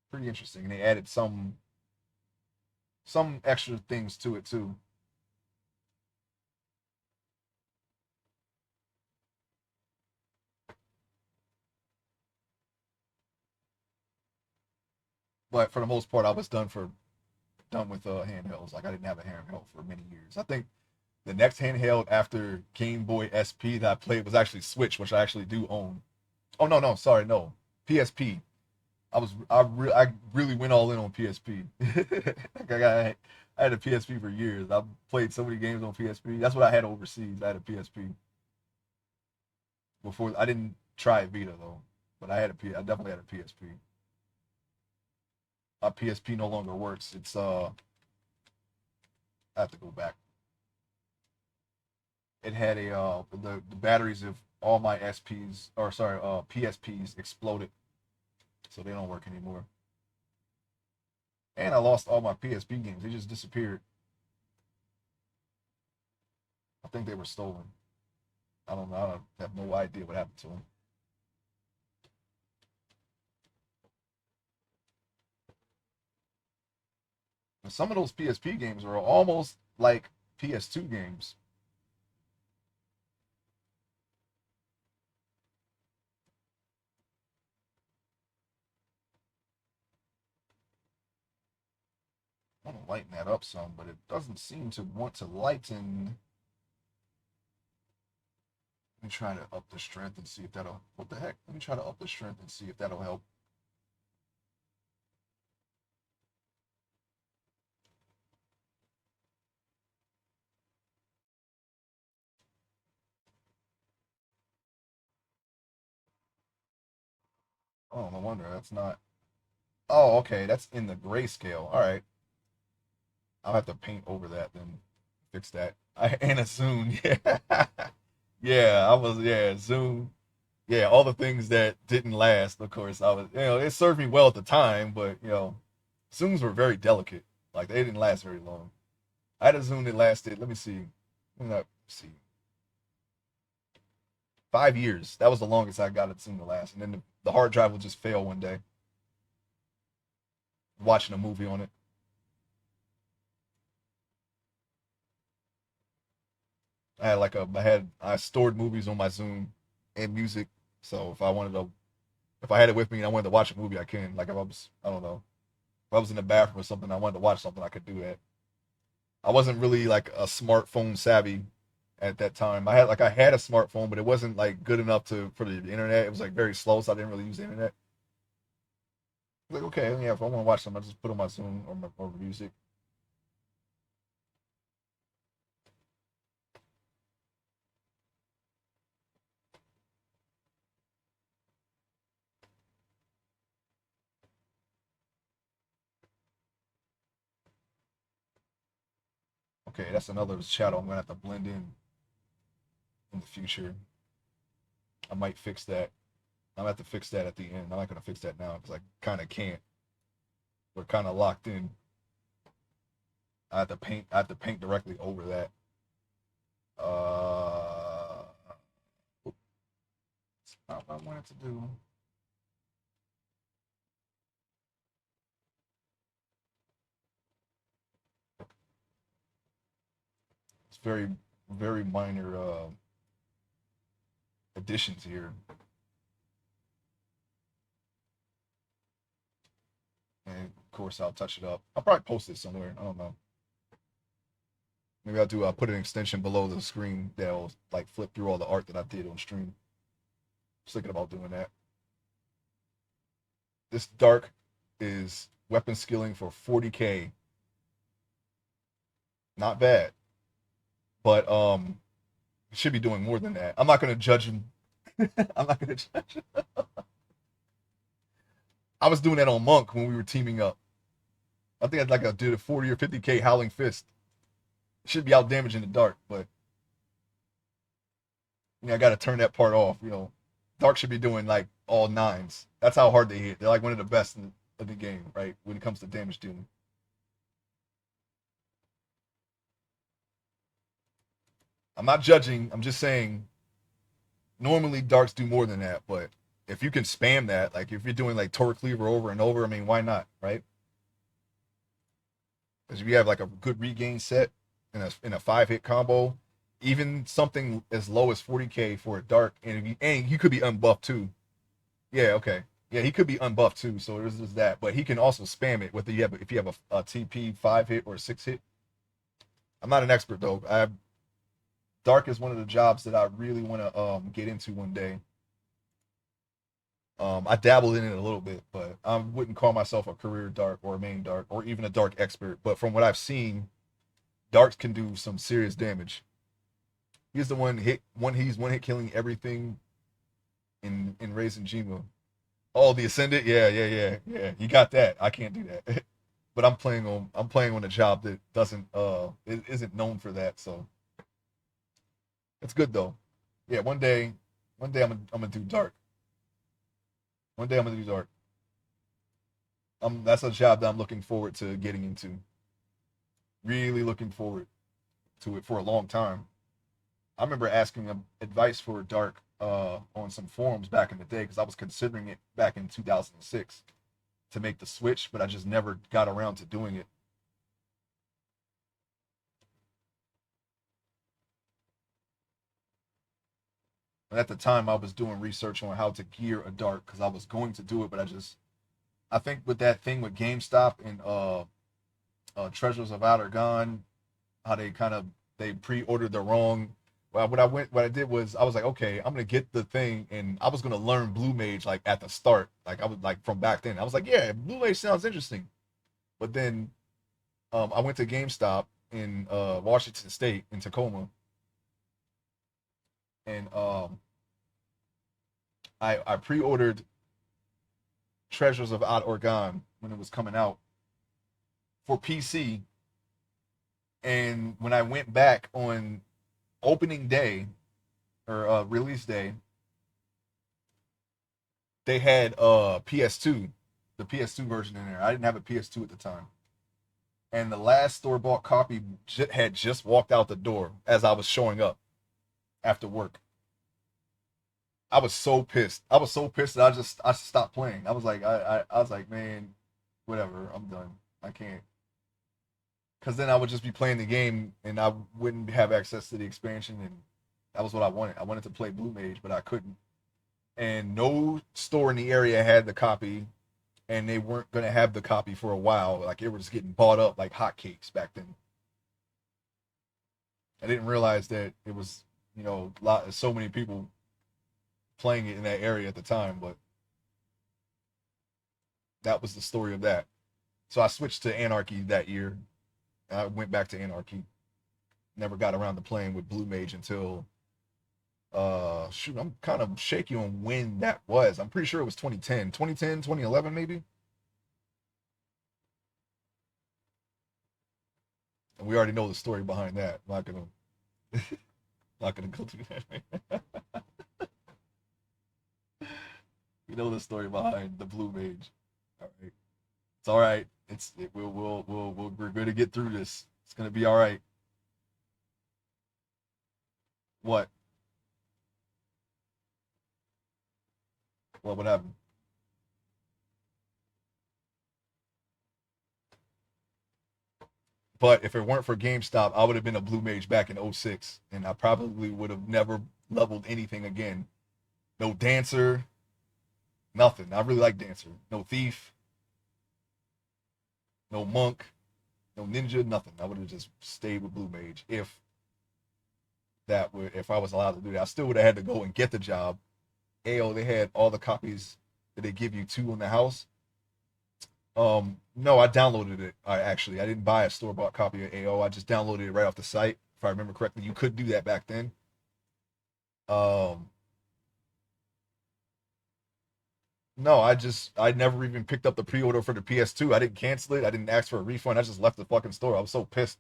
pretty interesting. And they added some extra things to it too. But for the most part, I was done with handhelds. Like I didn't have a handheld for many years. I think the next handheld after Game Boy SP that I played was actually Switch, which I actually do own. Oh no, sorry, no, PSP. I really went all in on PSP. Like I had a PSP for years. I played so many games on PSP. That's what I had overseas. I had a PSP before. I didn't try Vita though, but I definitely had a PSP. My PSP no longer works. I have to go back. It had the batteries of all my SPs or sorry PSPs exploded, so they don't work anymore. And I lost all my PSP games. They just disappeared. I think they were stolen. I don't know. I don't have no idea what happened to them. And some of those PSP games were almost like PS2 games. I want to lighten that up some, but it doesn't seem to want to lighten. Let me try to up the strength and see if that'll. What the heck? Let me try to up the strength and see if that'll help. Oh, no wonder that's not. Oh, okay. That's in the grayscale. All right. I'll have to paint over that then. Fix that. And a Zoom. Yeah. Yeah. Yeah. Zoom. Yeah. All the things that didn't last, of course. It served me well at the time, but, Zooms were very delicate. Like, they didn't last very long. I had a Zoom that lasted, let me see. Let me not see. 5 years. That was the longest I got a Zoom to last. And then the hard drive would just fail one day watching a movie on it. I stored movies on my Zoom and music. So if I had it with me and I wanted to watch a movie, I can. Like if I was, I don't know, if I was in the bathroom or something, I wanted to watch something, I could do that. I wasn't really like a smartphone savvy at that time. I had a smartphone, but it wasn't like good enough to for the internet. It was like very slow, so I didn't really use the internet. Like okay, yeah, if I want to watch something, I just put on my Zoom or music. Okay, that's another shadow I'm gonna have to blend in the future. I might fix that. I'm gonna have to fix that at the end. I'm not gonna fix that now because I kind of can't. We're kind of locked in. I have to paint. I have to paint directly over that. Uh, it's not what I wanted to do. It's very minor additions here. And of course, I'll touch it up. I'll probably post it somewhere. I don't know. Maybe I'll do. I'll put an extension below the screen that'll like flip through all the art that I did on stream. Just thinking about doing that. This dark is weapon skilling for 40K. Not bad, but should be doing more than that. I'm not gonna judge him. I'm not gonna judge him. I was doing that on Monk when we were teaming up. I think I'd like I did a 40 or 50K Howling Fist. Should be out damaging the dark, but I got to turn that part off. Dark should be doing like all nines. That's how hard they hit. They're like one of the best of the game, right? When it comes to damage dealing. I'm not judging. I'm just saying. Normally, darks do more than that, but if you can spam that, like if you're doing like Torque Cleaver over and over, I mean, why not, right? Because if you have like a good regain set in a 5-hit combo, even something as low as 40K for a dark, and you could be unbuffed too. Yeah, okay. Yeah, he could be unbuffed too, so there's just that. But he can also spam it with if you have a TP 5-hit or a 6-hit. I'm not an expert though. Dark is one of the jobs that I really want to get into one day. I dabbled in it a little bit, but I wouldn't call myself a career dark or a main dark or even a dark expert. But from what I've seen, darks can do some serious damage. He's the he's one hit killing everything in Raising Jima. Oh, the Ascendant, yeah. You got that. I can't do that. But I'm playing on a job that it isn't known for that, so it's good though. Yeah, one day I'm gonna do dark. One day I'm gonna do dark. That's a job that I'm looking forward to getting into. Really looking forward to it for a long time. I remember asking advice for dark on some forums back in the day because I was considering it back in 2006 to make the switch, but I just never got around to doing it. And at the time, I was doing research on how to gear a dark because I was going to do it, but I think with that thing with GameStop and Treasures of Outer Gone, how they pre-ordered the wrong. Well, what I did was I was like, okay, I'm gonna get the thing, and I was gonna learn Blue Mage like at the start, like I was like from back then. I was like, yeah, Blue Mage sounds interesting, but then I went to GameStop in Washington State in Tacoma, and I pre-ordered Treasures of Odd Organ when it was coming out for PC, and when I went back on opening day or release day, they had PS2, the PS2 version in there. I didn't have a PS2 at the time, and the last store bought copy had just walked out the door as I was showing up after work. I was so pissed. I was so pissed that I stopped playing. I was like, man, whatever. I'm done. I can't. Because then I would just be playing the game and I wouldn't have access to the expansion, and that was what I wanted. I wanted to play Blue Mage, but I couldn't. And no store in the area had the copy, and they weren't gonna have the copy for a while. Like it was getting bought up like hotcakes back then. I didn't realize that it was so many people playing it in that area at the time, but that was the story of that. So I switched to Anarchy that year. I went back to Anarchy. Never got around to playing with Blue Mage until shoot, I'm kind of shaky on when that was. I'm pretty sure it was 2010, 2010, 2011 maybe. And we already know the story behind that. I'm not gonna go through that. We know the story behind the Blue Mage. All right. It's all right. We're going to get through this. It's going to be all right. What? What would happen? But if it weren't for GameStop, I would have been a Blue Mage back in '06, and I probably would have never leveled anything again. No Dancer, nothing. I really like Dancer. No Thief. no monk, no ninja, nothing. I would have just stayed with blue mage if I was allowed to do that. I still would have had to go and get the job. AO, they had all the copies that they give you two in the house. No, I downloaded it. I didn't buy a store bought copy of AO. I just downloaded it right off the site. If I remember correctly, you could do that back then. Um, no, I never even picked up the pre-order for the PS2. I didn't cancel it. I didn't ask for a refund. I just left the fucking store. I was so pissed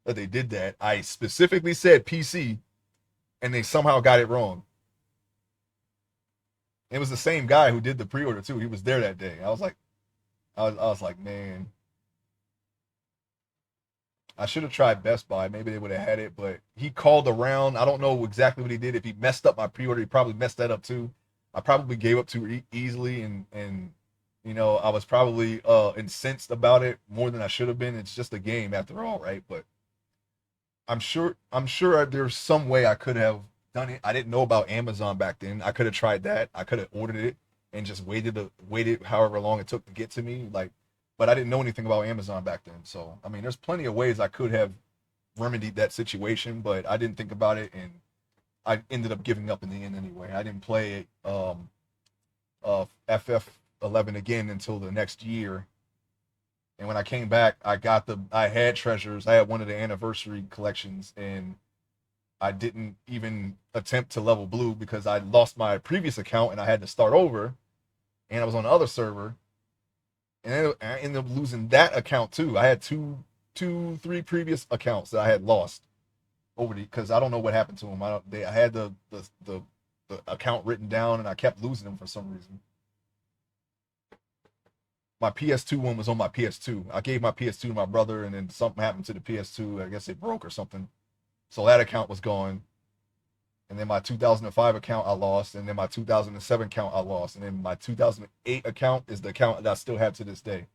that they did that. I specifically said PC, and they somehow got it wrong. It was the same guy who did the pre-order too. He was there that day. I was like, man, I should have tried Best Buy. Maybe they would have had it, but he called around. I don't know exactly what he did. If he messed up my pre-order, he probably messed that up too. I probably gave up too easily, and I was probably incensed about it more than I should have been. It's just a game after all, right? But I'm sure there's some way I could have done it. I didn't know about Amazon back then. I could have tried that. I could have ordered it and just waited however long it took to get to me. But I didn't know anything about Amazon back then. So I mean, there's plenty of ways I could have remedied that situation, but I didn't think about it, and I ended up giving up in the end anyway. I didn't play FF11 again until the next year. And when I came back, I had treasures. I had one of the anniversary collections, and I didn't even attempt to level blue because I lost my previous account and I had to start over. And I was on the other server, and I ended up losing that account too. I had three previous accounts that I had lost over because I don't know what happened to them. I had the account written down, and I kept losing them for some reason. My PS2 one was on my PS2. I gave my PS2 to my brother, and then something happened to the PS2. I guess it broke or something. So that account was gone. And then my 2005 account I lost, and then my 2007 account I lost, and then my 2008 account is the account that I still have to this day.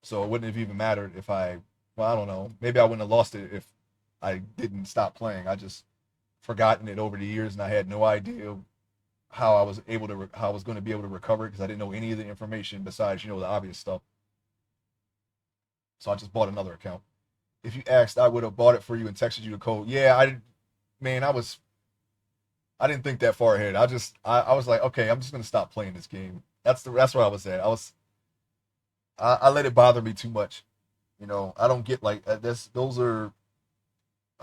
So it wouldn't have even mattered if well, I don't know. Maybe I wouldn't have lost it if I didn't stop playing. I just forgotten it over the years, and I had no idea how I was going to be able to recover it because I didn't know any of the information besides the obvious stuff. So I just bought another account. If you asked, I would have bought it for you and texted you the code. Yeah, man, I didn't think that far ahead. I was like, okay, I'm just gonna stop playing this game. That's where I was at. I let it bother me too much. I don't get like this. I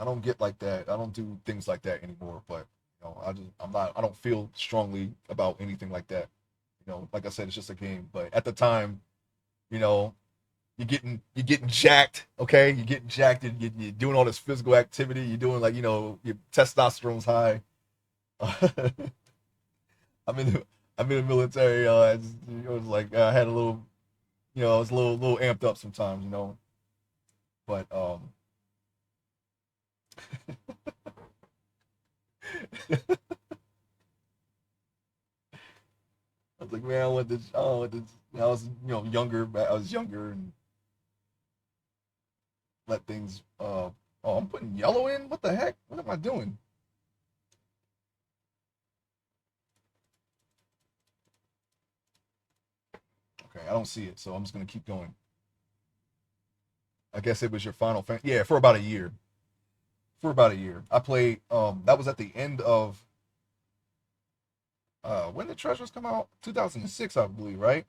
don't get like that. I don't do things like that anymore. But I don't feel strongly about anything like that. Like I said, it's just a game. But at the time, you know, you're getting jacked, okay? You're getting jacked, and you're doing all this physical activity. You're doing like your testosterone's high. I'm in the military. It was like I had a little, I was a little amped up sometimes, But I was like, man, I was younger. I was younger and let things. Oh, I'm putting yellow in. What the heck? What am I doing? Okay, I don't see it, so I'm just gonna keep going. I guess it was your final fan. Yeah, for about a year. For about a year, I played. That was at the end of when did Treasures come out? 2006, I believe, right?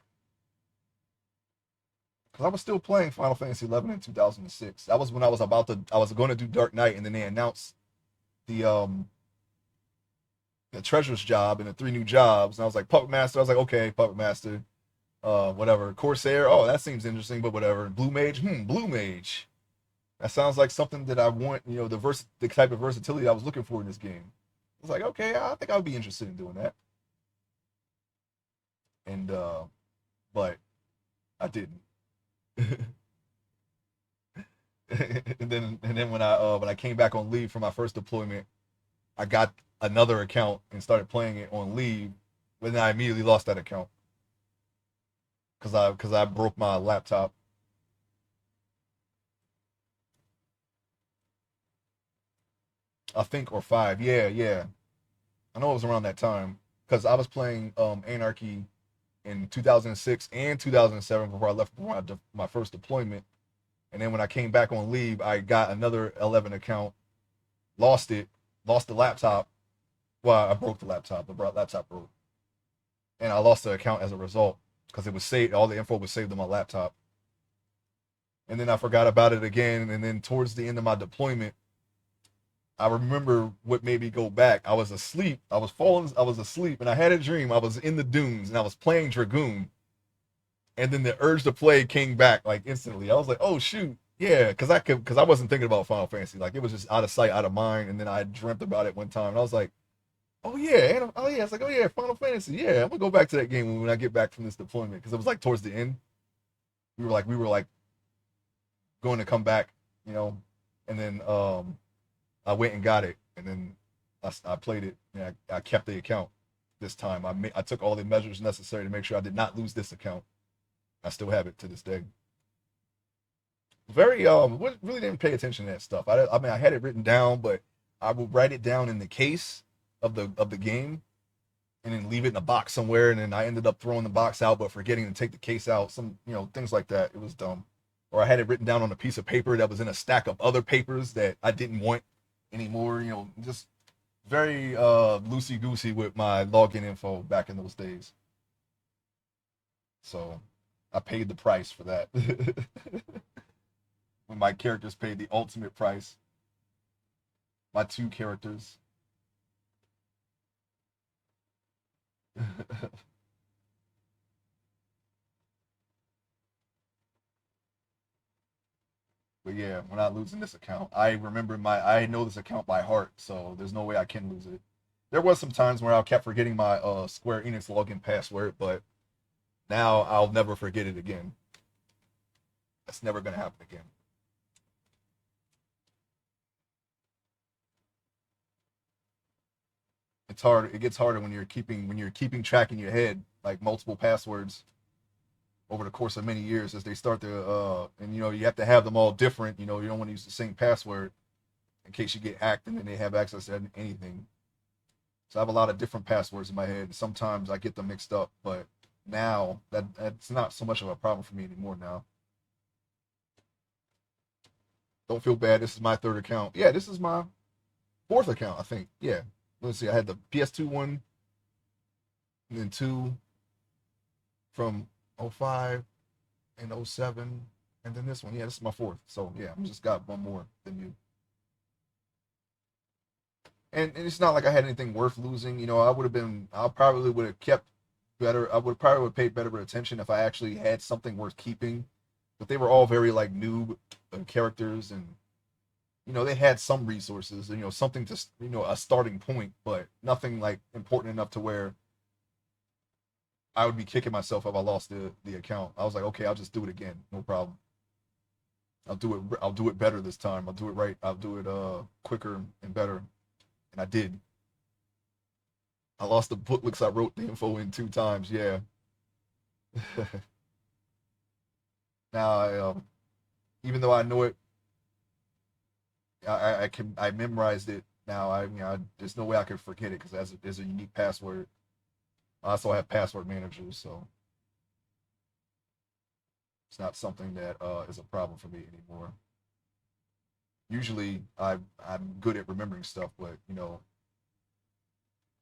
Because I was still playing Final Fantasy 11 in 2006. That was when I was going to do Dark Knight, and then they announced the um the Treasures job and the three new jobs, and I was like Puppet Master. I was like, okay, Puppet Master. Whatever. Corsair. Oh, that seems interesting, but whatever. Blue Mage. Blue Mage. That sounds like something that I want. The type of versatility I was looking for in this game. I was like, okay, I think I would be interested in doing that. And but I didn't. And then when I came back on leave for my first deployment, I got another account and started playing it on leave. But then I immediately lost that account because I broke my laptop. I think or five. Yeah, yeah. I know it was around that time because I was playing Anarchy. in 2006 and 2007 before I left for my first deployment. And then when I came back on leave, I got another 11 account, lost it, lost the laptop. Well, I broke the laptop. The laptop broke, and I lost the account as a result because it was saved. All the info was saved on my laptop, and then I forgot about it again. And then towards the end of my deployment, I remember what made me go back. I was asleep. I was falling. I was asleep, and I had a dream. I was in the dunes, and I was playing Dragoon. And then the urge to play came back like instantly. I was like, "Oh shoot, yeah," because I wasn't thinking about Final Fantasy. Like it was just out of sight, out of mind. And then I dreamt about it one time, and I was like, "Oh yeah, oh yeah." It's like, "Oh yeah, Final Fantasy. Yeah, I'm gonna go back to that game when I get back from this deployment." Because it was like towards the end. We were like going to come back, you know, and then I went and got it, and then I played it, and I kept the account this time. I took all the measures necessary to make sure I did not lose this account. I still have it to this day. Very really didn't pay attention to that stuff. I mean I had it written down, but I would write it down in the case of the game, and then leave it in a box somewhere, and then I ended up throwing the box out but forgetting to take the case out. Some things like that. It was dumb. Or I had it written down on a piece of paper that was in a stack of other papers that I didn't want anymore. Just very loosey goosey with my login info back in those days. So I paid the price for that. When my characters paid the ultimate price, my two characters. But yeah, we're not losing this account. I know this account by heart, so there's no way I can lose it. There was some times where I kept forgetting my Square Enix login password, but now I'll never forget it again. That's never gonna happen again. It's hard. It gets harder when you're keeping track in your head like multiple passwords over the course of many years as they start to and you have to have them all different. You don't want to use the same password in case you get hacked and then they have access to anything. So I have a lot of different passwords in my head, and sometimes I get them mixed up. But now that's not so much of a problem for me anymore. Now, don't feel bad. This is my third account. Yeah, this is my fourth account, I think. Yeah. Let's see. I had the PS2 one, and then two from '05 and '07, and then this one. Yeah, this is my fourth. So yeah, I just got one more than you. And it's not like I had anything worth losing. I probably would have kept better. I would probably would paid better attention if I actually had something worth keeping. But they were all very like noob characters, and they had some resources, something to a starting point, but nothing like important enough to where I would be kicking myself if I lost the account. I was like, okay, I'll just do it again, no problem. I'll do it. I'll do it better this time. I'll do it right. I'll do it quicker and better. And I did. I lost the booklets I wrote the info in two times. Yeah. Now even though I know it, I memorized it now. There's no way I could forget it because there's a unique password. I also have password managers, so it's not something that is a problem for me anymore. Usually, I'm good at remembering stuff, but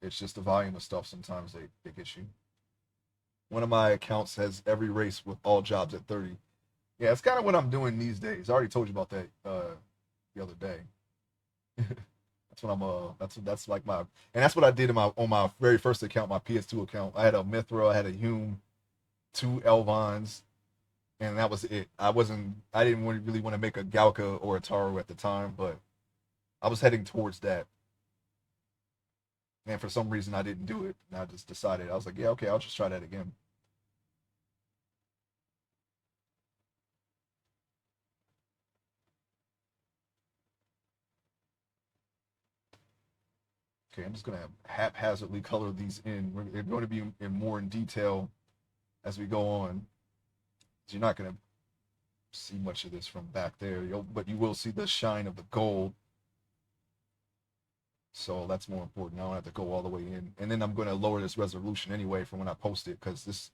it's just the volume of stuff sometimes they get you. One of my accounts has every race with all jobs at 30. Yeah, it's kind of what I'm doing these days. I already told you about that the other day. That's what I'm that's like my and that's what I did on my very first account, my PS2 account. I had a Mithra, I had a Hume, two Elvons, and that was it. I didn't really want to make a Galka or a Taro at the time, but I was heading towards that. And for some reason I didn't do it. And I just decided I was like, yeah, okay, I'll just try that again. Okay, I'm just gonna haphazardly color these in. They're going to be more in detail as we go on. So you're not gonna see much of this from back there, but you will see the shine of the gold. So that's more important. I don't have to go all the way in. And then I'm going to lower this resolution anyway from when I post it because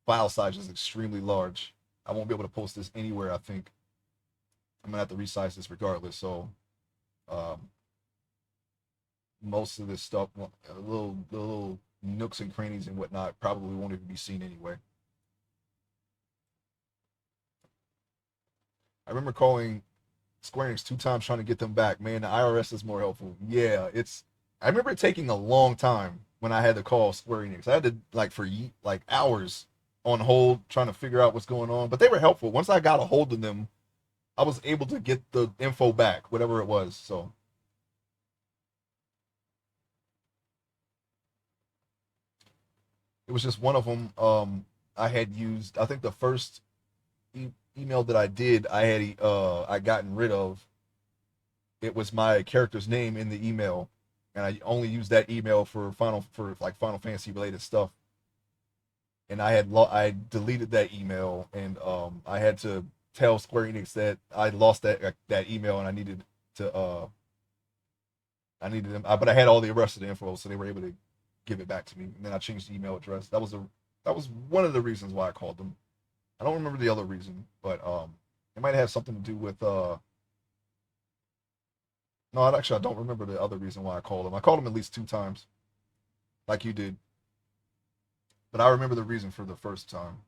file size is extremely large. I won't be able to post this anywhere. I think I'm gonna have to resize this regardless. So um, most of this stuff, the little nooks and crannies and whatnot, probably won't even be seen anyway. I remember calling Square Enix 2 times trying to get them back. Man, the IRS is more helpful. Yeah, it's. I remember it taking a long time when I had to call Square Enix. I had to like for like hours on hold trying to figure out what's going on. But they were helpful. Once I got a hold of them, I was able to get the info back, whatever it was. So it was just one of them. I had used. I think the first email that I did, I gotten rid of. It was my character's name in the email, and I only used that email for like Final Fantasy related stuff. And I deleted that email, and I had to tell Square Enix that I lost that email, and to I needed them, but I had all the rest of the info, so they were able to give it back to me. And then I changed the email address. That was one of the reasons why I called them. I don't remember the other reason, but it might have something to do with no, I don't remember the other reason why I called them. I called them at least 2 times, like you did, but I remember the reason for the first time.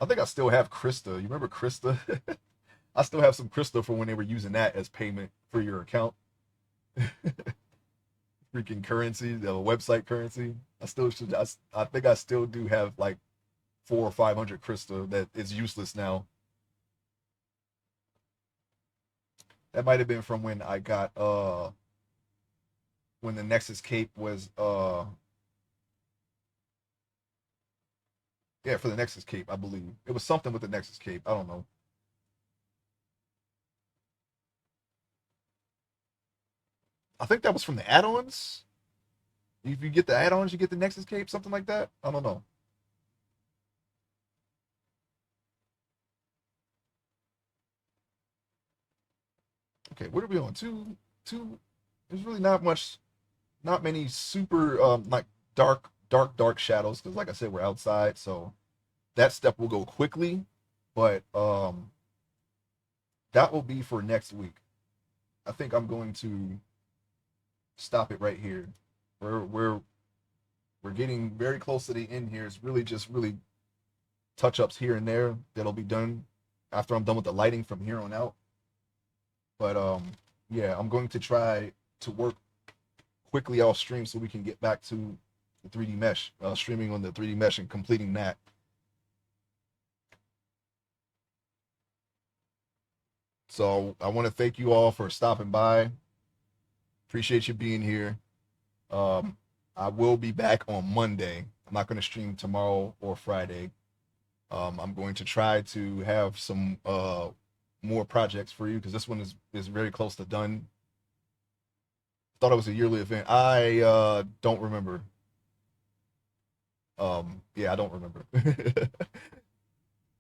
I think I still have Krista. You remember Krista? I still have some Krista for when they were using that as payment for your account. Freaking currency, the website currency. I still should. I think I still do have like 400 or 500 Krista that is useless now. That might have been from when I got when the Nexus Cape was yeah, for the Nexus Cape, I believe. It was something with the Nexus Cape. I don't know. I think that was from the add-ons. If you get the add-ons, you get the Nexus Cape, something like that. I don't know. Okay, what are we on? Two. There's really not much, not many super like dark shadows because, like I said, we're outside, so that step will go quickly. But that will be for next week. I think I'm going to stop it right here. We're we're we're getting very close to the end here. It's really just really touch ups here and there that'll be done after I'm done with the lighting from here on out. But yeah, I'm going to try to work quickly off stream so we can get back to the 3D mesh, streaming on the 3D mesh and completing that. So I want to thank you all for stopping by. Appreciate you being here. Um, I will be back on Monday. I'm not going to stream tomorrow or Friday. I'm going to try to have some more projects for you because this one is very close to done. Thought it was a yearly event. I don't remember. Yeah, I don't remember.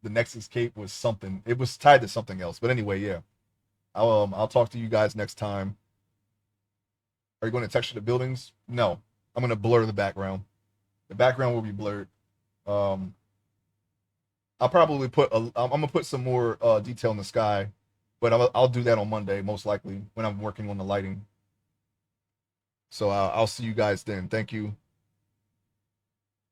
The Nexus Cape was something. It was tied to something else. But anyway, yeah. I'll talk to you guys next time. Are you going to texture the buildings? No. I'm going to blur the background. The background will be blurred. Um, I'll probably I'm gonna put some more detail in the sky, but I'll do that on Monday most likely when I'm working on the lighting. So I'll see you guys then. Thank you.